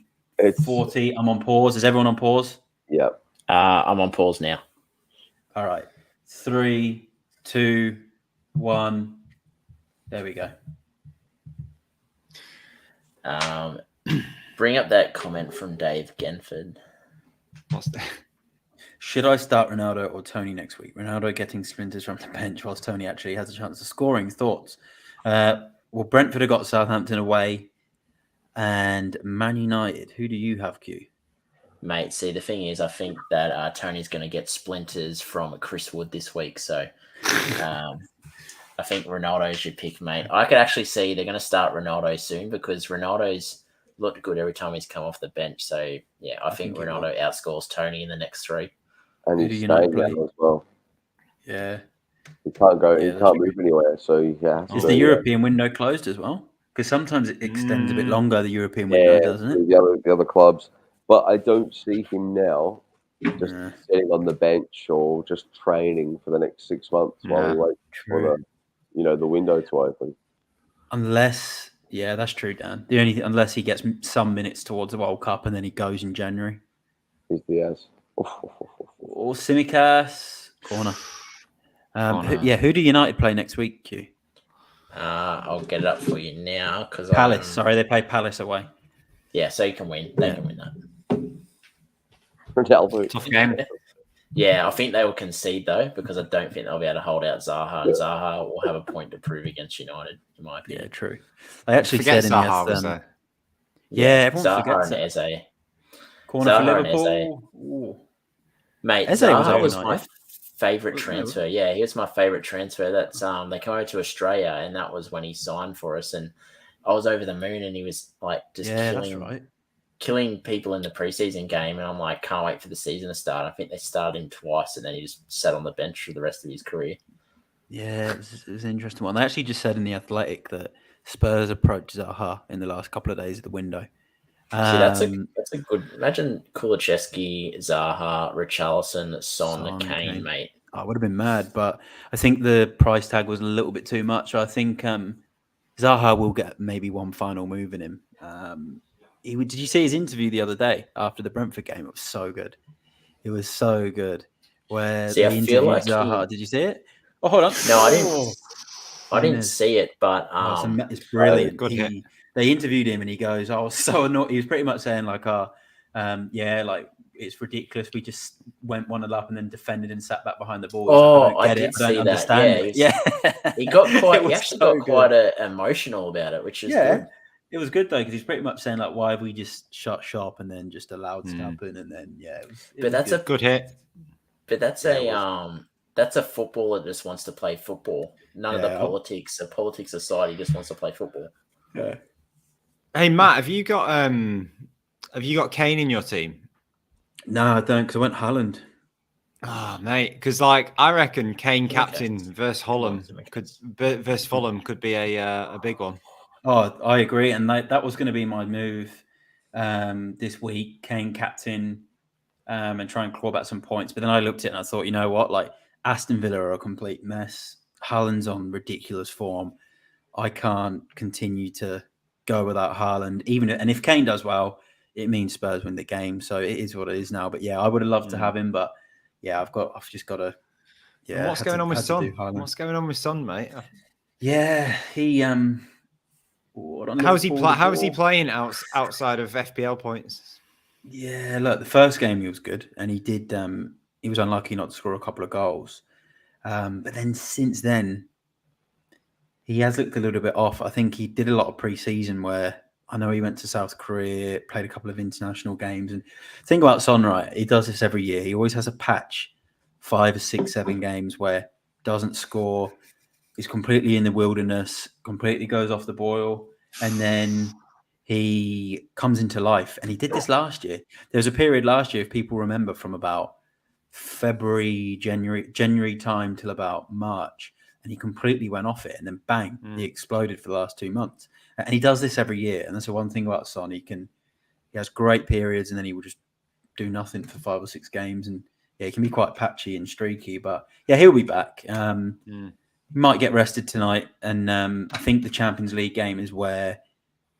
40. I'm on pause. Is everyone on pause? Yeah. I'm on pause now. All right. 3, 2, 1. There we go. Bring up that comment from Dave Genford. What's that? Should I start Ronaldo or Tony next week? Ronaldo getting sprinters from the bench whilst Tony actually has a chance of scoring. Thoughts? Well, Brentford have got Southampton away and Man United. Who do you have, Q? Mate, see, the thing is, I think that Tony's going to get splinters from Chris Wood this week. So I think Ronaldo's your pick, mate. I could actually see they're going to start Ronaldo soon because Ronaldo's looked good every time he's come off the bench. So, yeah, I think Ronaldo outscores Tony in the next 3. And Who do he's United staying play? now as well. Yeah. He can't go. Yeah, he that's can't true. move anywhere. So yeah. Is the European window closed as well? Because sometimes it extends a bit longer, the European window, doesn't it? The other clubs, but I don't see him now just sitting on the bench or just training for the next 6 months while he waits for the window to open. Unless, yeah, that's true, Dan. Unless he gets some minutes towards the World Cup and then he goes in January. He's Diaz. Or Simicast corner. Who do United play next week, Q? I'll get it up for you now because Palace. Sorry, they play Palace away. Yeah, so you can win. They can win that. Tough game. Yeah, I think they will concede though because I don't think they'll be able to hold out Zaha, and Zaha will have a point to prove against United, in my opinion. Yeah, true. They actually Forget said Zaha was there. Everyone Zaha forgets and it. Eze. Corner Zaha for Liverpool. and Mate, Eze Zaha was was my favourite transfer. Yeah, he was my favourite transfer. That's they came over to Australia, and that was when he signed for us. And I was over the moon, and he was like just killing people in the preseason game. And I'm like, can't wait for the season to start. I think they started him twice, and then he just sat on the bench for the rest of his career. Yeah, it was an interesting one. They actually just said in the Athletic that Spurs approached Zaha in the last couple of days of the window. See, that's a good. Imagine Kulusevski, Zaha, Richarlison, Son, Kane, mate. I would have been mad, but I think the price tag was a little bit too much. I think Zaha will get maybe one final move in him. Did you see his interview the other day after the Brentford game? It was so good. It was so good. Where they interviewed Zaha. Did you see it? Oh, hold on. No, I didn't. I didn't see it, but it's brilliant. Good hit. They interviewed him and he goes, I was so annoyed. He was pretty much saying like, it's ridiculous. We just went 1-0 up and then defended and sat back behind the ball. Oh, I did see that. Understand yeah, he got quite. He actually got quite emotional about it, which is good. It was good though because he's pretty much saying like, why have we just shut shop and then just allowed to happen and then that's a good hit. But that's a footballer that just wants to play football. None of the politics. A politics society just wants to play football. Yeah. Hey Matt, have you got Kane in your team? No, I don't, because I went Haaland. Oh, mate, because I reckon Kane captain versus Fulham could be a big one. Oh, I agree, and that was going to be my move this week. Kane captain, and try and claw back some points. But then I looked at it and I thought, you know what? Like Aston Villa are a complete mess. Haaland's on ridiculous form. I can't continue to go without Haaland. And if Kane does well, it means Spurs win the game. So it is what it is now. But yeah, I would have loved to have him. But yeah, I've just got to. Yeah. And what's going on with Son? What's going on with Son, mate? Yeah, he. How is he playing outside of FPL points? Yeah, look, the first game he was good, and he did. He was unlucky not to score a couple of goals, but then since then, he has looked a little bit off. I think he did a lot of pre-season where I know he went to South Korea, played a couple of international games, and think about Son, right? He does this every year. He always has a patch, 5 or 6, 7 games where doesn't score. He's completely in the wilderness, completely goes off the boil, and then he comes into life. And he did this last year. There was a period last year, if people remember, from about February, January time till about March, and he completely went off it. And then bang, he exploded for the last 2 months. And he does this every year. And that's the one thing about Son. He has great periods, and then he will just do nothing for 5 or 6 games. And yeah, he can be quite patchy and streaky. But yeah, he'll be back. He might get rested tonight, and I think the Champions League game is where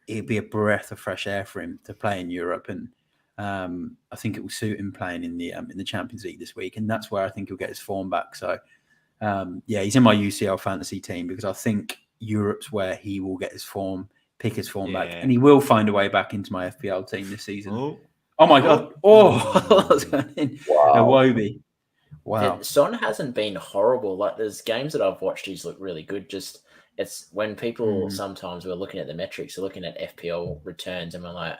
it'd be a breath of fresh air for him to play in Europe, and I think it will suit him playing in the Champions League this week, and that's where I think he'll get his form back. So he's in my UCL fantasy team because I think Europe's where he will get his form, pick his form back, and he will find a way back into my FPL team this season. Oh my God! What's going in? Wow. Iwobi. Wow. Son hasn't been horrible. Like there's games that I've watched, he's looked really good. Just it's when people sometimes we're looking at the metrics, they're looking at FPL returns, and we're like,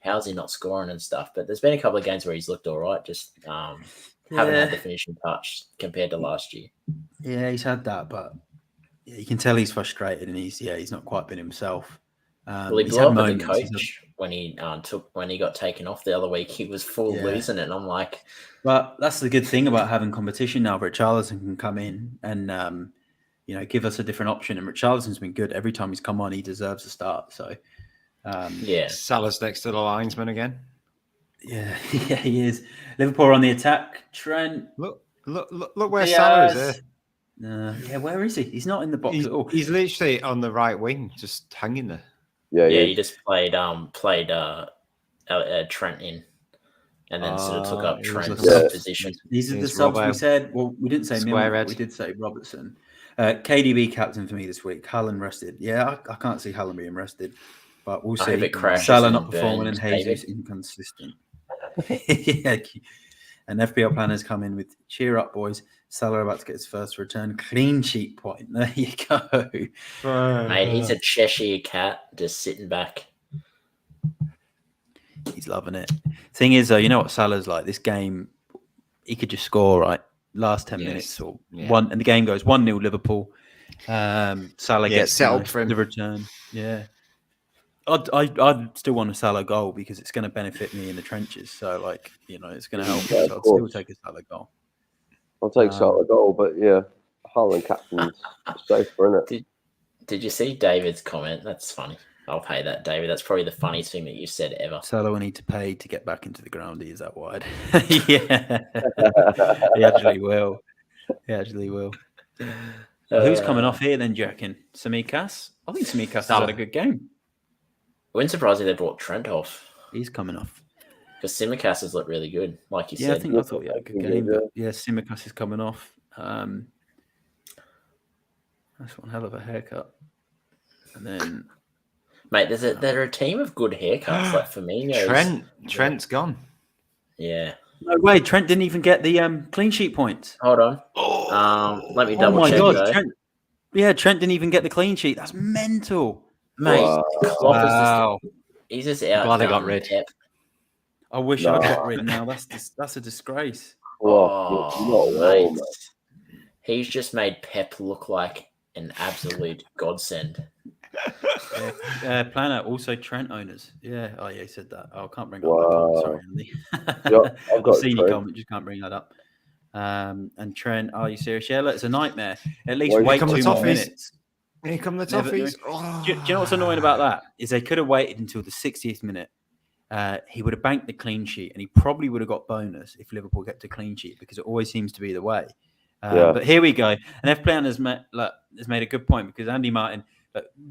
how's he not scoring and stuff? But there's been a couple of games where he's looked all right, just haven't had the finishing touch compared to last year. Yeah, he's had that, but you can tell he's frustrated and he's not quite been himself. Well, he he's blew had up at the moments. coach when he got taken off the other week. He was full losing it, and I'm like, but that's the good thing about having competition now. Richarlison can come in and give us a different option. And Richarlison's been good every time he's come on. He deserves a start. So Salah's next to the linesman again. Yeah, he is. Liverpool on the attack. Trent, look where Salah is here. Where is he? He's not in the box at all. He's literally on the right wing, just hanging there. Yeah, he just played Trent in, and then sort of took up Trent's position. These are the subs we said. Well, we didn't say Milner, we did say Robertson. KDB captain for me this week. Haaland rested. Yeah, I can't see Haaland being rested, but we'll see. Salah not performing and Jesus inconsistent. Yeah, and FPL planners come in with cheer up, boys. Salah about to get his first return clean sheet point. There you go. Mate, he's a Cheshire cat just sitting back. He's loving it. Thing is, though, you know what Salah's like? This game, he could just score, right? Last 10 minutes or one, and the game goes 1-0 Liverpool. Salah gets settled for him. The return. Yeah. I'd still want a Salah goal because it's going to benefit me in the trenches. So, it's going to help. So I'd still take a Salah goal. I'll take Salah goal, but Haaland captain's safer, isn't it? Did you see David's comment? That's funny. I'll pay that, David. That's probably the funniest thing that you've said ever. Salah will need to pay to get back into the ground. He is that wide. Yeah. He actually will. Who's coming off here then, do you reckon? Tsimikas? I think Tsimikas has had a good game. It wouldn't surprise me they brought Trent off. He's coming off. Because Tsimikas has looked really good, like you said. I thought he had a good game. But Tsimikas is coming off. That's one hell of a haircut. And then... Mate, they're a team of good haircuts, like Firmino. Trent's gone. Yeah. No way, Trent didn't even get the clean sheet points. Hold on. Let me double check. God, Trent didn't even get the clean sheet. That's mental. Mate, wow. He's just out. Glad I got rid. Pep. I wish I got rid now. That's a disgrace. Mate. He's just made Pep look like an absolute godsend. Planner, also Trent owners. Yeah. Oh, yeah, he said that. I can't bring up that comment. Sorry, Andy. I've seen your comment, just can't bring that up. And Trent, are you serious? Yeah, look, it's a nightmare. At least wait 2 more minutes. Here come the toffees. Do you know what's annoying about that? Is they could have waited until the 60th minute. He would have banked the clean sheet and he probably would have got bonus if Liverpool get to clean sheet because it always seems to be the way. But here we go. And FPL has made a good point because Andy Martin,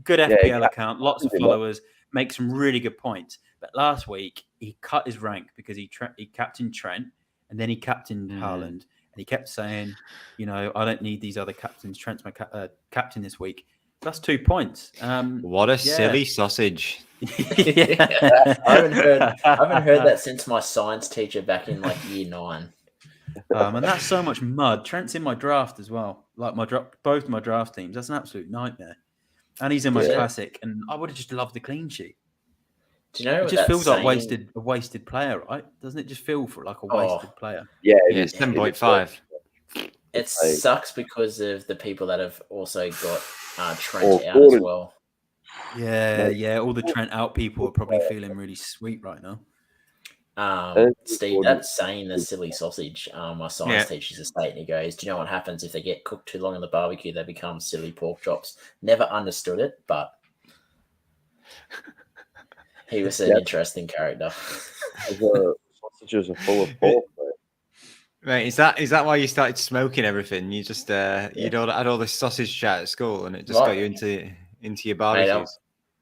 good FPL account, lots of followers, makes some really good points. But last week, he cut his rank because he captained Trent and then he captained Haaland. And he kept saying, I don't need these other captains. Trent's my captain this week. That's 2 points. What a silly sausage. I haven't heard that since my science teacher back in year 9. And that's so much mud. Trent's in my draft as well. Both my draft teams. That's an absolute nightmare. And he's in my classic. And I would have just loved the clean sheet. Do you know? It just feels like a wasted player, right? Doesn't it just feel for like a wasted player? Yeah, it's 7.5. It sucks because of the people that have also got Trent out as well. Yeah. All the Trent out people are probably feeling really sweet right now. Steve, that's saying the silly sausage. My science teacher's a state, and he goes, "Do you know what happens if they get cooked too long in the barbecue? They become silly pork chops." Never understood it, but he was an interesting character. Sausages are full of pork. Mate, is that why you started smoking everything? You just you'd had all this sausage chat at school, and it just got you into your barbecues. Mate,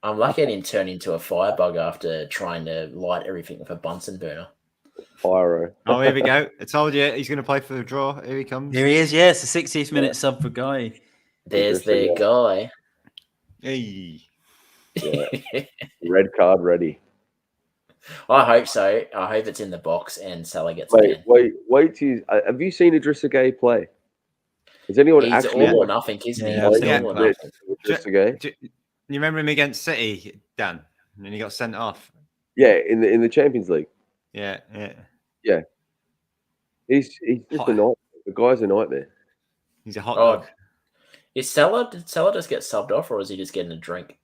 I'm lucky I didn't turn into a firebug after trying to light everything with a Bunsen burner. Pyro. Oh, here we go. I told you he's going to play for the draw. Here he comes. Here he is. Yes, the 60th minute sub for Guy. There's the guy. Hey. Yeah. Red card ready. I hope so. I hope it's in the box and Salah gets it. Wait till have you seen Idrissa Gueye play? Has anyone He's actually all or nothing, isn't he? All or nothing. Idrissa Gueye? You remember him against City, Dan? And then he got sent off. Yeah, in the Champions League. Yeah. Yeah, he's just a nightmare. The guy's a nightmare. He's a hot Oh, dog. did Salah just get subbed off, or is he just getting a drink?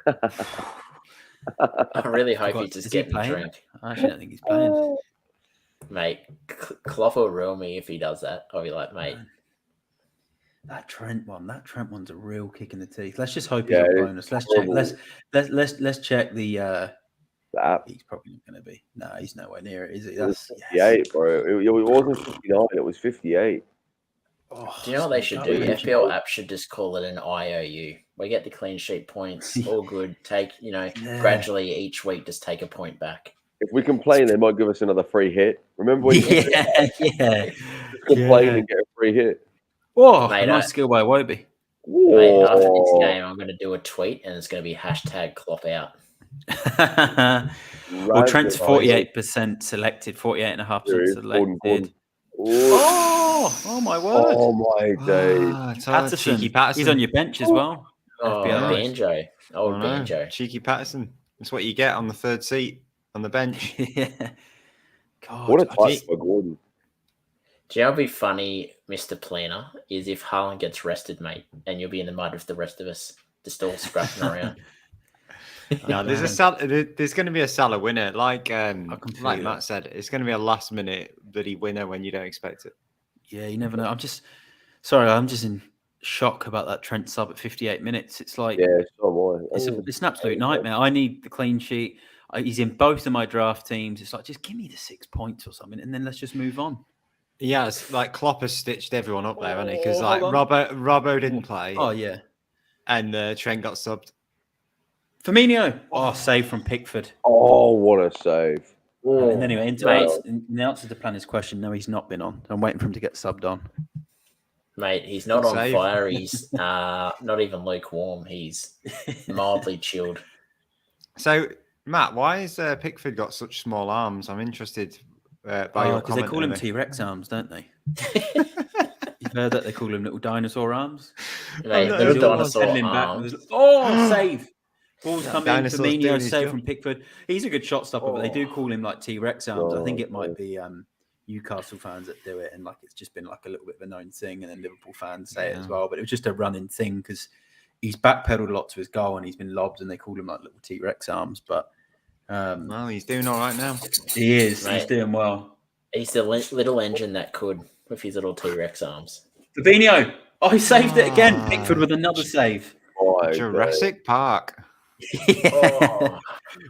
I really hope he's just Is he getting a playing? drink. I actually don't think he's playing. Mate, Klopp will rule me if he does that. I'll be like, mate. That Trent one's a real kick in the teeth. Let's just hope Yeah, he's on it's bonus. Let's horrible. check. Let's check the. The app. He's probably not going to be. No, he's nowhere near it, is he? It was That's 58, bro. It wasn't 59. It was 58. Oh, Do you know what they should do? garbage. FPL app should just call it an IOU. We get the clean sheet points, all good. Take, gradually each week, just take a point back. If we complain, they might give us another free hit. Remember when you Yeah. complain and get a free hit? Oh, Mate, nice skill by Wobie. Mate, after this game, I'm going to do a tweet, and it's going to be hashtag Klopp out. Well, Trent's 48% selected, 48.5% selected. Oh my word! Oh my days! Patterson. Cheeky Patterson. He's on your bench as well. Oh, FPL. Banjo. Oh, Banjo. Cheeky Patterson. That's what you get on the third seat on the bench. Yeah. God, What a type for Gordon. Do you know what'd be funny, Mr. Planner, is if Haaland gets rested, mate, and you'll be in the mud with the rest of us, just all scrapping around. No, there's going to be a Salah winner. Like Matt said, it's going to be a last minute bloody winner when you don't expect it. Yeah, you never know. I'm just in shock about that Trent sub at 58 minutes. It's like, so am I. It's an absolute nightmare. I need the clean sheet. He's in both of my draft teams. It's like, just give me the 6 points or something, and then let's just move on. Yeah, it's like Klopp has stitched everyone up there, hasn't he? Because like Robbo didn't play. Oh yeah, and Trent got subbed. Firmino. Oh, save from Pickford. Oh, what a save! And anyway, in the answer to Planner's question, no, he's not been on. I'm waiting for him to get subbed on. Mate, he's not on fire. He's not even lukewarm. He's mildly chilled. So, Matt, why has Pickford got such small arms? I'm interested by your comment. Because they call him T-Rex arms, don't they? You've heard that they call him little dinosaur arms? Mate, little dinosaur arms. Save! Ball's coming. Firmino save from Pickford. He's a good shot stopper, but they do call him like T-Rex arms. I think it might be Newcastle fans that do it, and like it's just been like a little bit of a known thing, and then Liverpool fans say it as well. But it was just a running thing because he's backpedaled a lot to his goal, and he's been lobbed, and they call him like little T-Rex arms. But well, he's doing all right now. He is. Mate, he's doing well. He's the little engine that could with his little T-Rex arms. Fabinho. Oh, he saved it again. Pickford with another save. Jurassic Park. We've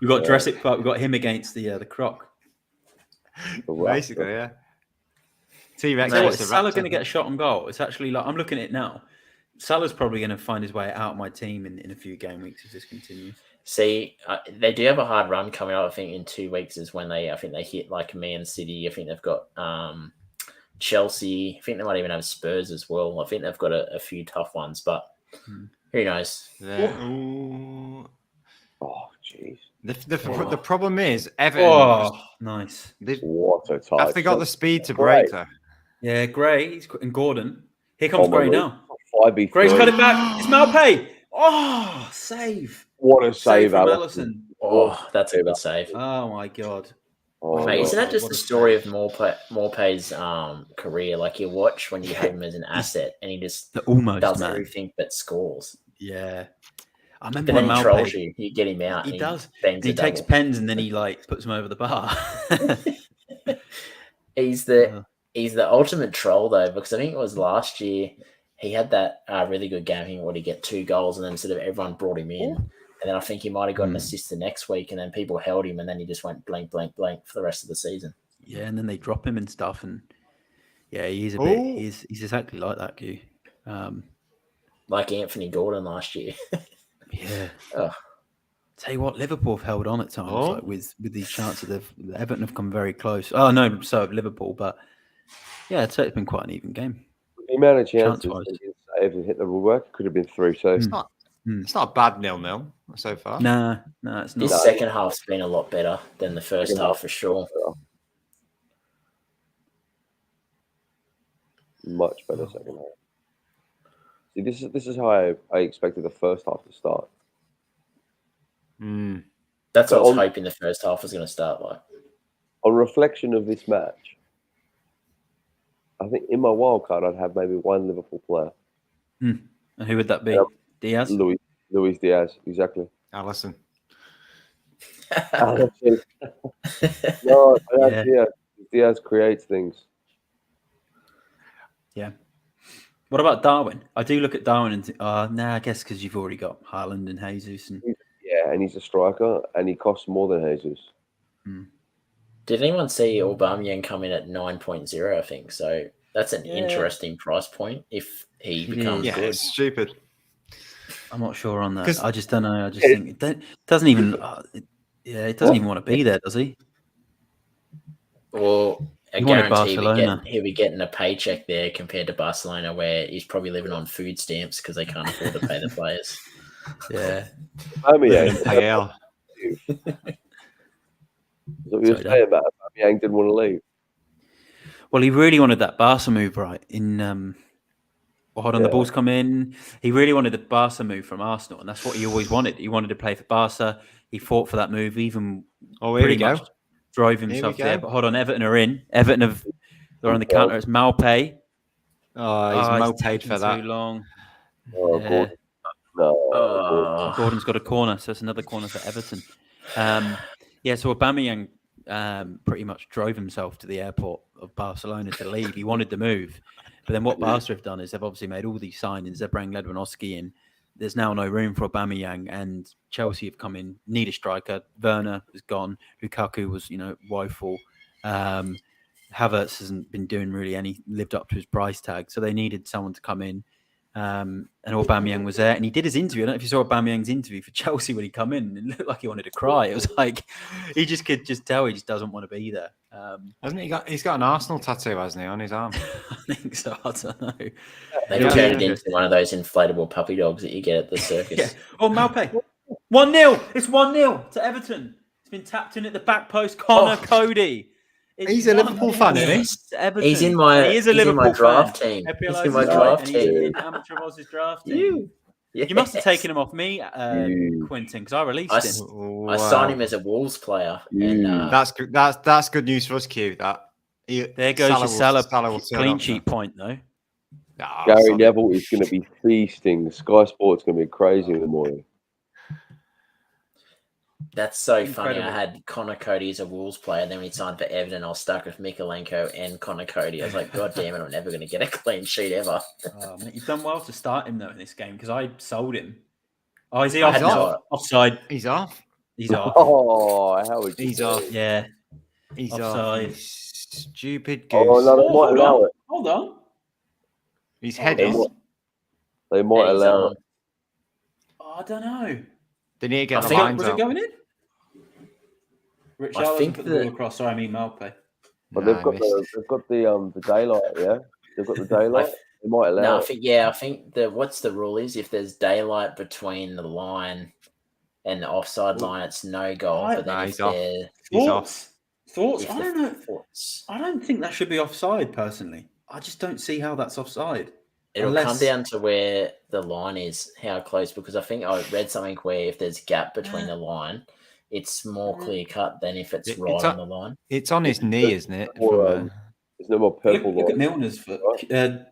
got Jurassic Park. We've got him against the Croc. Basically, yeah. T-Rex. So is Salah going to get a shot on goal? It's actually like I'm looking at it now. Salah's probably going to find his way out of my team in a few game weeks if this continues. See, they do have a hard run coming up. I think in 2 weeks is when I think they hit like Man City. I think they've got Chelsea. I think they might even have Spurs as well. I think they've got a few tough ones, but who knows? Oh, jeez. The problem is Everton. Oh, nice. What a tie. Have they got the speed to break though? Yeah, Gray and Gordon. Here comes Gray now. Gray's cut it back. It's Malpay. Oh, save. What a save, Allison. Oh, that's a good save. Oh my god. Mate, isn't that just the story of Morpay's career? Like you watch when you have him as an asset, and he just does everything but scores. Yeah, I remember when he trolls you. You get him out. He does. He takes pens and then he like puts them over the bar. He's the ultimate troll though, because I think it was last year he had that really good game. He would get 2 goals, and then sort of everyone brought him in. And then I think he might have got an assist the next week, and then people held him, and then he just went blank, blank, blank for the rest of the season. Yeah, and then they drop him and stuff, and yeah, he's a bit. He's exactly like that, Q. Like Anthony Gordon last year. Yeah. Tell you what, Liverpool have held on at times, like with these chances. Everton have come very close. Oh no, so have Liverpool, but yeah, it's been quite an even game. The amount of chances to save and hit the woodwork could have been 3. So it's not a bad 0-0 so far. No, it's not. This second half's been a lot better than the first half for sure. Much better second half. See, this is how I expected the first half to start. That's what I But was hoping the first half was going to start like. on reflection of this match, I think in my wild card I'd have maybe one Liverpool player. And who would that be? Diaz? Luis Diaz, exactly. Allison. Allison. No, Yeah. Diaz. Diaz creates things. Yeah. What about Darwin? I do look at Darwin and think, I guess because you've already got Haaland and Jesus. And Yeah, and he's a striker, and he costs more than Jesus. Did anyone see Aubameyang come in at 9.0? I think so. That's an interesting price point if he becomes Yeah, good. it's stupid. I'm not sure on that. I just don't know. I just think it doesn't even. It doesn't even want to be there, does he? Well, I He wanted guarantee Barcelona. he'll be getting a paycheck there compared to Barcelona, where he's probably living on food stamps because they can't afford to pay the players. Yeah. PL. So you're saying about Aubameyang didn't want to leave. Well, he really wanted that Barca move, right? The ball's come in. He really wanted the Barca move from Arsenal, and that's what he always wanted. He wanted to play for Barca. He fought for that move, even Here we go. drove himself there. But hold on, Everton are in. Everton they're on the counter. It's Malpay. Oh, he's Malpayed for that. Too long. Oh, Yeah. Gordon. No, Gordon's got a corner, so it's another corner for Everton. So Aubameyang pretty much drove himself to the airport of Barcelona to leave. He wanted the move. But then what Barca have done is they've obviously made all these signings. They're bringing Lewandowski in. There's now no room for Aubameyang, and Chelsea have come in, need a striker. Werner is gone. Lukaku was, woeful. Havertz hasn't been doing really lived up to his price tag. So they needed someone to come in. And Aubameyang was there, and he did his interview. I don't know if you saw Aubameyang's interview for Chelsea when he come in. It looked like he wanted to cry. It was like he just could just tell he just doesn't want to be there. Hasn't he he's got an Arsenal tattoo, hasn't he, on his arm? I think so. I don't know. They turned it into one of those inflatable puppy dogs that you get at the circus. Yeah. Oh, Malpay. 1-0. It's 1-0 to Everton. It's been tapped in at the back post. Connor Cody. He's a Liverpool fan, isn't he? He's in my draft team. He's in my draft team. He's in Amateur Roz's draft team. You must have taken him off me, Quentin, because I released him. I signed him as a Wolves player. And, that's good. That's good news for us, Q. There goes your Salah clean sheet point, though. Gary Neville is going to be feasting. Sky Sports going to be crazy in the morning. That's so funny. I had Connor Cody as a Wolves player, and then when he signed for Everton, I was stuck with Mikalenko and Connor Cody. I was like, God damn it, I'm never going to get a clean sheet ever. Mate, you've done well to start him, though, in this game, because I sold him. Oh, is he off? Offside. He's off. He's off. Oh, how would you He's off. Yeah. He's offside. off. Stupid goose. Oh, no, they might allow it. Hold on. His head is. They might allow it. Oh, I don't know. They need to get the Was lines it out. going in? Rich Allen put the ball across. Sorry, I mean Malpay. But they've got the daylight, yeah? They've got the daylight. They might allow it. I think what's the rule is if there's daylight between the line and the offside line, it's no goal. But then he's off. Thoughts? I don't know. I don't think that should be offside, personally. I just don't see how that's offside. It'll come down to where the line is, how close, because I think I read something where if there's a gap between the line, it's more clear cut than if it's right on the line. It's on his knee, isn't it? There's no more purple Look at Milner's foot.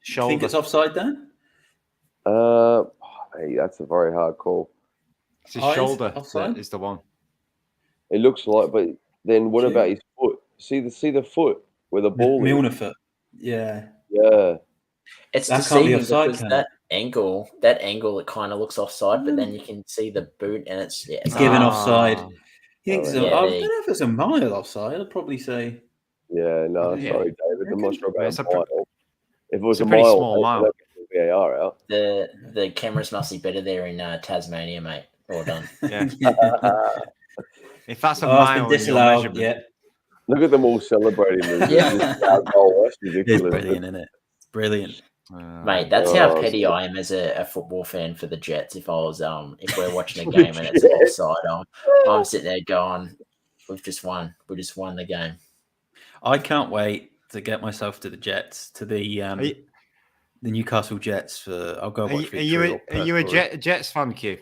Shoulder. Think it's offside then? That's a very hard call. It's his shoulder. That is the one. It looks like, but then what about his foot? See the foot where the ball Milner is? foot. Yeah. Yeah. It's that can't be deceiving offside, because that angle, it kind of looks offside, but then you can see the boot and it's given offside. He thinks I don't know if it's a mile offside. I'd probably say. Yeah, no, sorry, David. I'm not sure about a mile. If it was a pretty mile, small mile. VAR out. The cameras must be better there in Tasmania, mate. Well done. Yeah. If that's a mile, disallowed. Yeah. Look at them all celebrating this. Goal. That's ridiculous. It's brilliant, isn't it? It's brilliant. Mate, that's how petty I am as a football fan for the Jets. If I was if we're watching a game and it's offside, I'm sitting there going, we've just won. We just won the game. I can't wait to get myself to the Jets, to the Newcastle Jets. I'll go watch. Are you a Jets fan, Q?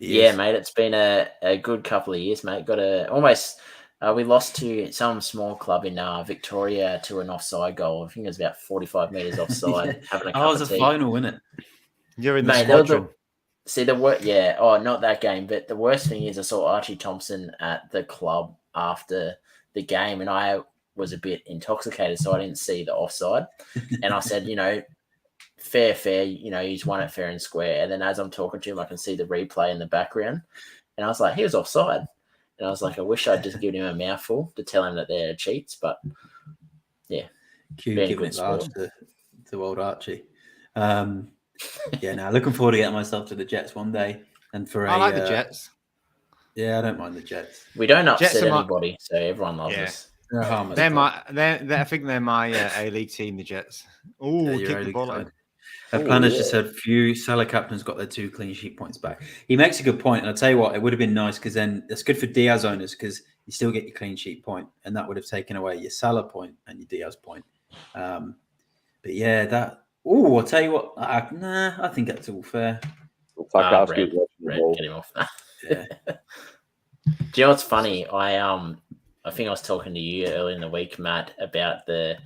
Yeah, mate, it's been a good couple of years, mate. We lost to some small club in Victoria to an offside goal. I think it was about 45 metres offside. Having a cup it was of a tea. final, wasn't it? You're in the squadron. Not that game, but the worst thing is I saw Archie Thompson at the club after the game, and I was a bit intoxicated, so I didn't see the offside. And I said, fair, he's won it fair and square. And then as I'm talking to him, I can see the replay in the background. And I was like, he was offside. And I was like, I wish I'd just given him a mouthful to tell him that they're cheats. But, yeah. Cute, giving it large to old Archie. Looking forward to getting myself to the Jets one day. And I like the Jets. Yeah, I don't mind the Jets. We don't upset anybody, so everyone loves us. I think they're my A-League team, the Jets. Oh, kick the ball. Planners just said few Salah captains got their 2 clean sheet points back. He makes a good point, and I'll tell you what, it would have been nice because then it's good for Diaz owners because you still get your clean sheet point, and that would have taken away your Salah point and your Diaz point. I'll tell you what, I think that's all fair. Red, get him off. Yeah. Do you know what's funny? I think I was talking to you earlier in the week, Matt, about the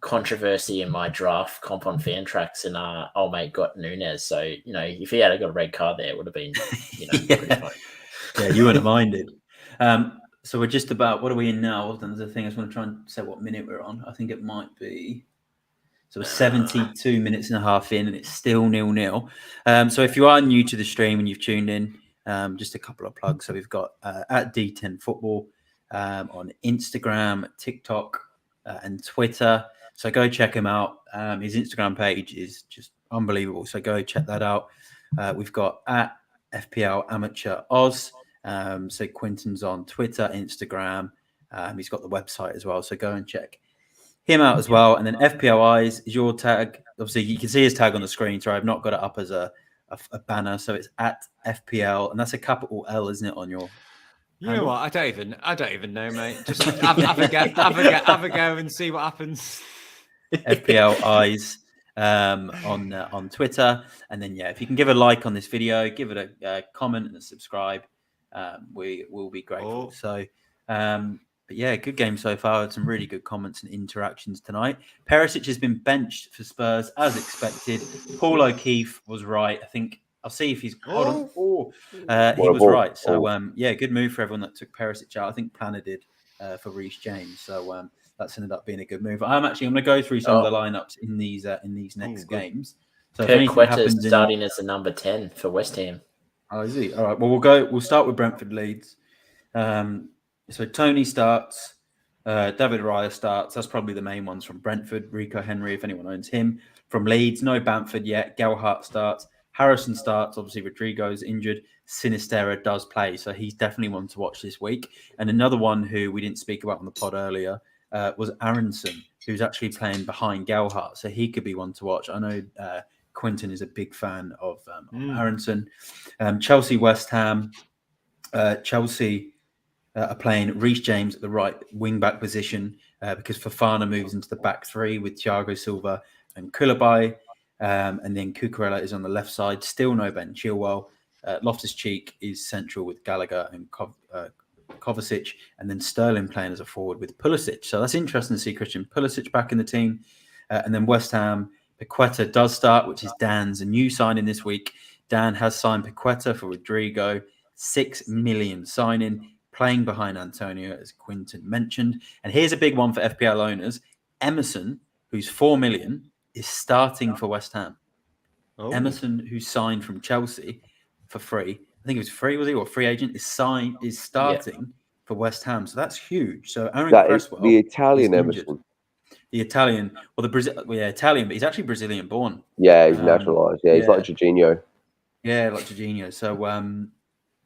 controversy in my draft comp on fan tracks, and old mate got Nunez. So if he had got a red card there, it would have been pretty funny. Yeah, you wouldn't have minded. So we're just about, what are we in now? There's a thing I just want to try and say what minute we're on. I think it might be. So we're 72 minutes and a half in, and it's still 0-0. So if you are new to the stream and you've tuned in, just a couple of plugs. So we've got at D10 Football on Instagram, TikTok, and Twitter. So go check him out. His Instagram page is just unbelievable. So go check that out. We've got at FPLMattDay. So Quinton's on Twitter, Instagram. He's got the website as well. So go and check him out as well. And then FPL Eyes is your tag. Obviously, you can see his tag on the screen. So I've not got it up as a banner. So it's at FPL, and that's a capital L, isn't it, on your? You know what? I don't even know, mate. Just have a go and see what happens. FPL Eyes on Twitter, and then if you can give a like on this video, give it a comment and a subscribe, we will be grateful. So, good game so far. Some really good comments and interactions tonight. Perisic has been benched for Spurs as expected. Paul O'Keefe was right. I think I'll see if he's hold on. He was right. So good move for everyone that took Perisic out. I think Planner did for Reece James. So that's ended up being a good move. I'm going to go through some of the lineups in these next games. So Queta's starting as the number 10 for West Ham. Oh, is he? All right. Well, we'll start with Brentford Leeds. So Tony starts. David Raya starts. That's probably the main ones from Brentford. Rico Henry, if anyone owns him. From Leeds, no Bamford yet. Gelhardt starts. Harrison starts. Obviously, Rodrigo's injured. Sinisterra does play, so he's definitely one to watch this week. And another one who we didn't speak about on the pod earlier was Aronson, who's actually playing behind Gelhardt, so he could be one to watch. I know Quinton is a big fan of Aronson. Chelsea, West Ham. Chelsea are playing Reece James at the right wing-back position because Fofana moves into the back three with Thiago Silva and Koulibaly. And then Cucurella is on the left side. Still no Ben Chilwell. Loftus-Cheek is central with Gallagher and Kovacic. And then Sterling playing as a forward with Pulisic. So that's interesting to see Christian Pulisic back in the team. And then West Ham, Paqueta does start, which is Dan's new signing this week. Dan has signed Paqueta for Rodrigo. 6 million signing, playing behind Antonio, as Quinton mentioned. And here's a big one for FPL owners. Emerson, who's 4 million, is starting for West Ham. Emerson, who signed from Chelsea for free, I think it was free, was he, or free agent, is starting for West Ham. So that's huge. So Aaron Cresswell, the Italian Emerson. The Italian, Italian, but he's actually Brazilian born. Yeah, he's naturalized. Yeah, he's like Jorginho. Yeah, like Jorginho. So,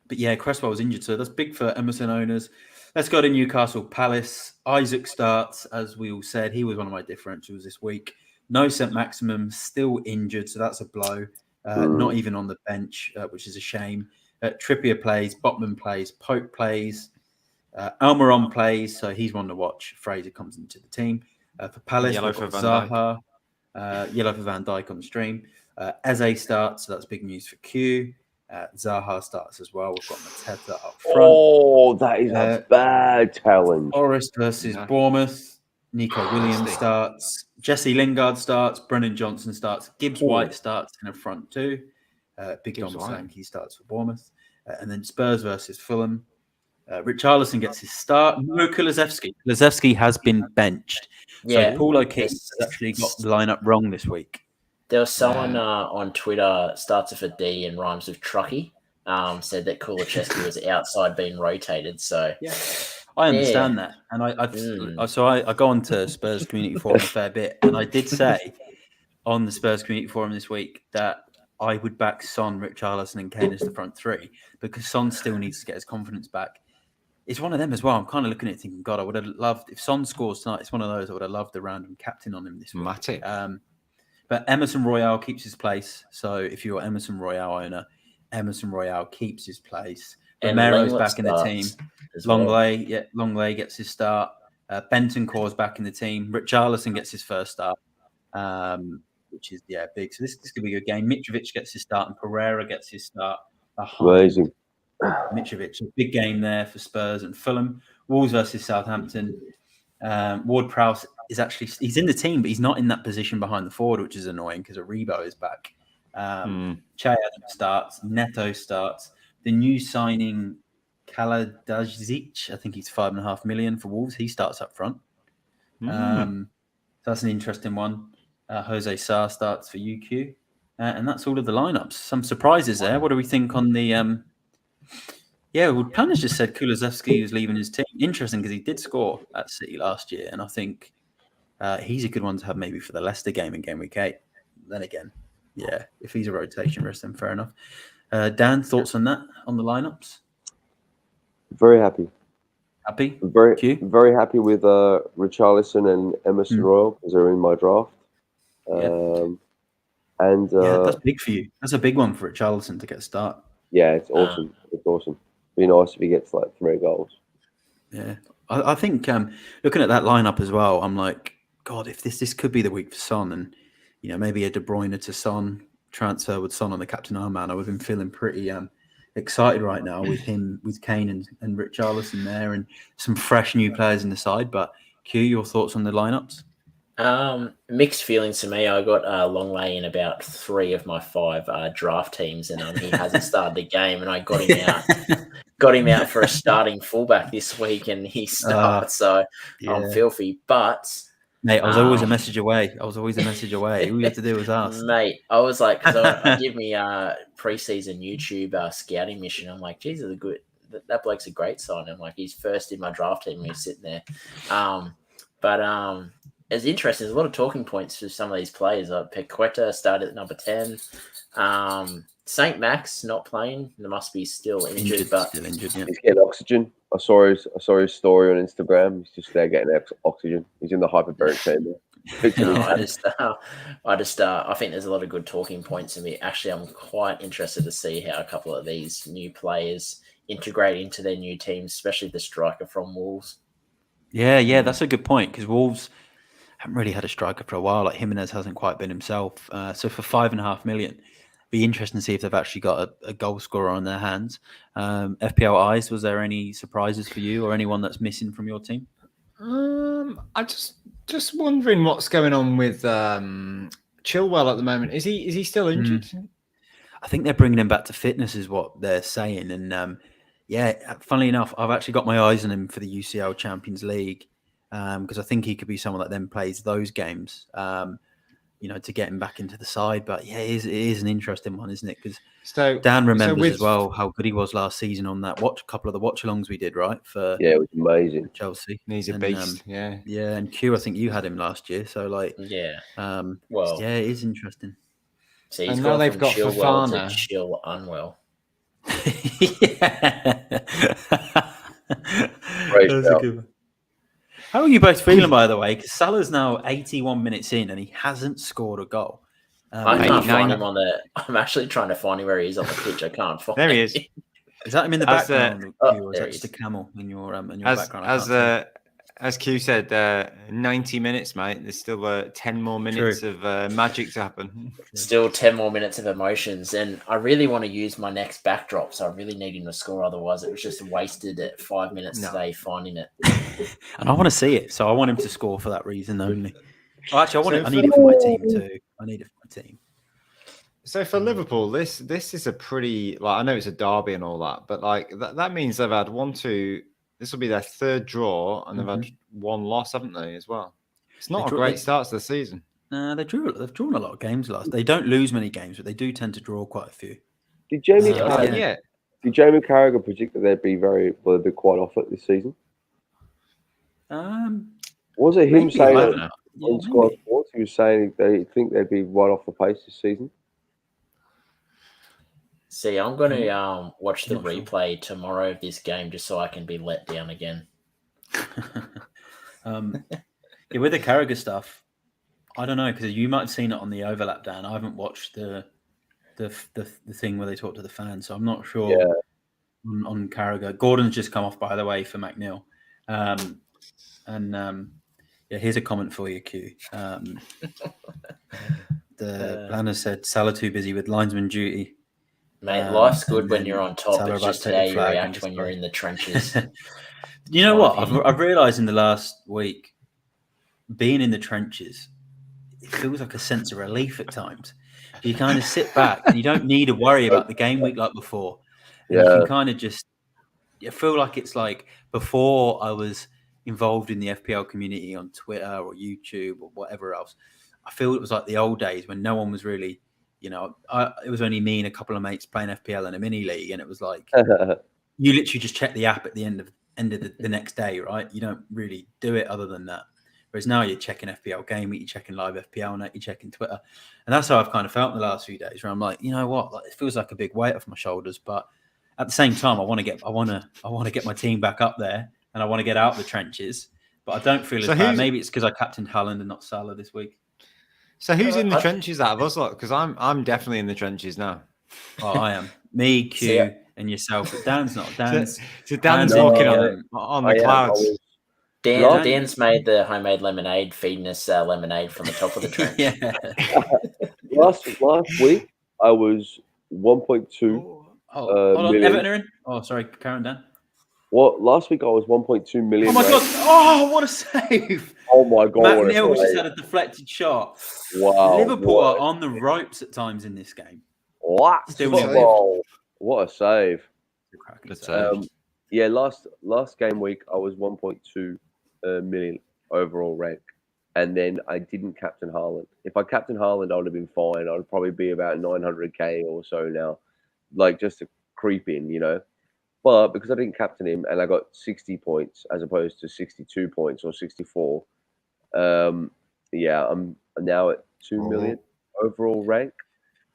but Cresswell was injured. So that's big for Emerson owners. Let's go to Newcastle Palace. Isaac starts, as we all said. He was one of my differentials this week. No St. Maximum, still injured. So that's a blow. Not even on the bench, which is a shame. Trippier plays. Botman plays. Pope plays. Almiron plays. So he's one to watch. Fraser comes into the team. For Palace, yellow for Van Zaha. Yellow for Van Dijk on the stream. Eze starts. So that's big news for Q. Zaha starts as well. We've got Mateta up front. Oh, that is a bad challenge. Forest versus Bournemouth. Nico Williams starts. Jesse Lingard starts. Brennan Johnson starts. Gibbs White starts in a front two. Big Dom Solanke starts for Bournemouth. And then Spurs versus Fulham. Richarlison gets his start. No Kulusevski. Kulusevski has been benched. Yeah. So Paul O'Keefe has actually got the lineup wrong this week. There was someone on Twitter, starts with a D and rhymes with Truckee, said that Kulusevski was outside being rotated. So I understand that. And I go on to Spurs Community Forum a fair bit. And I did say on the Spurs Community Forum this week that I would back Son, Richarlison and Kane as the front three because Son still needs to get his confidence back. It's one of them as well. I'm kind of looking at it thinking, God, I would have loved, if Son scores tonight, it's one of those I would have loved the random captain on him this week. Matic. But Emerson Royale keeps his place. So if you're an Emerson Royale owner, Emerson Royale keeps his place. Romero's back in the team. Longley gets his start. Bentancur's back in the team. Richarlison gets his first start, which is big. So this could be a good game. Mitrovic gets his start and Pereira gets his start. Amazing. Mitrovic, a big game there for Spurs and Fulham. Wolves versus Southampton. Ward-Prowse he's in the team, but he's not in that position behind the forward, which is annoying because Aribo is back. Che Adams starts. Neto starts. The new signing Kaladajic, I think he's 5.5 million for Wolves. He starts up front. So that's an interesting one. Jose Sarr starts for UQ. And that's all of the lineups. Some surprises there. What do we think on the... Planners just said Kulusevski was leaving his team. Interesting because he did score at City last year. And I think he's a good one to have maybe for the Leicester game in Game Week 8. Then again, if he's a rotation risk, then fair enough. Dan, thoughts on that, on the lineups? Very happy. Happy? Very happy with Richarlison and Emerson Royal because they're in my draft. That's big for you. That's a big one for Richarlison to get a start. Yeah, it's awesome. It's awesome. Be nice if he gets like 3 goals. Yeah, I think looking at that lineup as well, I'm like, God, if this could be the week for Son, and maybe a De Bruyne to Son transfer with Son on the captain armband, I would have been feeling pretty excited right now with him, with Kane and Richarlison there, and some fresh new players in the side. But Q, your thoughts on the lineups? Mixed feelings to me. I got Longley in about 3 of my 5 draft teams, and he hasn't started a game, and I got him out for a starting fullback this week, and he starts. I'm filthy, but. Mate, I was always a message away. All you had to do was ask. Mate, I was like, because I give me preseason YouTube scouting mission. I'm like, geez, that bloke's a great sign. I'm like, he's first in my draft team. He's sitting there. But it's interesting. There's a lot of talking points for some of these players. Pequeta started at number 10. St. Max not playing. There must be still injured. He's getting oxygen. I saw his story on Instagram. He's just there getting oxygen. He's in the hyperbaric chamber. I think there's a lot of good talking points in me. Actually, I'm quite interested to see how a couple of these new players integrate into their new teams, especially the striker from Wolves. Yeah, that's a good point because Wolves haven't really had a striker for a while. Like Jimenez hasn't quite been himself. So for 5.5 million, be interesting to see if they've actually got a goal scorer on their hands. FPL Eyes, was there any surprises for you or anyone that's missing from your team? I just wondering what's going on with Chilwell at the moment. Is he still injured? I think they're bringing him back to fitness, is what they're saying. And funnily enough, I've actually got my eyes on him for the UCL Champions League because I think he could be someone that then plays those games. To get him back into the side. But yeah, it is an interesting one, isn't it? Because Dan remembers as well how good he was last season on that couple of the watch-alongs we did, right? It was amazing. Chelsea. He's a beast. Yeah, and Q, I think you had him last year. So it is interesting. So he's now they've got Fofana. Chill unwell. That's a good one. How are you both feeling, by the way? Because Salah's now 81 minutes in and he hasn't scored a goal. I can't find him on the. I'm actually trying to find him where he is on the pitch. I can't find. There he is. Is that him in the background? Or is that just a camel in your background? as Q said, 90 minutes, mate. There's still 10 more minutes of magic to happen. Still 10 more minutes of emotions. And I really want to use my next backdrop, so I really need him to score. Otherwise, it was just wasted at 5 minutes today finding it. And I want to see it, so I want him to score for that reason only. Oh, actually, I need it for my team too. I need it for my team. So for Liverpool, this is a pretty, like, I know it's a derby and all that, but like that means they've had this will be their third draw, and they've had one loss, haven't they, as well? It's not a great start to the season. They've drawn a lot of games last. They don't lose many games, but they do tend to draw quite a few. Did Jamie Carragher predict that they'd be quite off it this season? Was it him saying on Sky Sports? He was saying they think they'd be right off the pace this season. See, I'm going to watch the replay tomorrow of this game just so I can be let down again. With the Carragher stuff, I don't know, because you might have seen it on the overlap, Dan. I haven't watched the thing where they talk to the fans, so I'm not sure on Carragher. Gordon's just come off, by the way, for McNeil. Here's a comment for you, Q. The planner said Salah too busy with linesman duty. Mate, life's good when you're on top. It's just how you react when you're in the trenches. You know what? I've realised in the last week, being in the trenches, it feels like a sense of relief at times. You kind of sit back and you don't need to worry about the game week like before. And you can kind of just feel like it's like before I was involved in the FPL community on Twitter or YouTube or whatever else. I feel it was like the old days when no one was really, it was only me and a couple of mates playing FPL in a mini league, and it was like you literally just check the app at the end of the next day, right? You don't really do it other than that. Whereas now you're checking FPL Game Week, you're checking live FPL Net, you're checking Twitter, and that's how I've kind of felt in the last few days. Where I'm like, you know what? Like, it feels like a big weight off my shoulders, but at the same time, I want to get my team back up there, and I want to get out of the trenches. But I don't feel as bad. Maybe it's because I captained Haaland and not Salah this week. So who's in the trenches out of us lot? Because I'm definitely in the trenches now. Oh, I am. Me, Q, and yourself. But Dan's not. Dan's walking on the clouds. Dan's made the homemade lemonade, feeding us lemonade from the top of the trench. Last week, I was 1.2 hold on, million. Everton are in. Oh, sorry, Karen, Dan. Well, last week I was 1.2 million. Oh my god! Oh, what a save! Oh my god! McNeil just had a deflected shot. Wow! Liverpool are on the ropes at times in this game. What? What a save! Good save. Last game week I was 1.2 million overall rank, and then I didn't captain Haaland. If I captained Haaland, I would have been fine. I'd probably be about 900k or so now, like just to creep in, But because I didn't captain him and I got 60 points as opposed to 62 points or 64, I'm now at 2 million overall rank.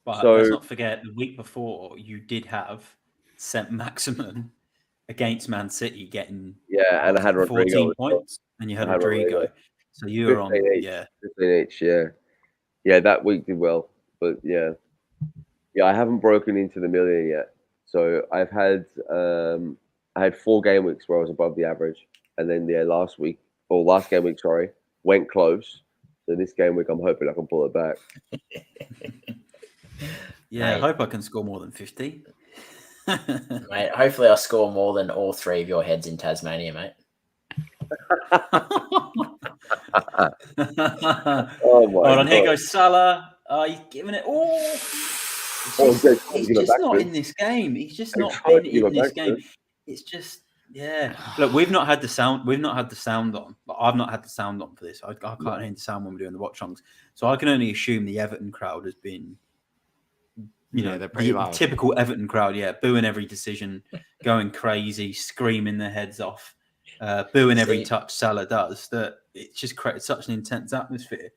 But let's not forget, the week before you did have St. Maximin against Man City getting and I had 14 points, and you had Rodrigo. So you were on 15 each, that week did well, but I haven't broken into the million yet. So I had 4 game weeks where I was above the average, and then last game week, went close. So this game week, I'm hoping I can pull it back. I hope I can score more than 50. Mate, hopefully I'll score more than all 3 of your heads in Tasmania, mate. Oh my Hold on, here goes Salah. He's giving it all. He's just not in this game. He's just not been in this game. It's just, Look, we've not had the sound. We've not had the sound on. But I've not had the sound on for this. I can't hear the sound when we're doing the Watchalongs. So I can only assume the Everton crowd has been, they're pretty loud. Typical Everton crowd. Yeah, booing every decision, going crazy, screaming their heads off, booing every touch Salah does. That it just created such an intense atmosphere.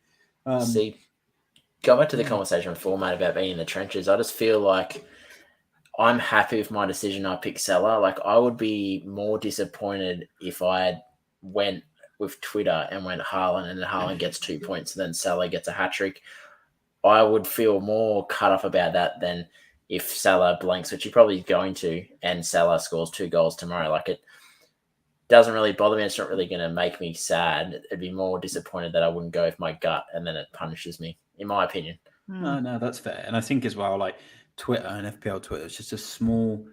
Go back to the conversation before, mate, about being in the trenches. I just feel like I'm happy with my decision. I picked Salah. Like, I would be more disappointed if I went with Twitter and went Haaland, and then Haaland gets 2 points and then Salah gets a hat-trick. I would feel more cut off about that than if Salah blanks, which he probably is going to, and Salah scores 2 goals tomorrow. Like, doesn't really bother me. It's not really going to make me sad. It'd be more disappointed that I wouldn't go with my gut, and then it punishes me, in my opinion. No, that's fair. And I think as well, like Twitter and FPL Twitter, it's just a small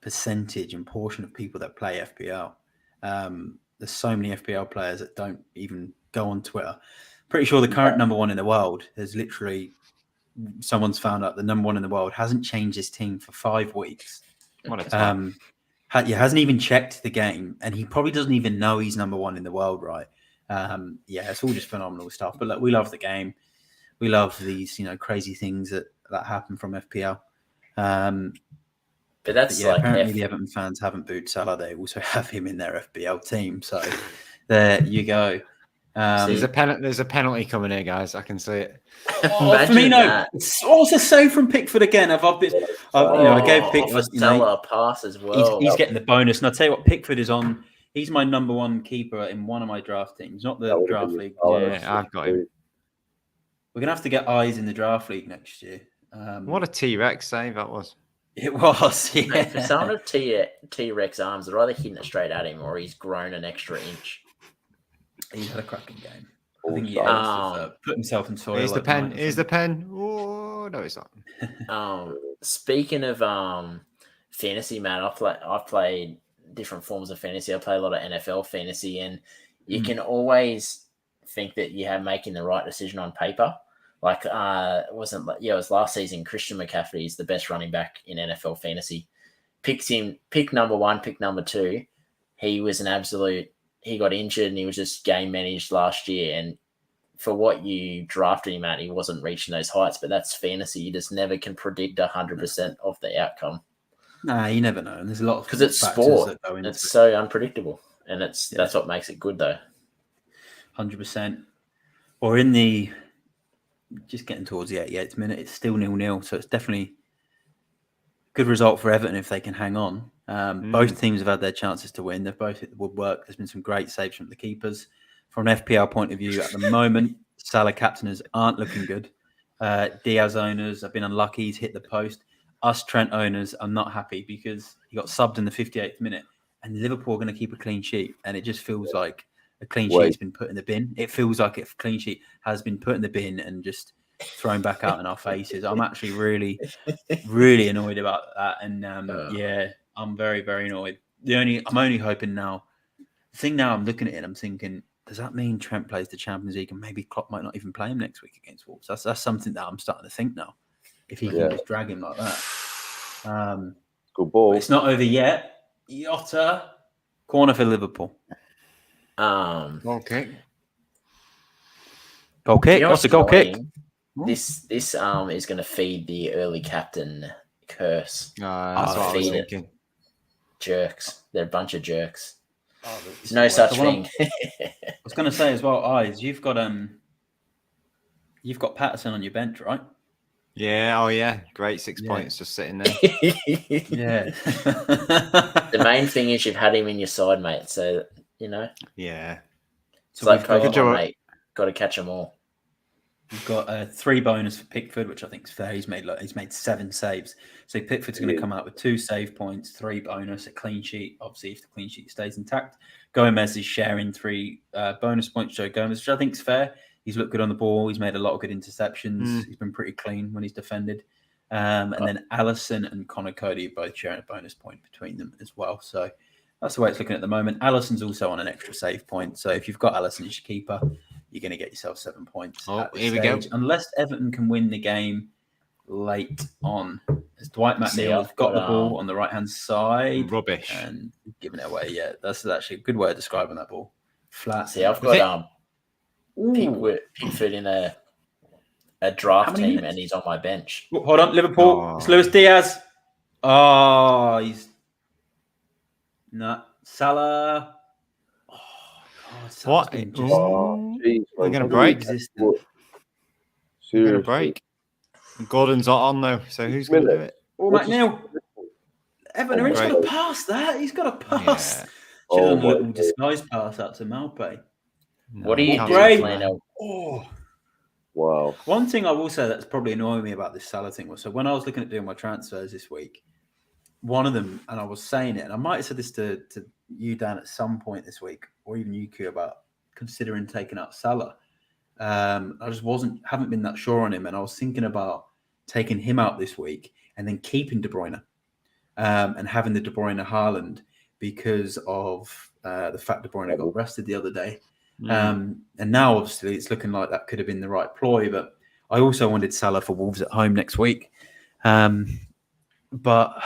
percentage and portion of people that play FPL. There's so many FPL players that don't even go on Twitter. Pretty sure the current number one in the world has literally, someone's found out the number one in the world hasn't changed his team for 5 weeks. What a time. Hasn't even checked the game, and he probably doesn't even know he's number one in the world, right? It's all just phenomenal stuff. But look, we love the game. We love these, crazy things that happen from FPL. But that's apparently the Everton fans haven't booed Salah. They also have him in their FPL team. So there you go. There's a penalty coming here, guys. I can see it. Firmino, it's also saved from Pickford again. I gave Pickford Salah a pass as well. He's getting the bonus. And I'll tell you what, Pickford is on. He's my number one keeper in one of my draft teams, not the draft league. Yeah, I've got him. We're gonna have to get eyes in the draft league next year. What a T-Rex save that was. It was, yeah. Mate, for someone of T-Rex arms, they're either hitting it straight at him or he's grown an extra inch. He's had a cracking game. I think he put himself in soil. Here's the pen. Here's the pen. Oh, no, it's not. Speaking of fantasy, man, I've played different forms of fantasy. I play a lot of NFL fantasy, and you can always think that you're making the right decision on paper. Like, it was last season. Christian McCaffrey is the best running back in NFL fantasy. Pick number 1, pick number 2. He was an absolute. He got injured and he was just game managed last year. And for what you drafted him at, he wasn't reaching those heights. But that's fantasy. You just never can predict 100% of the outcome. Nah, you never know. And there's a lot of because it's sport. It's so unpredictable, and that's what makes it good, though. 100%. Or in the just getting towards the 88th minute, it's still 0-0. So it's definitely a good result for Everton if they can hang on. Both teams have had their chances to win. They've both hit the woodwork. There's been some great saves from the keepers. From an FPL point of view, at the moment, Salah captainers aren't looking good. Diaz owners have been unlucky. He's hit the post. Us Trent owners are not happy because he got subbed in the 58th minute, and Liverpool are going to keep a clean sheet. And it just feels like a clean sheet has been put in the bin. It feels like a clean sheet has been put in the bin and just thrown back out in our faces. I'm actually really, really annoyed about that. And I'm very, very annoyed. I'm only hoping now. The thing now, I'm looking at it, I'm thinking, does that mean Trent plays the Champions League and maybe Klopp might not even play him next week against Wolves? That's something that I'm starting to think now. If he can just drag him like that. Good ball. It's not over yet. Yotta. Corner for Liverpool. Okay. Goal kick. What's a goal kick? This is going to feed the early captain curse. That's what I was thinking. Jerks. They're a bunch of jerks. There's no such thing. I was going to say as well, Eyes, you've got Patterson on your bench, right? Yeah. Oh, yeah. Great 6 points just sitting there. Yeah. The main thing is you've had him in your side, mate. So, Yeah. It's like Pokemon, mate. Got to catch them all. We've got 3 bonus for Pickford, which I think is fair. He's made 7 saves. So Pickford's going to come out with 2 save points, 3 bonus, a clean sheet. Obviously, if the clean sheet stays intact. Gomez is sharing 3 bonus points. Joe Gomez, which I think is fair. He's looked good on the ball. He's made a lot of good interceptions. He's been pretty clean when he's defended. And then Allison and Connor Cody both sharing a bonus point between them as well. So that's the way it's looking at the moment. Allison's also on an extra save point. So if you've got Allison as your keeper, you're going to get yourself 7 points. Here we go. Unless Everton can win the game late on. As Dwight McNeil has got the ball on the right-hand side. Rubbish. And giving it away. Yeah, that's actually a good way of describing that ball. Flat. See, I've got Pickford in a draft team and he's on my bench. Oh, hold on, Liverpool. It's Luis Diaz. Oh, he's not Salah. Oh, God, what? We're going to break. Seriously. We're going to break. Gordon's not on though, so who's going to do it? Oh, McNeil. Everton, he's got to pass that. He's got to pass. Yeah. Should have done a little disguise pass out to Malpe. What are you doing, Plano? Oh. Wow. One thing I will say that's probably annoying me about this Salah thing was, so when I was looking at doing my transfers this week, one of them, and I was saying it, and I might have said this to you, Dan, at some point this week, or even you, Q, about considering taking out Salah. I just haven't been that sure on him, and I was thinking about taking him out this week and then keeping De Bruyne and having the De Bruyne Haaland because of the fact De Bruyne got rested the other day. And now, obviously, it's looking like that could have been the right ploy, but I also wanted Salah for Wolves at home next week. But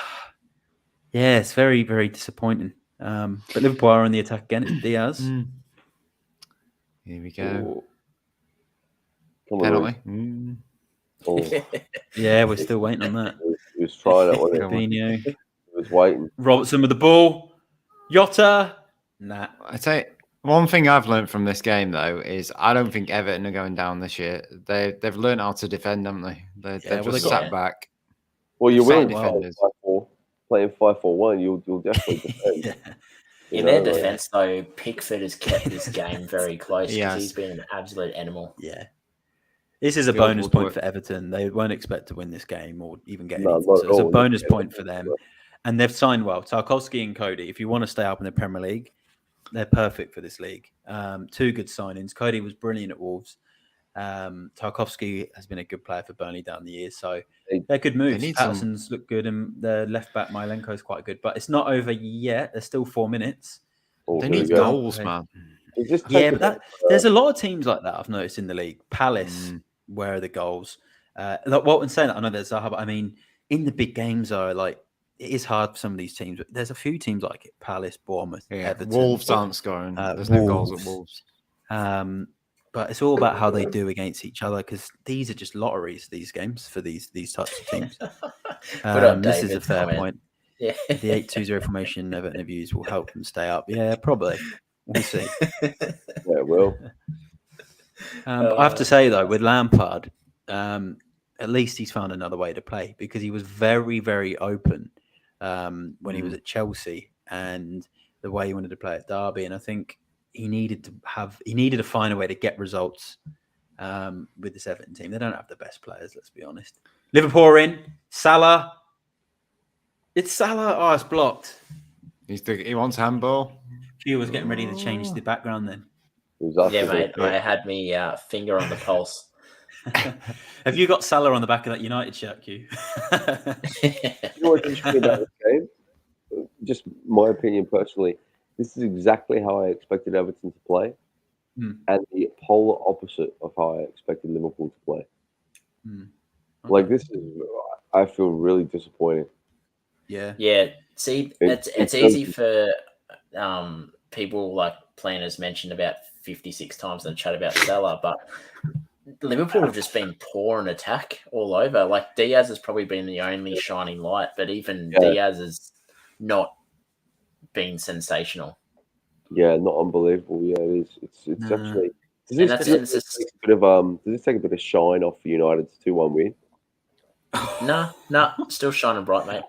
yeah, it's very, very disappointing. But Liverpool are on the attack again. It's Diaz. Here we go. Come Penalty. on. Oh, Yeah, we're still waiting on that. he was trying it, wasn't he? Fabinho. He was waiting. Robertson with the ball. Jota. Nah. I tell you, one thing I've learned from this game though is I don't think Everton are going down this year. They've learned how to defend, haven't they? They've well, just they got sat back. Well, you will defenders. playing 5-4-1. You'll definitely defend. Yeah. In their defence, though, Pickford has kept this game very close because Yes. he's been an absolute animal. Yeah. This is a Field bonus goal point work. for Everton. They won't expect to win this game or even get No, anything. not So at it's a all. bonus Yeah. point for them. And they've signed well. Tarkowski and Cody, if you want to stay up in the Premier League, they're perfect for this league. Two good signings. Cody was brilliant at Wolves. Tarkowski has been a good player for Burnley down the years. So they're good moves. need some- Patterson's look good and the left back, Mylenko's quite good. But it's not over yet. There's still 4 minutes. Oh, They here we need go. goals, man. It just Yeah, takes but there's a lot of teams like that I've noticed in the league. Palace, where are the goals? And saying that, I know there's Zaha, but I mean, in the big games, though, like it is hard for some of these teams. But there's a few teams like it: Palace, Bournemouth, Yeah. Everton. Wolves aren't scoring. There's no goals at Wolves. But it's all about how they do against each other because these are just lotteries. These games for these types of teams. This is a fair point. Yeah. The 8-2-0 formation Everton have used will help them stay up. Yeah, probably. We'll see. Yeah, well, But I have to say though, with Lampard, at least he's found another way to play because he was very, very open when he was at Chelsea and the way he wanted to play at Derby. And I think he needed to find a way to get results with this Everton team. They don't have the best players, let's be honest. Liverpool are in. Salah. It's Salah. Oh, it's blocked. He wants handball. Q was getting ready to change the background then. it was after Yeah, the- mate. I had me finger on the pulse. Have you got Salah on the back of that United shirt, Q? You know what's interesting about this game? Just my opinion personally, this is exactly how I expected Everton to play, and the polar opposite of how I expected Liverpool to play. Like this is, I feel really disappointed. Yeah. Yeah. See, it's easy for people like planners mentioned about 56 times in the chat about Salah, but Liverpool have just been poor in attack all over. Like Diaz has probably been the only shining light, but even Diaz has not been sensational. Yeah, not unbelievable. Yeah, it is. It's actually. Does this take a bit of shine off for United's 2-1 win? No, still shining bright, mate.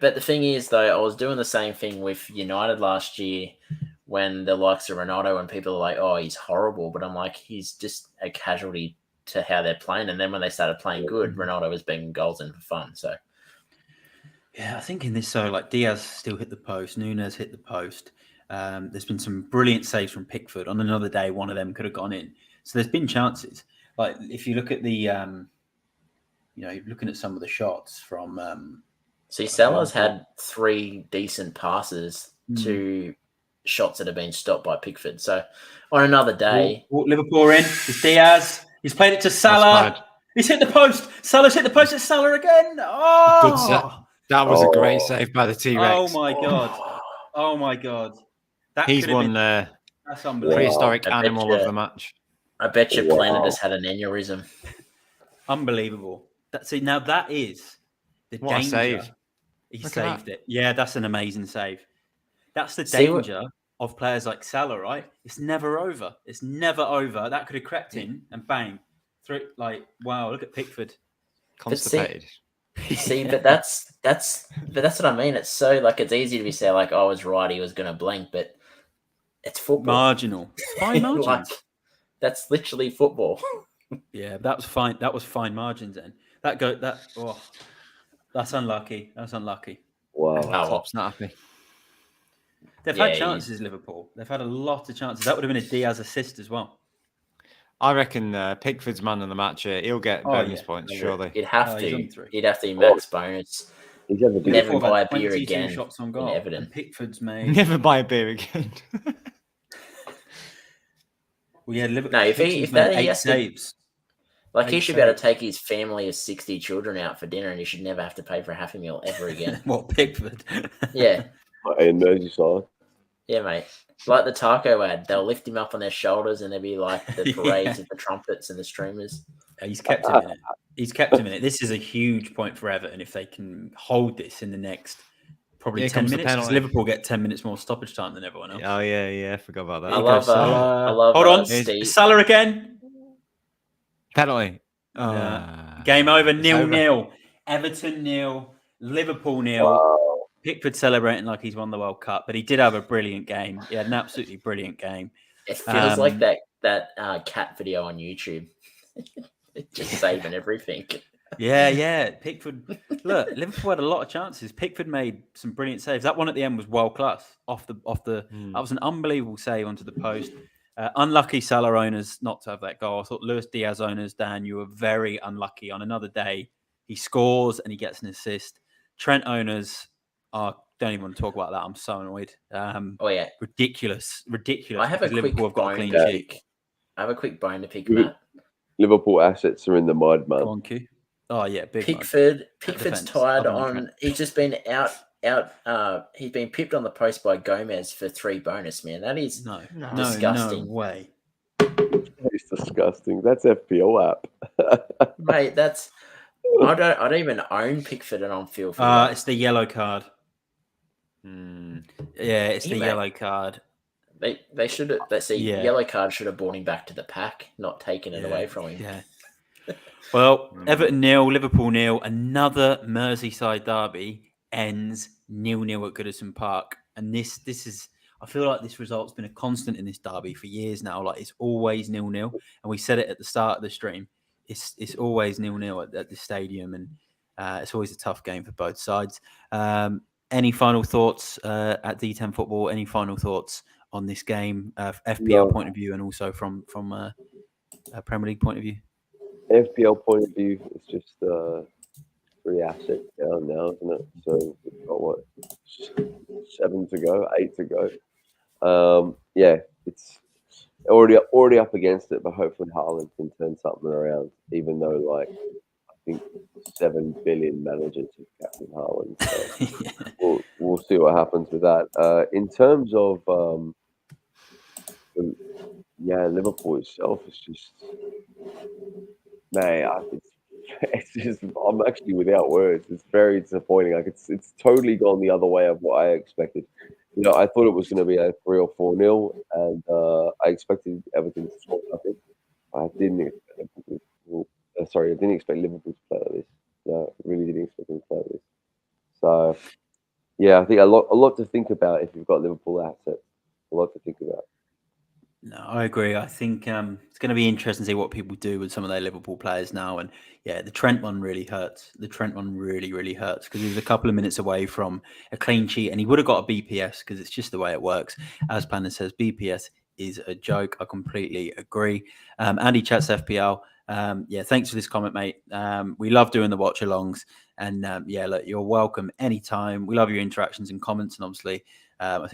But the thing is, though, I was doing the same thing with United last year when the likes of Ronaldo and people are like, oh, he's horrible. But I'm like, he's just a casualty to how they're playing. And then when they started playing good, Ronaldo was banging goals in for fun. So, yeah, I think in this, so like Diaz still hit the post, Nunes hit the post. There's been some brilliant saves from Pickford. On another day, one of them could have gone in. So there's been chances. Like if you look at the, looking at some of the shots from. see, Salah's had 3 decent passes to shots that have been stopped by Pickford. So on another day, Liverpool are in. It's Diaz. He's played it to Salah. He's hit the post. Salah's hit the post. It's Salah again. Oh, Good set. That was a great save by the T-Rex. Oh my god. Oh my god. That He's won that's unbelievable. prehistoric I bet animal of the match. I bet your planet has had an aneurysm. Unbelievable. Now that is the What a danger. save. He Look at saved that. it. Yeah, that's an amazing save. That's the See danger of players like Salah, right? It's never over. It's never over. That could have crept in and bang. Through, like, wow, look at Pickford. Constipated. See, but that's what I mean. It's so like it's easy to be say like, oh, I was right, he was going to blink, but it's football. Marginal. Fine margins. Like, that's literally football. Yeah, that was fine. That was fine margins then. That's unlucky. Wow. well. Klopp's not happy. They've Yeah, had chances, Liverpool. They've had a lot of chances. That would have been a Diaz assist as well. I reckon Pickford's man of the match here. He'll get bonus points, surely. He'd have he's to. on 3. He'd have to be max bonus. He's had the big Never Liverpool buy have a had beer 22 again shots on in goal. Everton. And Pickford's made. Never buy a beer again. Well, yeah, Liverpool. No, if Pickford's that made he 8 has to, saves. like he 8 should be able to saves. take his family of 60 children out for dinner, and he should never have to pay for a Happy Meal ever again. What, Pickford? Yeah, in Merseyside. yeah, mate. Like the taco ad, they'll lift him up on their shoulders, and there'll be like the parades with the trumpets and the streamers. He's kept him in it. He's kept him in it. This is a huge point for Everton if they can hold this in the next probably Here 10 comes the minutes. Because penalty. Liverpool get 10 minutes more stoppage time than everyone else. Oh, yeah. I forgot about that. I Here love, goes Salah. I love. Hold on. Steve. Salah again. Penalty. Game over. It's over. 0-0. Everton 0. Liverpool 0. Wow. Pickford celebrating like he's won the World Cup, but he did have a brilliant game. He had an absolutely brilliant game. It feels like that cat video on YouTube. Just saving everything. Yeah. Pickford. Look, Liverpool had a lot of chances. Pickford made some brilliant saves. That one at the end was world class. That was an unbelievable save onto the post. Unlucky Salah owners not to have that goal. I thought Luis Diaz owners, Dan, you were very unlucky. On another day, he scores and he gets an assist. Trent owners don't even want to talk about that. I'm so annoyed. Oh yeah, ridiculous. I have a quick Liverpool have got a bone clean to sheet. pick. I have a quick bone to pick, Matt. Liverpool assets are in the mud, man. Go on, Q. Oh yeah, big Pickford's defense, tired other than on. Trent. He's just been out. He's been pipped on the post by Gomez for 3 bonus. Man, that is No disgusting. No way. It's disgusting. That's FPL app. Mate. That's I don't even own Pickford, and I'm feel for that. It's the yellow card. Yeah, it's the Mate, yellow card. They should have. Let's see. Yeah. Yellow card should have brought him back to the pack, not taken it away from him. Yeah. Well, Everton 0, Liverpool 0. Another Merseyside derby ends 0-0 at Goodison Park, and this is. I feel like this result's been a constant in this derby for years now. Like it's always 0-0, and we said it at the start of the stream. It's always 0-0 at the stadium, and it's always a tough game for both sides. Any final thoughts at D10 Football? Any final thoughts on this game, FPL point of view, and also from a Premier League point of view? FPL point of view, it's just 3 assets down now, isn't it? So we've got what, 7 to go, 8 to go. Yeah, it's already up against it, but hopefully Haaland can turn something around. Even though, like, I think 7 billion managers have captain Haaland. So we'll see what happens with that. In terms of Liverpool itself, it's just, man, it's just, I'm actually without words. It's very disappointing. Like it's totally gone the other way of what I expected. You know, I thought it was going to be a 3 or 4-0, and I expected Everton to score nothing. I didn't expect Liverpool to play like this. No, I really didn't expect them to play like this. So, yeah, I think a lot to think about if you've got Liverpool assets. A lot to think about. No, I agree. I think it's going to be interesting to see what people do with some of their Liverpool players now. And yeah, the Trent one really hurts. The Trent one really, really hurts because he was a couple of minutes away from a clean sheet and he would have got a BPS because it's just the way it works. As Panda says, BPS is a joke. I completely agree. Andy Chats FPL. Yeah, thanks for this comment, mate. We love doing the watch alongs. And look, you're welcome anytime. We love your interactions and comments. And obviously, I'm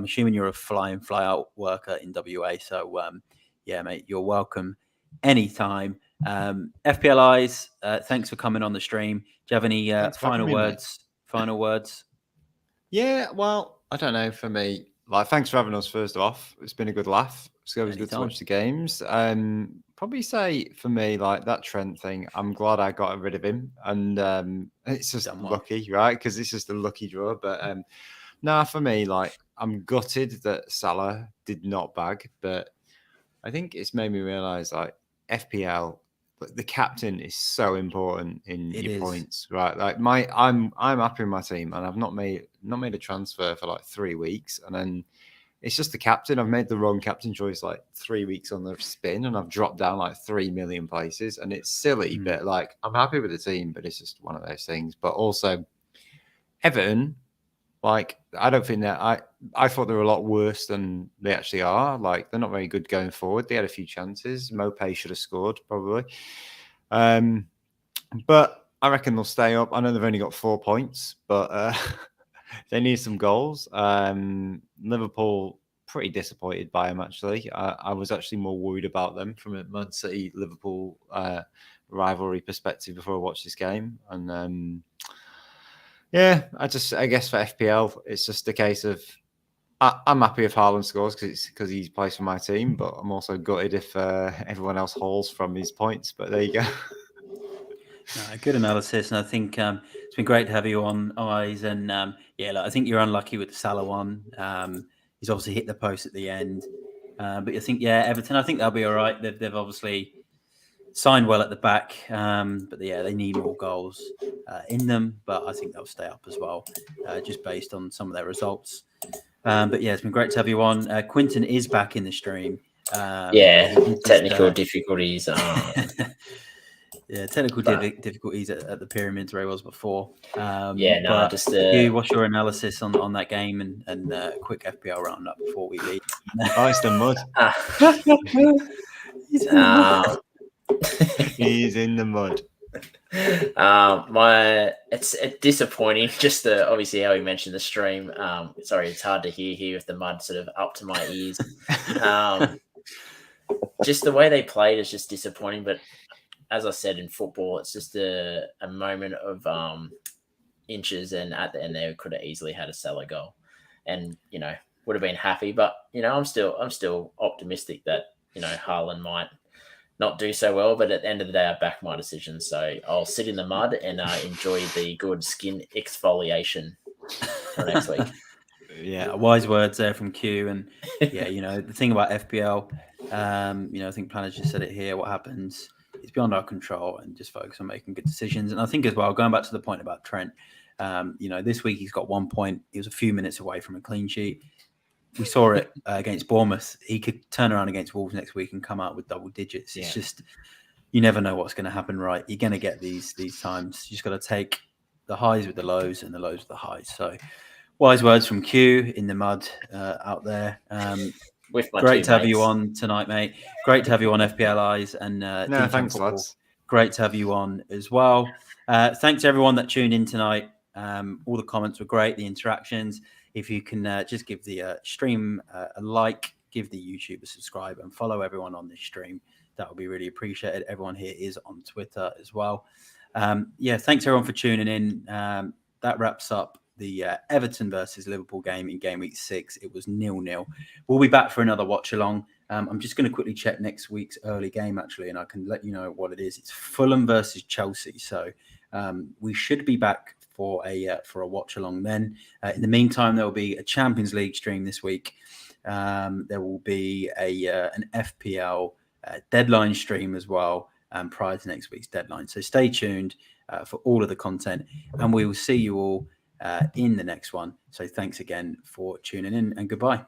assuming you're a fly in, fly out worker in WA. So, yeah, mate, you're welcome anytime. FPL Eyes, thanks for coming on the stream. Do you have any final words? Final words? Yeah, well, I don't know. For me, like, thanks for having us. First off, it's been a good laugh. It's always good to watch the games. Probably say for me, like that Trent thing, I'm glad I got rid of him, and it's just lucky, right? Because it's just a lucky draw. But for me, like I'm gutted that Salah did not bag, but I think it's made me realize like FPL, the captain is so important in your points, right? Like I'm happy with my team, and I've not made a transfer for like 3 weeks, and then it's just the captain. I've made the wrong captain choice like 3 weeks on the spin, and I've dropped down like 3 million places. And it's silly, but like I'm happy with the team, but it's just one of those things. But also, Everton, like I don't think that I thought they were a lot worse than they actually are. Like they're not very good going forward. They had a few chances. Mopé should have scored probably, but I reckon they'll stay up. I know they've only got 4 points, but they need some goals. Liverpool, pretty disappointed by them, actually. I was actually more worried about them from a Man City-Liverpool rivalry perspective before I watched this game. And yeah, I guess for FPL, it's just a case of I'm happy if Haaland scores because he plays for my team, but I'm also gutted if everyone else hauls from his points. But there you go. Good analysis, and I think it's been great to have you on, Eyes. And I think you're unlucky with the Salah one. He's obviously hit the post at the end, but I think Everton. I think they'll be all right. They've obviously signed well at the back, but they need more goals in them. But I think they'll stay up as well, just based on some of their results. But it's been great to have you on. Quinton is back in the stream. Technical difficulties. Technical difficulties at the Pyramids where he was before. What's your analysis on that game and a quick FPL roundup before we leave? It's the mud. He's in the mud. It's disappointing. Just obviously how he mentioned the stream. Sorry, it's hard to hear here with the mud sort of up to my ears. Just the way they played is just disappointing, but. As I said, in football, it's just a moment of inches, and at the end they could have easily had a Salah goal, and would have been happy. But I'm still optimistic that Haaland might not do so well. But at the end of the day, I back my decision, so I'll sit in the mud and enjoy the good skin exfoliation for next week. Yeah, wise words there from Q. And the thing about FPL, I think Planner just said it here. What happens? It's beyond our control, and just focus on making good decisions. And I think as well, going back to the point about Trent, this week he's got 1 point. He was a few minutes away from a clean sheet. We saw it against Bournemouth. He could turn around against Wolves next week and come out with double digits. It's just, you never know what's going to happen, right? You're going to get these times. You just got to take the highs with the lows and the lows with the highs. So wise words from Q in the mud out there. Great to have you on tonight, mate. Great to have you on FPL Eyes. And thanks, lads. Great to have you on as well. Thanks to everyone that tuned in tonight. All the comments were great, the interactions. If you can just give the stream a like, give the YouTube a subscribe, and follow everyone on this stream, that would be really appreciated. Everyone here is on Twitter as well. Thanks everyone for tuning in. That wraps up the Everton versus Liverpool game in game week 6. It was 0-0. We'll be back for another watch along. I'm just going to quickly check next week's early game, actually, and I can let you know what it is. It's Fulham versus Chelsea. So we should be back for a watch along then. In the meantime, there will be a Champions League stream this week. There will be an FPL deadline stream as well prior to next week's deadline. So stay tuned for all of the content, and we will see you all in the next one. So thanks again for tuning in, and goodbye.